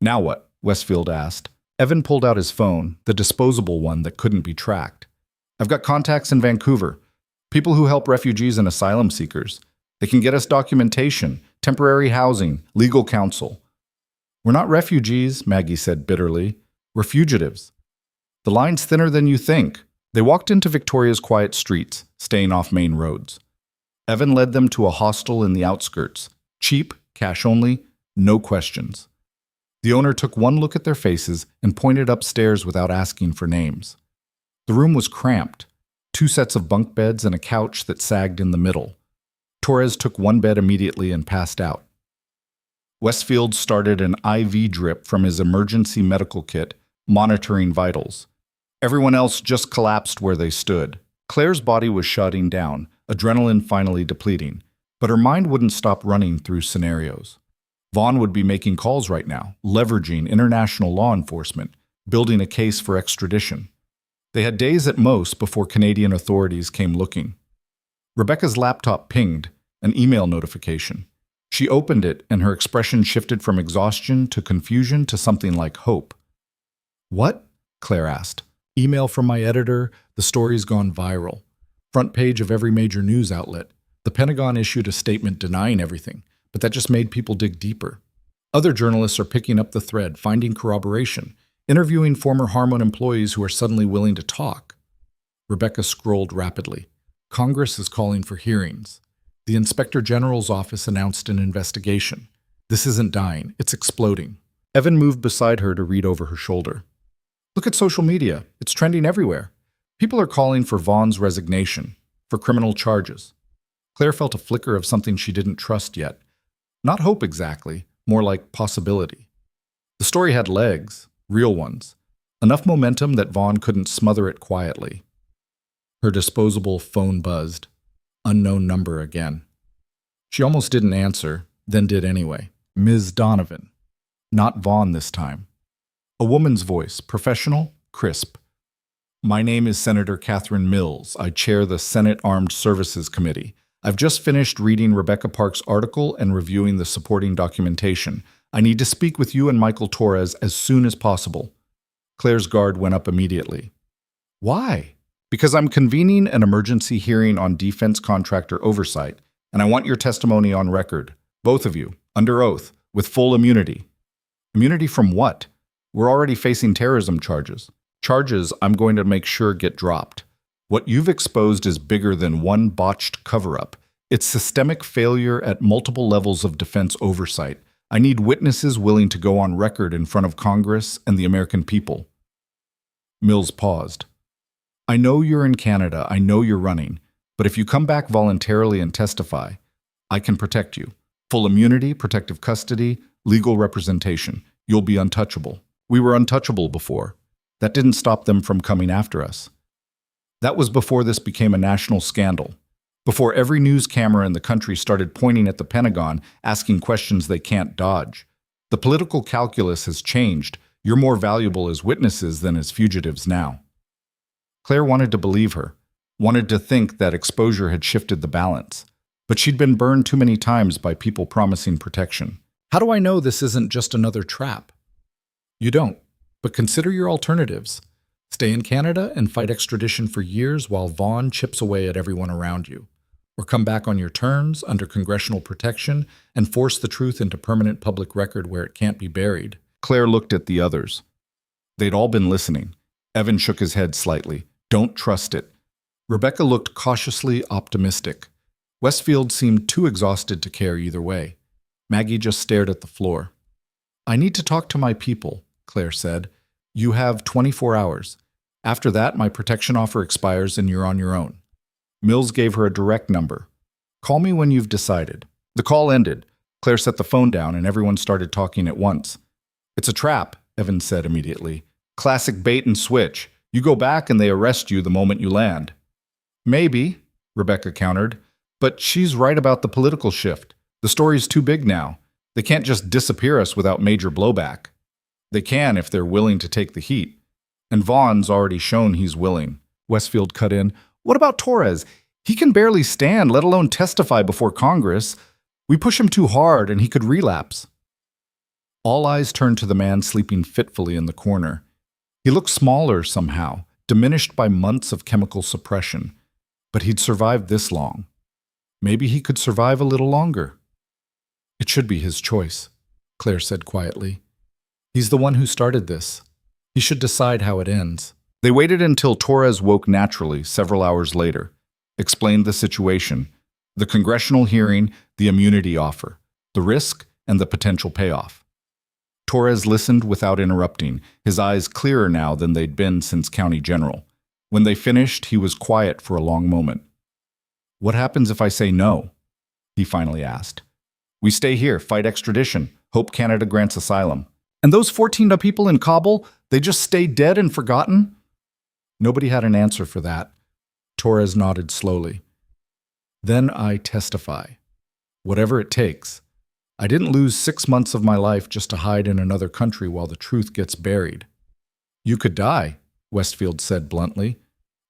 "Now what?" Westfield asked. Evan pulled out his phone, the disposable one that couldn't be tracked. "I've got contacts in Vancouver. People who help refugees and asylum seekers. They can get us documentation, temporary housing, legal counsel." "We're not refugees," Maggie said bitterly. "We're fugitives." "The line's thinner than you think." They walked into Victoria's quiet streets, staying off main roads. Evan led them to a hostel in the outskirts. Cheap, cash only, no questions. The owner took one look at their faces and pointed upstairs without asking for names. The room was cramped, 2 sets of bunk beds and a couch that sagged in the middle. Torres took one bed immediately and passed out. Westfield started an IV drip from his emergency medical kit, monitoring vitals. Everyone else just collapsed where they stood. Claire's body was shutting down, adrenaline finally depleting, but her mind wouldn't stop running through scenarios. Vaughn would be making calls right now, leveraging international law enforcement, building a case for extradition. They had days at most before Canadian authorities came looking. Rebecca's laptop pinged, an email notification. She opened it, and her expression shifted from exhaustion to confusion to something like hope. "What?" Claire asked. "Email from my editor. The story's gone viral. Front page of every major news outlet. The Pentagon issued a statement denying everything, but that just made people dig deeper. Other journalists are picking up the thread, finding corroboration, interviewing former Harmon employees who are suddenly willing to talk." Rebecca scrolled rapidly. "Congress is calling for hearings. The Inspector General's office announced an investigation. This isn't dying, it's exploding." Evan moved beside her to read over her shoulder. "Look at social media. It's trending everywhere. People are calling for Vaughn's resignation, for criminal charges." Claire felt a flicker of something she didn't trust yet. Not hope exactly, more like possibility. The story had legs, real ones. Enough momentum that Vaughn couldn't smother it quietly. Her disposable phone buzzed. Unknown number again. She almost didn't answer, then did anyway. Ms. Donovan. Not Vaughn this time. A woman's voice, professional, crisp. "My name is Senator Catherine Mills. I chair the Senate Armed Services Committee. I've just finished reading Rebecca Park's article and reviewing the supporting documentation. I need to speak with you and Michael Torres as soon as possible." Claire's guard went up immediately. "Why?" "Because I'm convening an emergency hearing on defense contractor oversight, and I want your testimony on record, both of you, under oath, with full immunity." "Immunity from what?" "We're already facing terrorism charges. Charges I'm going to make sure get dropped. What you've exposed is bigger than one botched cover-up. It's systemic failure at multiple levels of defense oversight. I need witnesses willing to go on record in front of Congress and the American people." Mills paused. "I know you're in Canada, I know you're running, but if you come back voluntarily and testify, I can protect you. Full immunity, protective custody, legal representation. You'll be untouchable. We were untouchable before. That didn't stop them from coming after us. That was before this became a national scandal. Before every news camera in the country started pointing at the Pentagon, asking questions they can't dodge. The political calculus has changed. You're more valuable as witnesses than as fugitives now." Claire wanted to believe her, wanted to think that exposure had shifted the balance. But she'd been burned too many times by people promising protection. "How do I know this isn't just another trap?" "You don't, but consider your alternatives. Stay in Canada and fight extradition for years while Vaughn chips away at everyone around you. Or come back on your terms, under congressional protection, and force the truth into permanent public record where it can't be buried. Claire looked at the others. They'd all been listening. Evan shook his head slightly. Don't trust it. Rebecca looked cautiously optimistic. Westfield seemed too exhausted to care either way. Maggie just stared at the floor. I need to talk to my people, Claire said. You have 24 hours. After that, my protection offer expires and you're on your own. Mills gave her a direct number. Call me when you've decided. The call ended. Claire set the phone down and everyone started talking at once. It's a trap, Evan said immediately. Classic bait and switch. You go back and they arrest you the moment you land. Maybe, Rebecca countered, but she's right about the political shift. The story's too big now. They can't just disappear us without major blowback. They can if they're willing to take the heat. And Vaughn's already shown he's willing. Westfield cut in. What about Torres? He can barely stand, let alone testify before Congress. We push him too hard and he could relapse. All eyes turned to the man sleeping fitfully in the corner. He looked smaller somehow, diminished by months of chemical suppression. But he'd survived this long. Maybe he could survive a little longer. It should be his choice, Claire said quietly. He's the one who started this. He should decide how it ends. They waited until Torres woke naturally several hours later, explained the situation, the congressional hearing, the immunity offer, the risk, and the potential payoff. Torres listened without interrupting, his eyes clearer now than they'd been since County General. When they finished, he was quiet for a long moment. What happens if I say no? He finally asked. We stay here, fight extradition, hope Canada grants asylum. And those 14 people in Kabul, they just stay dead and forgotten? Nobody had an answer for that. Torres nodded slowly. Then I testify. Whatever it takes. I didn't lose 6 months of my life just to hide in another country while the truth gets buried. You could die, Westfield said bluntly.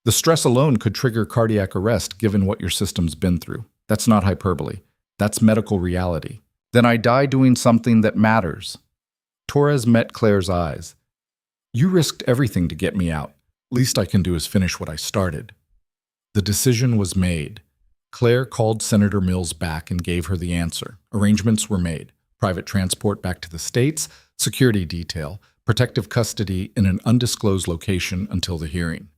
The stress alone could trigger cardiac arrest given what your system's been through. That's not hyperbole. That's medical reality. Then I die doing something that matters. Torres met Claire's eyes. You risked everything to get me out. Least I can do is finish what I started. The decision was made. Claire called Senator Mills back and gave her the answer. Arrangements were made. Private transport back to the States, security detail, protective custody in an undisclosed location until the hearing.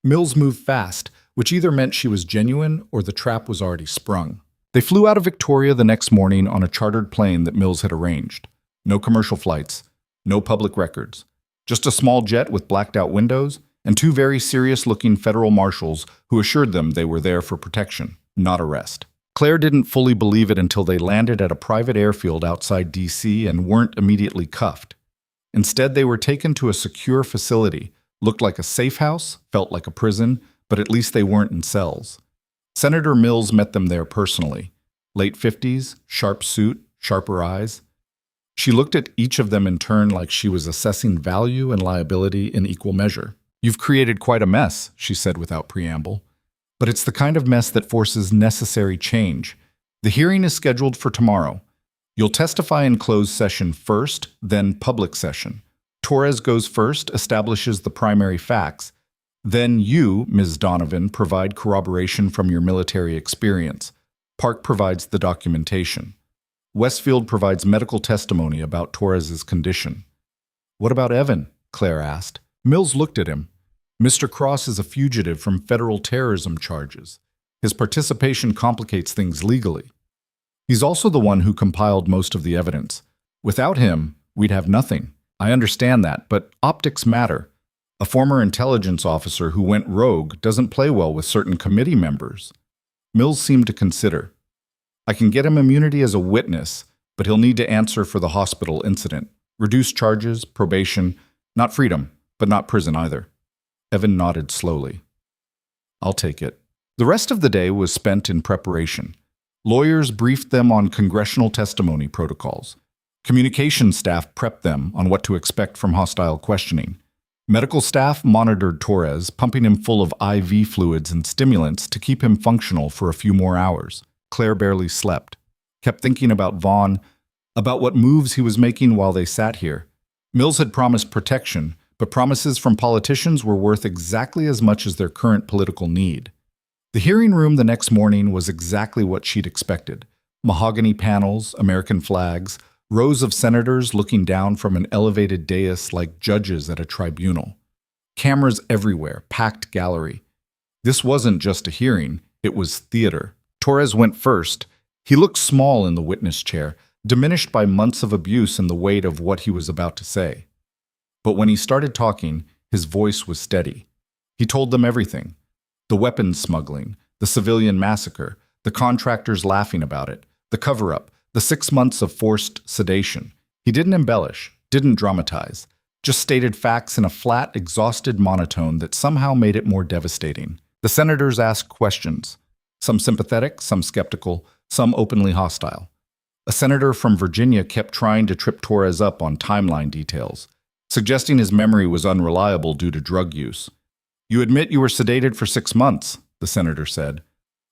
Mills moved fast, which either meant she was genuine or the trap was already sprung. They flew out of Victoria the next morning on a chartered plane that Mills had arranged. No commercial flights, no public records. Just a small jet with blacked-out windows and 2 very serious-looking federal marshals who assured them they were there for protection, not arrest. Claire didn't fully believe it until they landed at a private airfield outside D.C. and weren't immediately cuffed. Instead, they were taken to a secure facility, looked like a safe house, felt like a prison, but at least they weren't in cells. Senator Mills met them there personally. Late 50s, sharp suit, sharper eyes. She looked at each of them in turn like she was assessing value and liability in equal measure. You've created quite a mess, she said without preamble. But it's the kind of mess that forces necessary change. The hearing is scheduled for tomorrow. You'll testify in closed session first, then public session. Torres goes first, establishes the primary facts. Then you, Ms. Donovan, provide corroboration from your military experience. Park provides the documentation. Westfield provides medical testimony about Torres's condition. What about Evan? Claire asked. Mills looked at him. Mr. Cross is a fugitive from federal terrorism charges. His participation complicates things legally. He's also the one who compiled most of the evidence. Without him, we'd have nothing. I understand that, but optics matter. A former intelligence officer who went rogue doesn't play well with certain committee members. Mills seemed to consider. I can get him immunity as a witness, but he'll need to answer for the hospital incident. Reduced charges, probation, not freedom, but not prison either. Evan nodded slowly. I'll take it. The rest of the day was spent in preparation. Lawyers briefed them on congressional testimony protocols. Communications staff prepped them on what to expect from hostile questioning. Medical staff monitored Torres, pumping him full of IV fluids and stimulants to keep him functional for a few more hours. Claire barely slept, kept thinking about Vaughn, about what moves he was making while they sat here. Mills had promised protection, but promises from politicians were worth exactly as much as their current political need. The hearing room the next morning was exactly what she'd expected. Mahogany panels, American flags, rows of senators looking down from an elevated dais like judges at a tribunal. Cameras everywhere, packed gallery. This wasn't just a hearing, it was theater. Torres went first. He looked small in the witness chair, diminished by months of abuse and the weight of what he was about to say. But when he started talking, his voice was steady. He told them everything. The weapons smuggling, the civilian massacre, the contractors laughing about it, the cover-up, the 6 months of forced sedation. He didn't embellish, didn't dramatize, just stated facts in a flat, exhausted monotone that somehow made it more devastating. The senators asked questions, some sympathetic, some skeptical, some openly hostile. A senator from Virginia kept trying to trip Torres up on timeline details, suggesting his memory was unreliable due to drug use. "You admit you were sedated for 6 months," the senator said.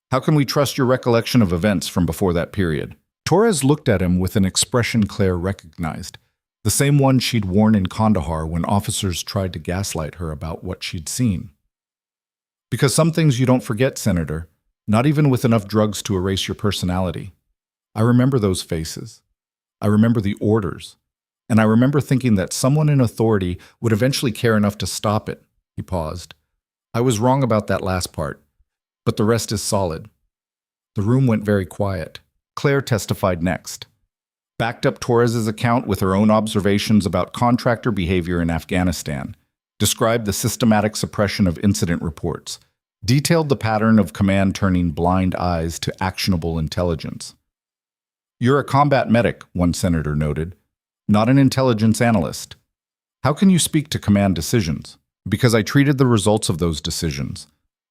"How can we trust your recollection of events from before that period?" Torres looked at him with an expression Claire recognized, the same one she'd worn in Kandahar when officers tried to gaslight her about what she'd seen. "Because some things you don't forget, Senator, not even with enough drugs to erase your personality. I remember those faces. I remember the orders. And I remember thinking that someone in authority would eventually care enough to stop it." He paused. "I was wrong about that last part, but the rest is solid." The room went very quiet. Claire testified next. Backed up Torres's account with her own observations about contractor behavior in Afghanistan, described the systematic suppression of incident reports, detailed the pattern of command turning blind eyes to actionable intelligence. "You're a combat medic," one senator noted, "not an intelligence analyst. How can you speak to command decisions?" "Because I treated the results of those decisions.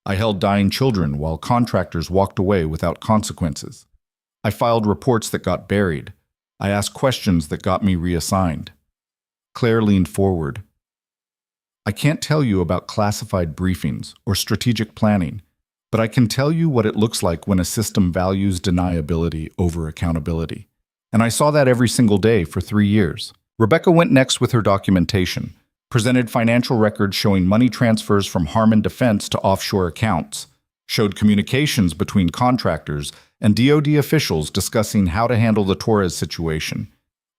I held dying children while contractors walked away without consequences. I filed reports that got buried. I asked questions that got me reassigned." Claire leaned forward. "I can't tell you about classified briefings or strategic planning, but I can tell you what it looks like when a system values deniability over accountability. And I saw that every single day for 3 years." Rebecca went next with her documentation, presented financial records showing money transfers from Harmon Defense to offshore accounts, showed communications between contractors and DoD officials discussing how to handle the Torres situation,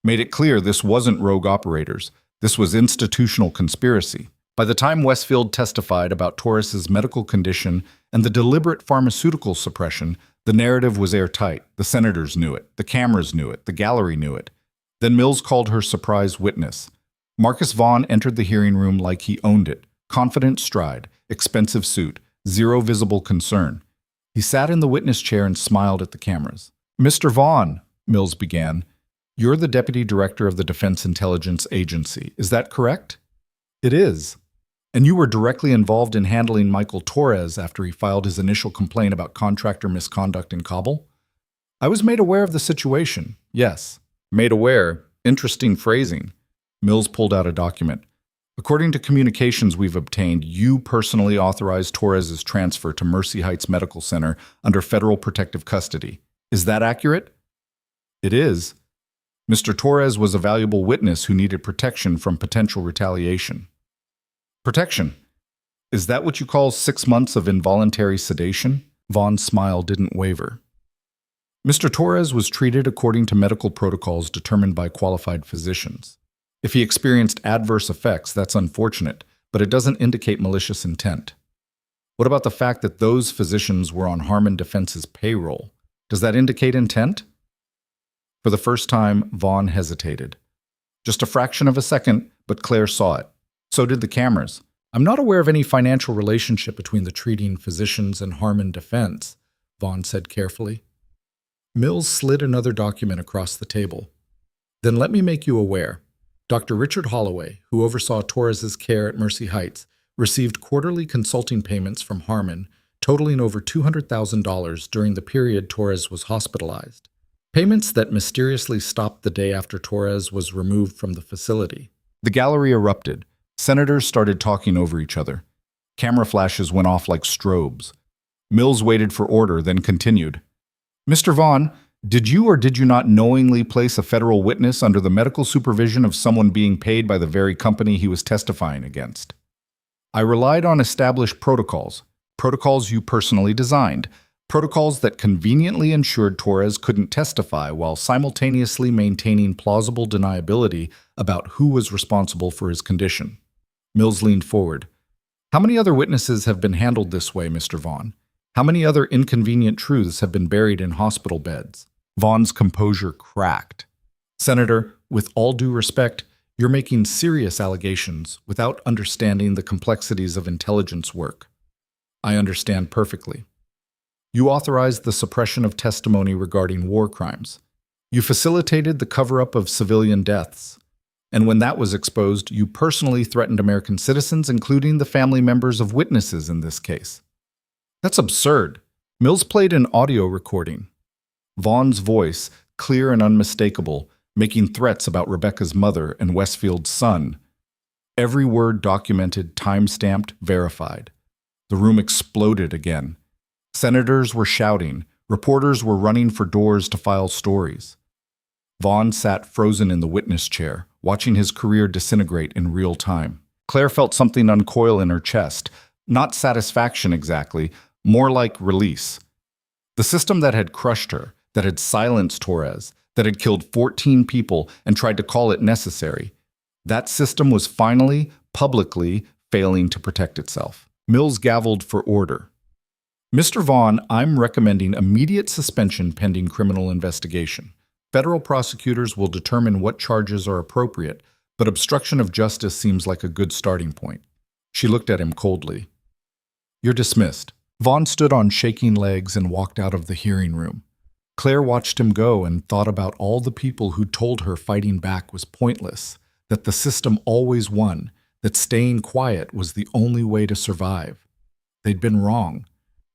made it clear this wasn't rogue operators, this was institutional conspiracy. By the time Westfield testified about Torres's medical condition and the deliberate pharmaceutical suppression, the narrative was airtight. The senators knew it, the cameras knew it, the gallery knew it. Then Mills called her surprise witness. Marcus Vaughn entered the hearing room like he owned it, confident stride, expensive suit, zero visible concern. He sat in the witness chair and smiled at the cameras. "Mr. Vaughn," Mills began, "you're the Deputy Director of the Defense Intelligence Agency. Is that correct?" "It is." "And you were directly involved in handling Michael Torres after he filed his initial complaint about contractor misconduct in Kabul?" "I was made aware of the situation, yes." "Made aware? Interesting phrasing." Mills pulled out a document. "According to communications we've obtained, you personally authorized Torres's transfer to Mercy Heights Medical Center under federal protective custody. Is that accurate?" "It is." "Mr. Torres was a valuable witness who needed protection from potential retaliation." "Protection? Is that what you call 6 months of involuntary sedation?" Vaughn's smile didn't waver. "Mr. Torres was treated according to medical protocols determined by qualified physicians. If he experienced adverse effects, that's unfortunate, but it doesn't indicate malicious intent. What about the fact that those physicians were on Harmon Defense's payroll? Does that indicate intent?" For the first time, Vaughn hesitated. Just a fraction of a second, but Claire saw it. So did the cameras. "I'm not aware of any financial relationship between the treating physicians and Harmon Defense," Vaughn said carefully. Mills slid another document across the table. "Then let me make you aware. Dr. Richard Holloway, who oversaw Torres's care at Mercy Heights, received quarterly consulting payments from Harmon, totaling over $200,000 during the period Torres was hospitalized. Payments that mysteriously stopped the day after Torres was removed from the facility." The gallery erupted. Senators started talking over each other. Camera flashes went off like strobes. Mills waited for order, then continued. "Mr. Vaughn, Did you or did you not knowingly place a federal witness under the medical supervision of someone being paid by the very company he was testifying against? I relied on established protocols you personally designed, protocols that conveniently ensured Torres couldn't testify while simultaneously maintaining plausible deniability about who was responsible for his condition. Mills leaned forward. How many other witnesses have been handled this way, Mr. Vaughn? How many other inconvenient truths have been buried in hospital beds? Vaughn's composure cracked. Senator, with all due respect, you're making serious allegations without understanding the complexities of intelligence work. I understand perfectly. You authorized the suppression of testimony regarding war crimes. You facilitated the cover-up of civilian deaths. And when that was exposed, you personally threatened American citizens, including the family members of witnesses in this case. That's absurd. Mills played an audio recording. Vaughn's voice, clear and unmistakable, making threats about Rebecca's mother and Westfield's son. Every word documented, time-stamped, verified. The room exploded again. Senators were shouting. Reporters were running for doors to file stories. Vaughn sat frozen in the witness chair, watching his career disintegrate in real time. Claire felt something uncoil in her chest. Not satisfaction exactly, more like release. The system that had crushed her, that had silenced Torres, that had killed 14 people and tried to call it necessary. That system was finally, publicly, failing to protect itself. Mills gavelled for order. Mr. Vaughn, I'm recommending immediate suspension pending criminal investigation. Federal prosecutors will determine what charges are appropriate, but obstruction of justice seems like a good starting point. She looked at him coldly. You're dismissed. Vaughn stood on shaking legs and walked out of the hearing room. Claire watched him go and thought about all the people who told her fighting back was pointless, that the system always won, that staying quiet was the only way to survive. They'd been wrong,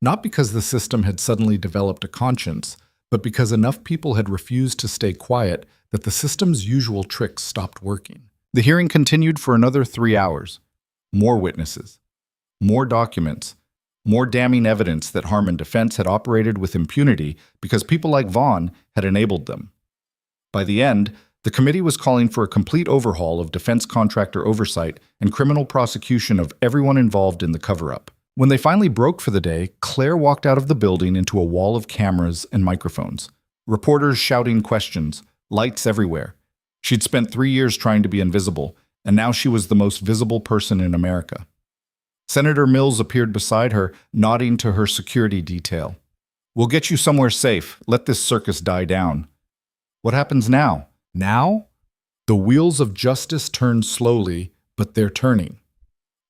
not because the system had suddenly developed a conscience, but because enough people had refused to stay quiet that the system's usual tricks stopped working. The hearing continued for another 3 hours. More witnesses, more documents, more damning evidence that Harmon defense had operated with impunity because people like Vaughn had enabled them. By the end, the committee was calling for a complete overhaul of defense contractor oversight and criminal prosecution of everyone involved in the cover-up. When they finally broke for the day, Claire walked out of the building into a wall of cameras and microphones. Reporters shouting questions, lights everywhere. She'd spent 3 years trying to be invisible, and now she was the most visible person in America. Senator Mills appeared beside her, nodding to her security detail. We'll get you somewhere safe. Let this circus die down. What happens now? Now? The wheels of justice turn slowly, but they're turning.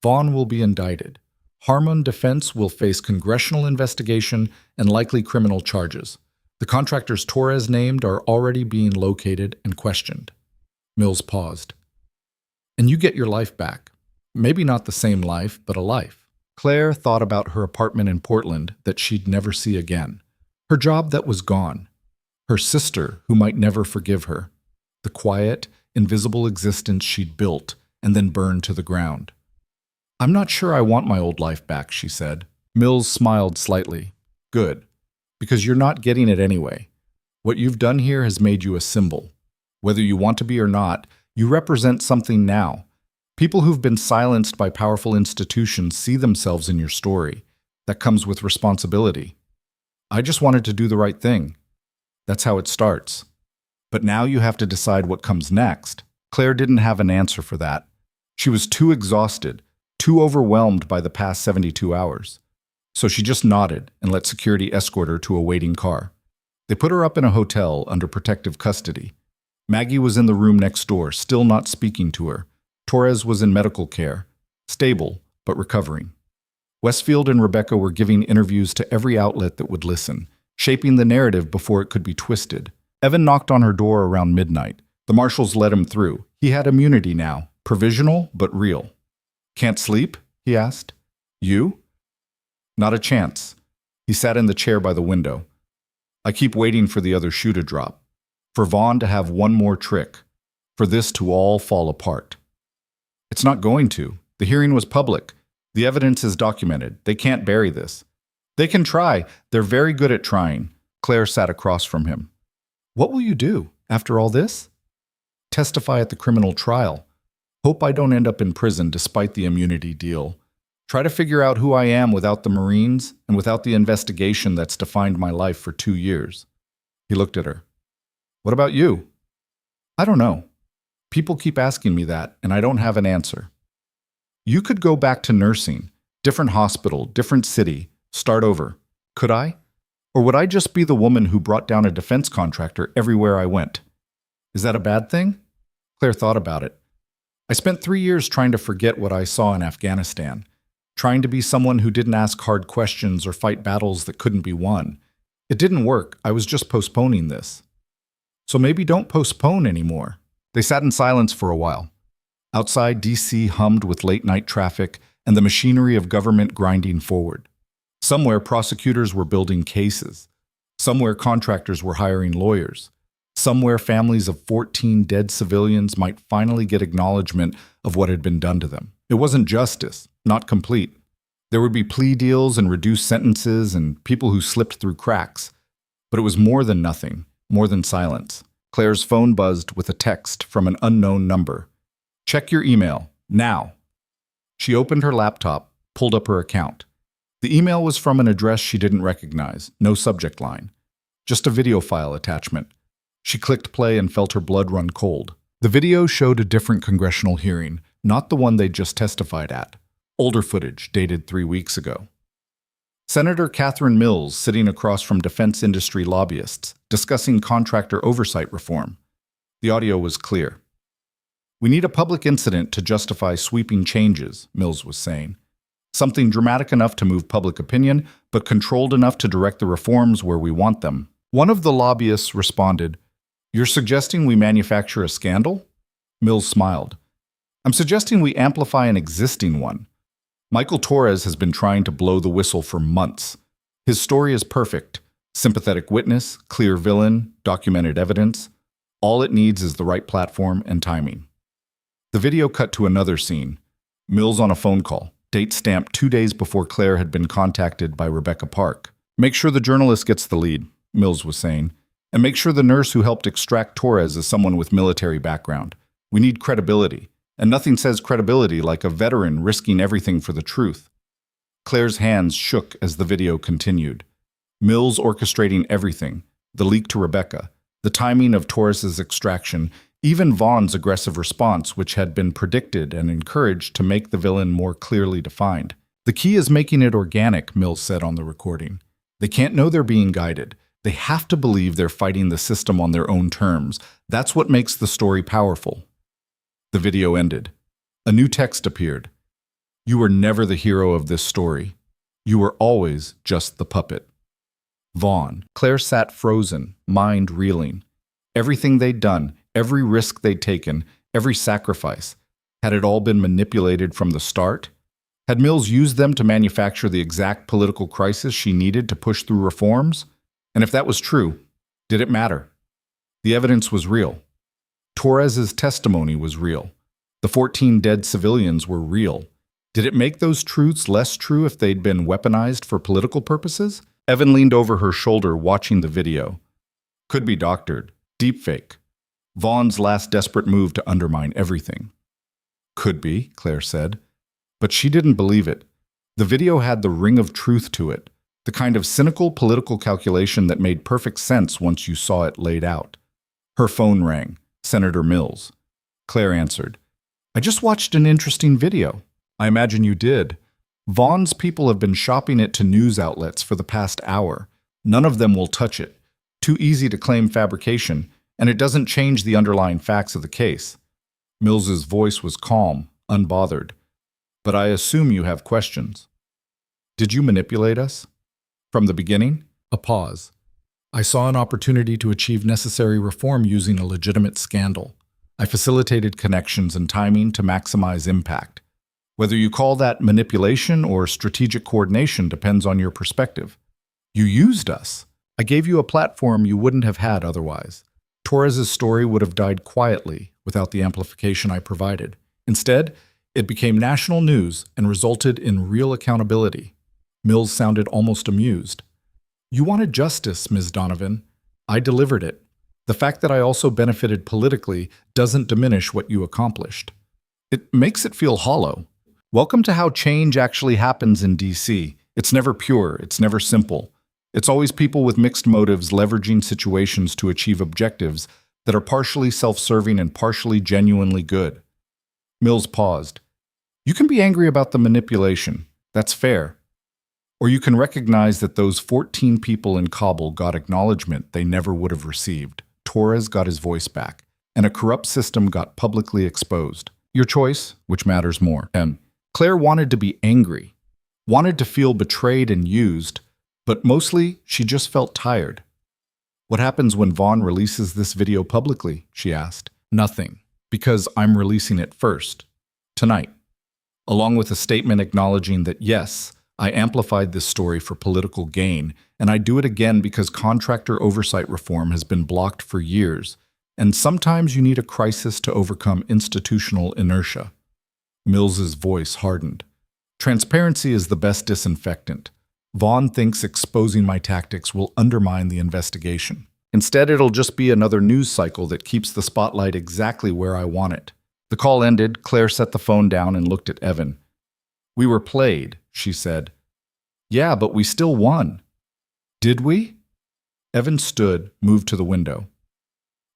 Vaughn will be indicted. Harmon defense will face congressional investigation and likely criminal charges. The contractors Torres named are already being located and questioned. Mills paused. And you get your life back. Maybe not the same life, but a life. Claire thought about her apartment in Portland that she'd never see again. Her job that was gone. Her sister who might never forgive her. The quiet, invisible existence she'd built and then burned to the ground. I'm not sure I want my old life back, she said. Mills smiled slightly. Good, because you're not getting it anyway. What you've done here has made you a symbol. Whether you want to be or not, you represent something now. People who've been silenced by powerful institutions see themselves in your story. That comes with responsibility. I just wanted to do the right thing. That's how it starts. But now you have to decide what comes next. Claire didn't have an answer for that. She was too exhausted, too overwhelmed by the past 72 hours. So she just nodded and let security escort her to a waiting car. They put her up in a hotel under protective custody. Maggie was in the room next door, still not speaking to her. Torres was in medical care, stable but recovering. Westfield and Rebecca were giving interviews to every outlet that would listen, shaping the narrative before it could be twisted. Evan knocked on her door around midnight. The marshals let him through. He had immunity now, provisional but real. Can't sleep? He asked. You? Not a chance. He sat in the chair by the window. I keep waiting for the other shoe to drop. For Vaughn to have one more trick. For this to all fall apart. It's not going to. The hearing was public. The evidence is documented. They can't bury this. They can try. They're very good at trying. Claire sat across from him. What will you do after all this? Testify at the criminal trial. Hope I don't end up in prison despite the immunity deal. Try to figure out who I am without the Marines and without the investigation that's defined my life for 2 years. He looked at her. What about you? I don't know. People keep asking me that, and I don't have an answer. You could go back to nursing, different hospital, different city, start over. Could I? Or would I just be the woman who brought down a defense contractor everywhere I went? Is that a bad thing? Claire thought about it. I spent 3 years trying to forget what I saw in Afghanistan, trying to be someone who didn't ask hard questions or fight battles that couldn't be won. It didn't work. I was just postponing this. So maybe don't postpone anymore. They sat in silence for a while. Outside, D.C. hummed with late-night traffic and the machinery of government grinding forward. Somewhere, prosecutors were building cases. Somewhere, contractors were hiring lawyers. Somewhere, families of 14 dead civilians might finally get acknowledgement of what had been done to them. It wasn't justice, not complete. There would be plea deals and reduced sentences and people who slipped through cracks. But it was more than nothing, more than silence. Claire's phone buzzed with a text from an unknown number. Check your email, now. She opened her laptop, pulled up her account. The email was from an address she didn't recognize, no subject line. Just a video file attachment. She clicked play and felt her blood run cold. The video showed a different congressional hearing, not the one they'd just testified at. Older footage, dated 3 weeks ago. Senator Catherine Mills sitting across from defense industry lobbyists, discussing contractor oversight reform. The audio was clear. We need a public incident to justify sweeping changes, Mills was saying. Something dramatic enough to move public opinion, but controlled enough to direct the reforms where we want them. One of the lobbyists responded, You're suggesting we manufacture a scandal? Mills smiled. I'm suggesting we amplify an existing one. Michael Torres has been trying to blow the whistle for months. His story is perfect. Sympathetic witness, clear villain, documented evidence. All it needs is the right platform and timing. The video cut to another scene. Mills on a phone call, date stamped 2 days before Claire had been contacted by Rebecca Park. Make sure the journalist gets the lead, Mills was saying, and make sure the nurse who helped extract Torres is someone with military background. We need credibility. And nothing says credibility like a veteran risking everything for the truth. Claire's hands shook as the video continued. Mills orchestrating everything, the leak to Rebecca, the timing of Torres's extraction, even Vaughn's aggressive response, which had been predicted and encouraged to make the villain more clearly defined. The key is making it organic, Mills said on the recording. They can't know they're being guided. They have to believe they're fighting the system on their own terms. That's what makes the story powerful. The video ended. A new text appeared. You were never the hero of this story. You were always just the puppet. Vaughn. Claire sat frozen, mind reeling. Everything they'd done, every risk they'd taken, every sacrifice, had it all been manipulated from the start? Had Mills used them to manufacture the exact political crisis she needed to push through reforms? And if that was true, did it matter? The evidence was real. Torres's testimony was real. The 14 dead civilians were real. Did it make those truths less true if they'd been weaponized for political purposes? Evan leaned over her shoulder watching the video. Could be doctored. Deepfake. Vaughn's last desperate move to undermine everything. Could be, Claire said. But she didn't believe it. The video had the ring of truth to it, the kind of cynical political calculation that made perfect sense once you saw it laid out. Her phone rang. Senator Mills. Claire answered. I just watched an interesting video. I imagine you did. Vaughn's people have been shopping it to news outlets for the past hour. None of them will touch it. Too easy to claim fabrication, and it doesn't change the underlying facts of the case. Mills's voice was calm, unbothered. But I assume you have questions. Did you manipulate us? From the beginning? A pause. I saw an opportunity to achieve necessary reform using a legitimate scandal. I facilitated connections and timing to maximize impact. Whether you call that manipulation or strategic coordination depends on your perspective. You used us. I gave you a platform you wouldn't have had otherwise. Torres's story would have died quietly without the amplification I provided. Instead, it became national news and resulted in real accountability. Mills sounded almost amused. You wanted justice, Ms. Donovan. I delivered it. The fact that I also benefited politically doesn't diminish what you accomplished. It makes it feel hollow. Welcome to how change actually happens in DC. It's never pure, it's never simple. It's always people with mixed motives leveraging situations to achieve objectives that are partially self-serving and partially genuinely good. Mills paused. You can be angry about the manipulation. That's fair. Or you can recognize that those 14 people in Kabul got acknowledgement they never would have received. Torres got his voice back, and a corrupt system got publicly exposed. Your choice, which matters more. And Claire wanted to be angry, wanted to feel betrayed and used, but mostly she just felt tired. What happens when Vaughn releases this video publicly? She asked. Nothing, because I'm releasing it first, tonight, along with a statement acknowledging that yes, I amplified this story for political gain, and I do it again because contractor oversight reform has been blocked for years, and sometimes you need a crisis to overcome institutional inertia. Mills's voice hardened. Transparency is the best disinfectant. Vaughn thinks exposing my tactics will undermine the investigation. Instead, it'll just be another news cycle that keeps the spotlight exactly where I want it. The call ended. Claire set the phone down and looked at Evan. We were played, she said. Yeah, but we still won. Did we? Evan stood, moved to the window.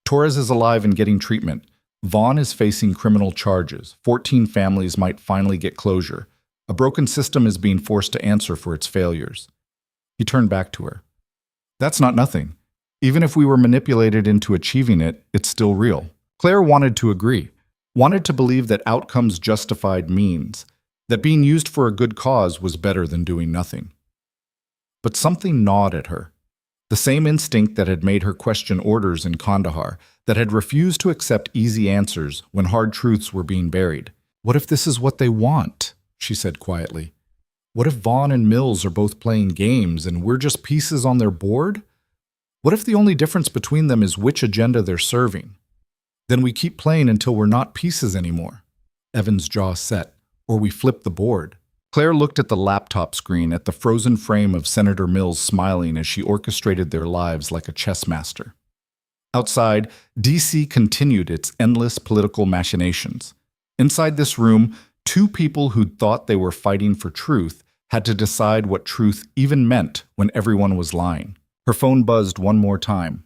Torres is alive and getting treatment. Vaughn is facing criminal charges. 14 families might finally get closure. A broken system is being forced to answer for its failures. He turned back to her. That's not nothing. Even if we were manipulated into achieving it, it's still real. Claire wanted to agree, wanted to believe that outcomes justified means, that being used for a good cause was better than doing nothing. But something gnawed at her. The same instinct that had made her question orders in Kandahar, that had refused to accept easy answers when hard truths were being buried. What if this is what they want? She said quietly. What if Vaughn and Mills are both playing games and we're just pieces on their board? What if the only difference between them is which agenda they're serving? Then we keep playing until we're not pieces anymore. Evan's jaw set. Or we flip the board. Claire looked at the laptop screen, at the frozen frame of Senator Mills smiling as she orchestrated their lives like a chess master. Outside, DC continued its endless political machinations. Inside this room, two people who'd thought they were fighting for truth had to decide what truth even meant when everyone was lying. Her phone buzzed one more time.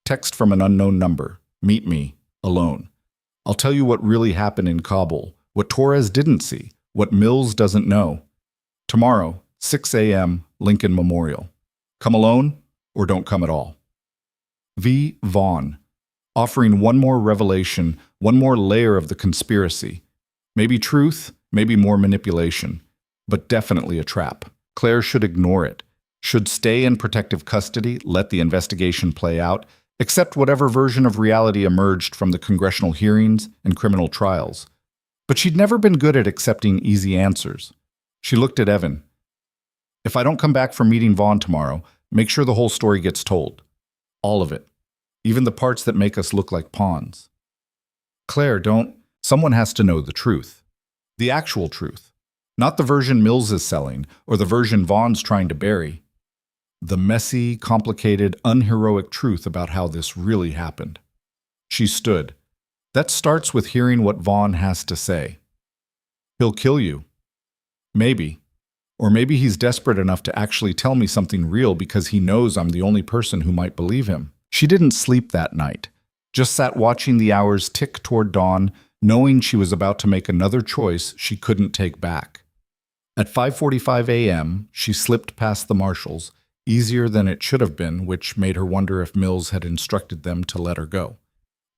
Text from an unknown number. Meet me, alone. I'll tell you what really happened in Kabul, what Torres didn't see, what Mills doesn't know. Tomorrow, 6 a.m., Lincoln Memorial. Come alone or don't come at all. V. Vaughn, offering one more revelation, one more layer of the conspiracy. Maybe truth, maybe more manipulation, but definitely a trap. Claire should ignore it, should stay in protective custody, let the investigation play out, accept whatever version of reality emerged from the congressional hearings and criminal trials. But she'd never been good at accepting easy answers. She looked at Evan. If I don't come back from meeting Vaughn tomorrow, make sure the whole story gets told. All of it. Even the parts that make us look like pawns. Claire, don't. Someone has to know the truth. The actual truth. Not the version Mills is selling, or the version Vaughn's trying to bury. The messy, complicated, unheroic truth about how this really happened. She stood. That starts with hearing what Vaughn has to say. He'll kill you. Maybe. Or maybe he's desperate enough to actually tell me something real because he knows I'm the only person who might believe him. She didn't sleep that night. Just sat watching the hours tick toward dawn, knowing she was about to make another choice she couldn't take back. At 5:45 a.m., she slipped past the marshals, easier than it should have been, which made her wonder if Mills had instructed them to let her go,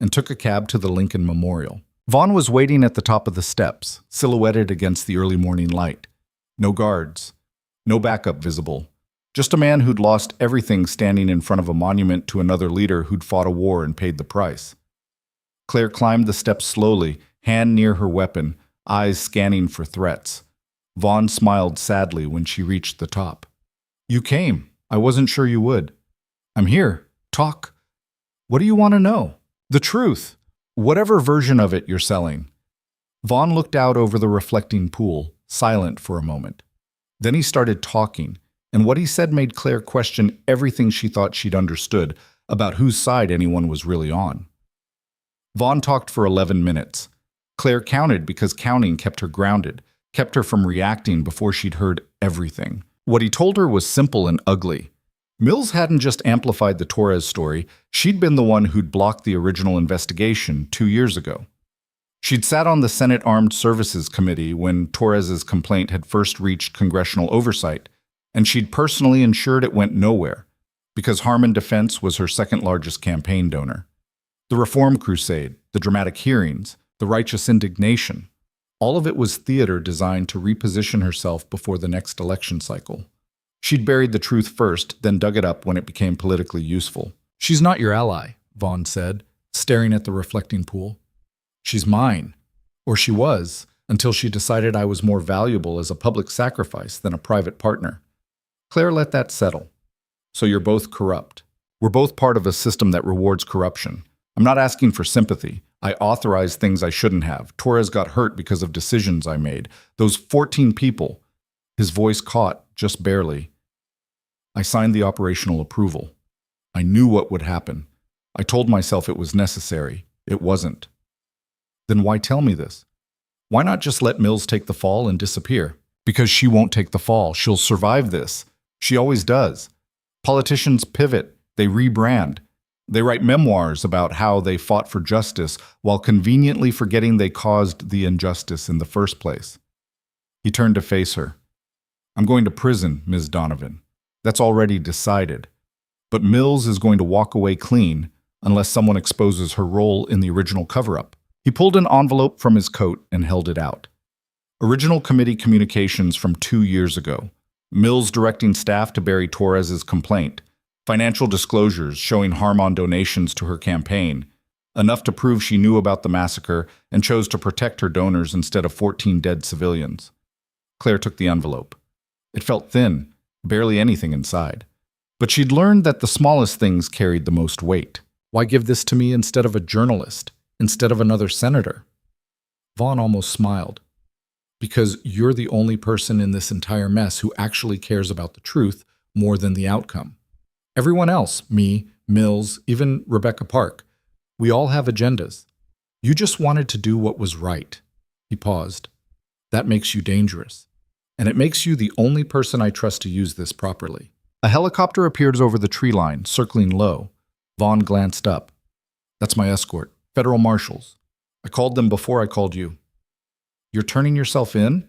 and took a cab to the Lincoln Memorial. Vaughn was waiting at the top of the steps, silhouetted against the early morning light. No guards, no backup visible. Just a man who'd lost everything standing in front of a monument to another leader who'd fought a war and paid the price. Claire climbed the steps slowly, hand near her weapon, eyes scanning for threats. Vaughn smiled sadly when she reached the top. You came. I wasn't sure you would. I'm here. Talk. What do you want to know? The truth. Whatever version of it you're selling. Vaughn looked out over the reflecting pool, silent for a moment. Then he started talking, and what he said made Claire question everything she thought she'd understood about whose side anyone was really on. Vaughn talked for 11 minutes. Claire counted because counting kept her grounded, kept her from reacting before she'd heard everything. What he told her was simple and ugly. Mills hadn't just amplified the Torres story, she'd been the one who'd blocked the original investigation 2 years ago. She'd sat on the Senate Armed Services Committee when Torres's complaint had first reached congressional oversight, and she'd personally ensured it went nowhere, because Harmon Defense was her second-largest campaign donor. The Reform Crusade, the dramatic hearings, the righteous indignation, all of it was theater designed to reposition herself before the next election cycle. She'd buried the truth first, then dug it up when it became politically useful. "She's not your ally," Vaughn said, staring at the reflecting pool. "She's mine. Or she was, until she decided I was more valuable as a public sacrifice than a private partner." Claire let that settle. "So you're both corrupt. We're both part of a system that rewards corruption. I'm not asking for sympathy. I authorized things I shouldn't have. Torres got hurt because of decisions I made. Those 14 people." His voice caught, just barely. "I signed the operational approval. I knew what would happen. I told myself it was necessary. It wasn't." "Then why tell me this? Why not just let Mills take the fall and disappear?" "Because she won't take the fall. She'll survive this. She always does. Politicians pivot. They rebrand. They write memoirs about how they fought for justice while conveniently forgetting they caused the injustice in the first place." He turned to face her. "I'm going to prison, Ms. Donovan. That's already decided. But Mills is going to walk away clean unless someone exposes her role in the original cover-up." He pulled an envelope from his coat and held it out. Original committee communications from 2 years ago. Mills directing staff to bury Torres's complaint. Financial disclosures showing harm on donations to her campaign. Enough to prove she knew about the massacre and chose to protect her donors instead of 14 dead civilians. Claire took the envelope. It felt thin, barely anything inside. But she'd learned that the smallest things carried the most weight. "Why give this to me instead of a journalist, instead of another senator?" Vaughn almost smiled. "Because you're the only person in this entire mess who actually cares about the truth more than the outcome. Everyone else, me, Mills, even Rebecca Park, we all have agendas. You just wanted to do what was right." He paused. "That makes you dangerous. And it makes you the only person I trust to use this properly." A helicopter appears over the tree line, circling low. Vaughn glanced up. "That's my escort, federal marshals. I called them before I called you." "You're turning yourself in?"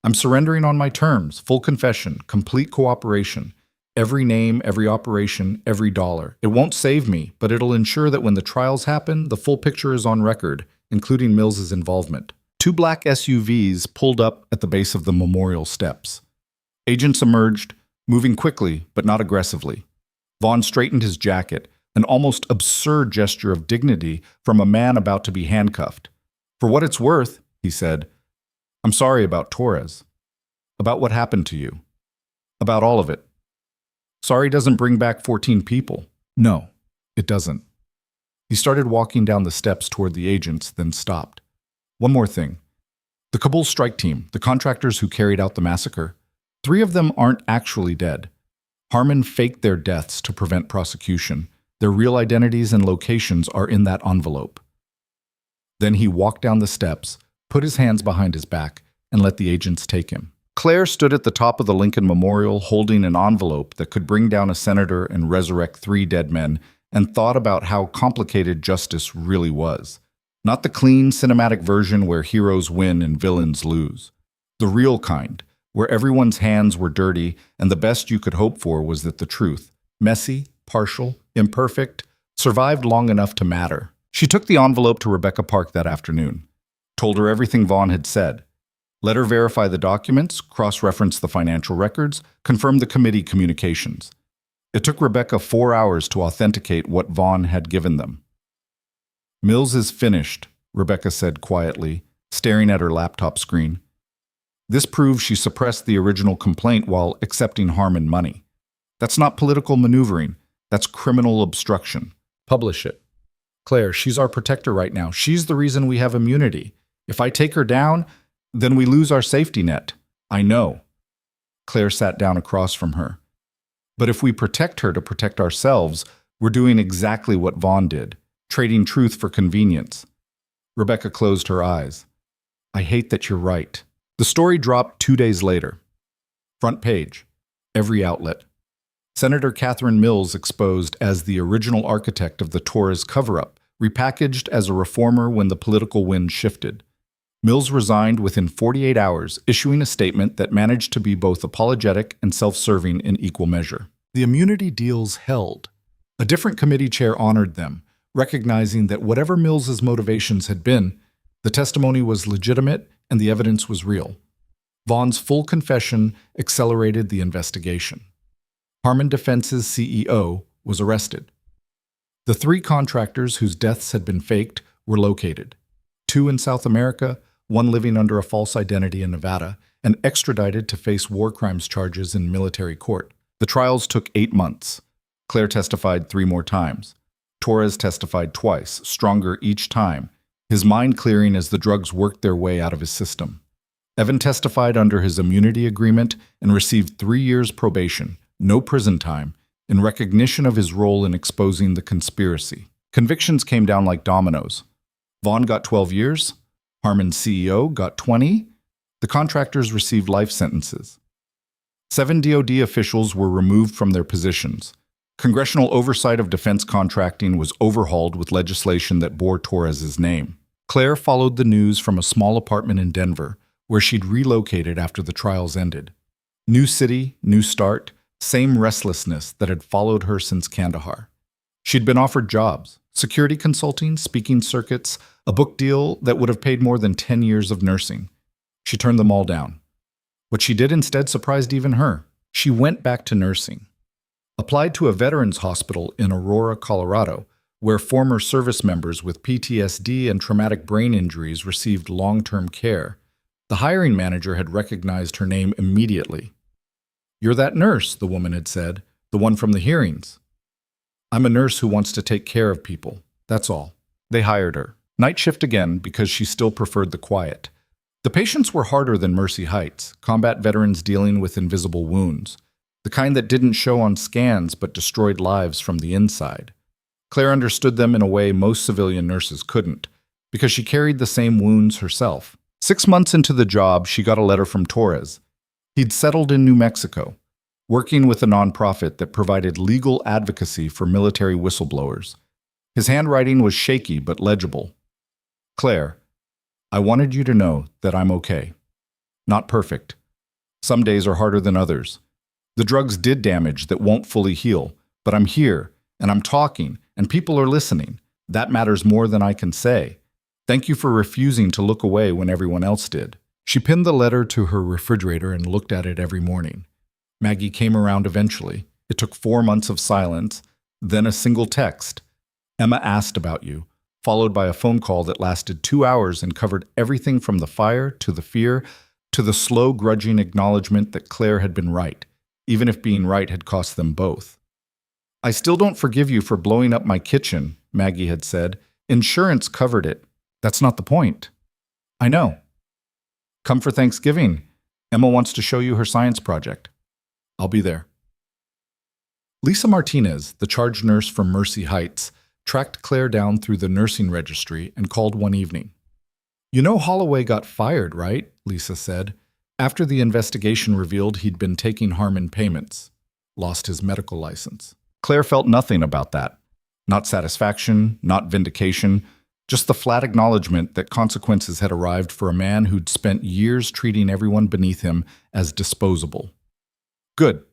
"I'm surrendering on my terms, full confession, complete cooperation. Every name, every operation, every dollar. It won't save me, but it'll ensure that when the trials happen, the full picture is on record, including Mills's involvement." 2 black SUVs pulled up at the base of the memorial steps. Agents emerged, moving quickly, but not aggressively. Vaughn straightened his jacket, an almost absurd gesture of dignity from a man about to be handcuffed. "For what it's worth," he said, "I'm sorry about Torres. About what happened to you. About all of it. Sorry doesn't bring back 14 people. No, it doesn't." He started walking down the steps toward the agents, then stopped. "One more thing. The Kabul strike team, the contractors who carried out the massacre, 3 of them aren't actually dead. Harmon faked their deaths to prevent prosecution. Their real identities and locations are in that envelope." Then he walked down the steps, put his hands behind his back, and let the agents take him. Claire stood at the top of the Lincoln Memorial holding an envelope that could bring down a senator and resurrect 3 dead men, and thought about how complicated justice really was. Not the clean, cinematic version where heroes win and villains lose. The real kind, where everyone's hands were dirty and the best you could hope for was that the truth, messy, partial, imperfect, survived long enough to matter. She took the envelope to Rebecca Park that afternoon, told her everything Vaughn had said. Let her verify the documents, cross-reference the financial records, confirm the committee communications. It took Rebecca 4 hours to authenticate what Vaughn had given them. "Mills is finished," Rebecca said quietly, staring at her laptop screen. This proves she suppressed the original complaint while accepting Harmon money. That's not political maneuvering. That's criminal obstruction. Publish it. Claire, she's our protector right now. She's the reason we have immunity. If I take her down, then we lose our safety net. I know. Claire sat down across from her. But if we protect her to protect ourselves, We're doing exactly what Vaughn did, trading truth for convenience. Rebecca closed her eyes. I hate that you're right. The story dropped 2 days later. Front page. Every outlet. Senator Catherine Mills exposed as the original architect of the Torres cover-up, repackaged as a reformer when the political wind shifted. Mills resigned within 48 hours, issuing a statement that managed to be both apologetic and self-serving in equal measure. The immunity deals held. A different committee chair honored them, recognizing that whatever Mills's motivations had been, the testimony was legitimate and the evidence was real. Vaughn's full confession accelerated the investigation. Harmon Defense's CEO was arrested. The 3 contractors whose deaths had been faked were located. 2 in South America, 1 living under a false identity in Nevada, and extradited to face war crimes charges in military court. The trials took 8 months. Claire testified 3 more times. Torres testified twice, stronger each time, his mind clearing as the drugs worked their way out of his system. Evan testified under his immunity agreement and received 3 years probation, no prison time, in recognition of his role in exposing the conspiracy. Convictions came down like dominoes. Vaughn got 12 years, Harmon's CEO got 20, the contractors received life sentences. 7 DoD officials were removed from their positions. Congressional oversight of defense contracting was overhauled with legislation that bore Torres's name. Claire followed the news from a small apartment in Denver, where she'd relocated after the trials ended. New city, new start, same restlessness that had followed her since Kandahar. She'd been offered jobs, security consulting, speaking circuits, a book deal that would have paid more than 10 years of nursing. She turned them all down. What she did instead surprised even her. She went back to nursing. Applied to a veterans hospital in Aurora, Colorado, where former service members with PTSD and traumatic brain injuries received long-term care. The hiring manager had recognized her name immediately. "You're that nurse," the woman had said, "the one from the hearings." "I'm a nurse who wants to take care of people, that's all." They hired her. Night shift again because she still preferred the quiet. The patients were harder than Mercy Heights, combat veterans dealing with invisible wounds, the kind that didn't show on scans but destroyed lives from the inside. Claire understood them in a way most civilian nurses couldn't, because she carried the same wounds herself. 6 months into the job, she got a letter from Torres. He'd settled in New Mexico, working with a nonprofit that provided legal advocacy for military whistleblowers. His handwriting was shaky but legible. "Claire, I wanted you to know that I'm okay. Not perfect. Some days are harder than others. The drugs did damage that won't fully heal, but I'm here, and I'm talking, and people are listening. That matters more than I can say. Thank you for refusing to look away when everyone else did." She pinned the letter to her refrigerator and looked at it every morning. Maggie came around eventually. It took 4 months of silence, then a single text. "Emma asked about you," followed by a phone call that lasted 2 hours and covered everything from the fire to the fear to the slow, grudging acknowledgement that Claire had been right, even if being right had cost them both. "I still don't forgive you for blowing up my kitchen," Maggie had said. "Insurance covered it. That's not the point." "I know." "Come for Thanksgiving. Emma wants to show you her science project." "I'll be there." Lisa Martinez, the charge nurse from Mercy Heights, tracked Claire down through the nursing registry and called one evening. "You know Holloway got fired, right?" Lisa said, after the investigation revealed he'd been taking Harmon payments. Lost his medical license. Claire felt nothing about that. Not satisfaction, not vindication, just the flat acknowledgement that consequences had arrived for a man who'd spent years treating everyone beneath him as disposable. "Good,"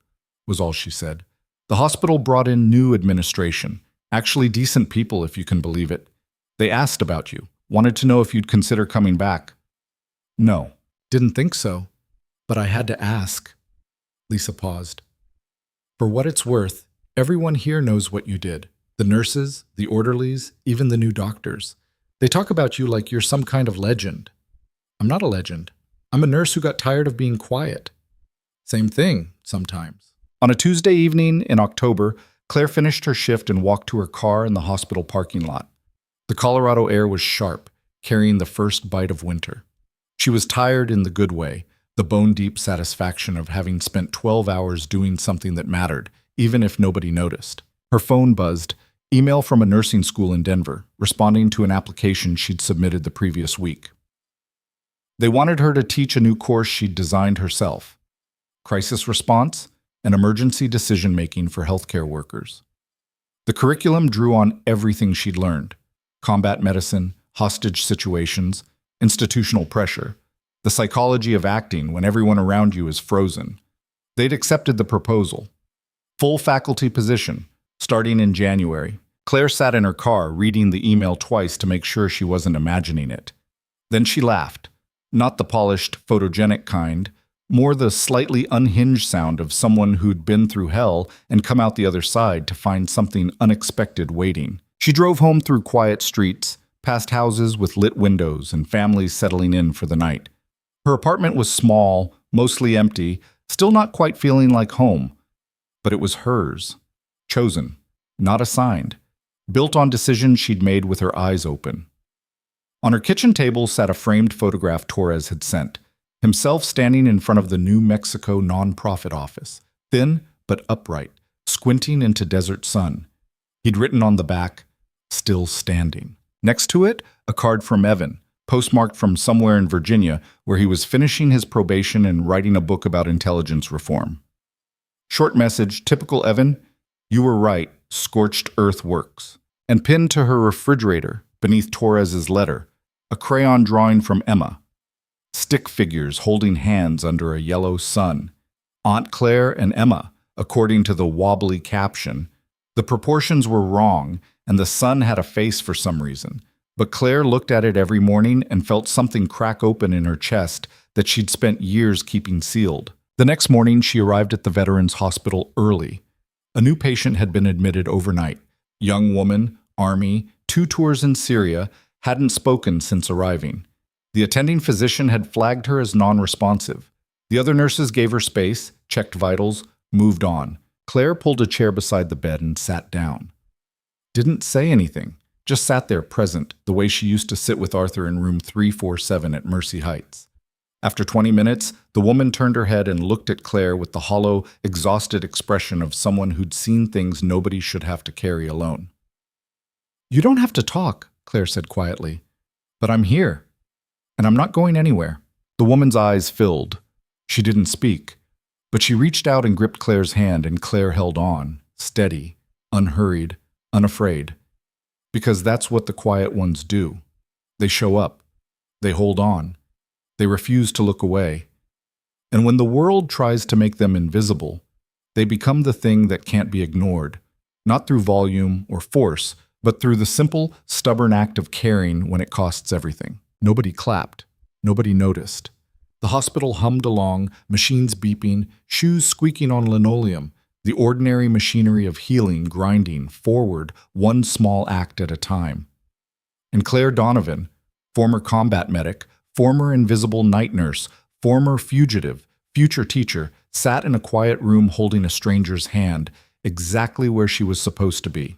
was all she said. "The hospital brought in new administration. Actually decent people, if you can believe it. They asked about you, wanted to know if you'd consider coming back." "No, didn't think so, but I had to ask." Lisa paused. "For what it's worth, everyone here knows what you did. The nurses, the orderlies, even the new doctors. They talk about you like you're some kind of legend." "I'm not a legend. I'm a nurse who got tired of being quiet." "Same thing, sometimes." On a Tuesday evening in October, Claire finished her shift and walked to her car in the hospital parking lot. The Colorado air was sharp, carrying the first bite of winter. She was tired in the good way, the bone-deep satisfaction of having spent 12 hours doing something that mattered, even if nobody noticed. Her phone buzzed. Email from a nursing school in Denver, responding to an application she'd submitted the previous week. They wanted her to teach a new course she'd designed herself. Crisis response and emergency decision-making for healthcare workers. The curriculum drew on everything she'd learned: combat medicine, hostage situations, institutional pressure, the psychology of acting when everyone around you is frozen. They'd accepted the proposal. Full faculty position, starting in January. Claire sat in her car, reading the email twice to make sure she wasn't imagining it. Then she laughed. Not the polished, photogenic kind, more the slightly unhinged sound of someone who'd been through hell and come out the other side to find something unexpected waiting. She drove home through quiet streets, past houses with lit windows and families settling in for the night. Her apartment was small, mostly empty, still not quite feeling like home. But it was hers. Chosen, not assigned. Built on decisions she'd made with her eyes open. On her kitchen table sat a framed photograph Torres had sent, himself standing in front of the New Mexico nonprofit office, thin but upright, squinting into desert sun. He'd written on the back, "Still standing." Next to it, a card from Evan, postmarked from somewhere in Virginia, where he was finishing his probation and writing a book about intelligence reform. Short message, typical Evan, "You were right, scorched earth works." And pinned to her refrigerator, beneath Torres's letter, a crayon drawing from Emma. Stick figures holding hands under a yellow sun. Aunt Claire and Emma, according to the wobbly caption. The proportions were wrong, and the sun had a face for some reason. But Claire looked at it every morning and felt something crack open in her chest that she'd spent years keeping sealed. The next morning, she arrived at the Veterans Hospital early. A new patient had been admitted overnight. Young woman, Army, 2 tours in Syria, hadn't spoken since arriving. The attending physician had flagged her as non-responsive. The other nurses gave her space, checked vitals, moved on. Claire pulled a chair beside the bed and sat down. Didn't say anything, just sat there present, the way she used to sit with Arthur in room 347 at Mercy Heights. After 20 minutes, the woman turned her head and looked at Claire with the hollow, exhausted expression of someone who'd seen things nobody should have to carry alone. "You don't have to talk," Claire said quietly. "But I'm here, and I'm not going anywhere." The woman's eyes filled. She didn't speak, but she reached out and gripped Claire's hand, and Claire held on, steady, unhurried, unafraid. Because that's what the quiet ones do. They show up. They hold on. They refuse to look away. And when the world tries to make them invisible, they become the thing that can't be ignored, not through volume or force, but through the simple, stubborn act of caring when it costs everything. Nobody clapped. Nobody noticed. The hospital hummed along, machines beeping, shoes squeaking on linoleum, the ordinary machinery of healing grinding forward one small act at a time. And Claire Donovan, former combat medic, former invisible night nurse, former fugitive, future teacher, sat in a quiet room holding a stranger's hand, exactly where she was supposed to be.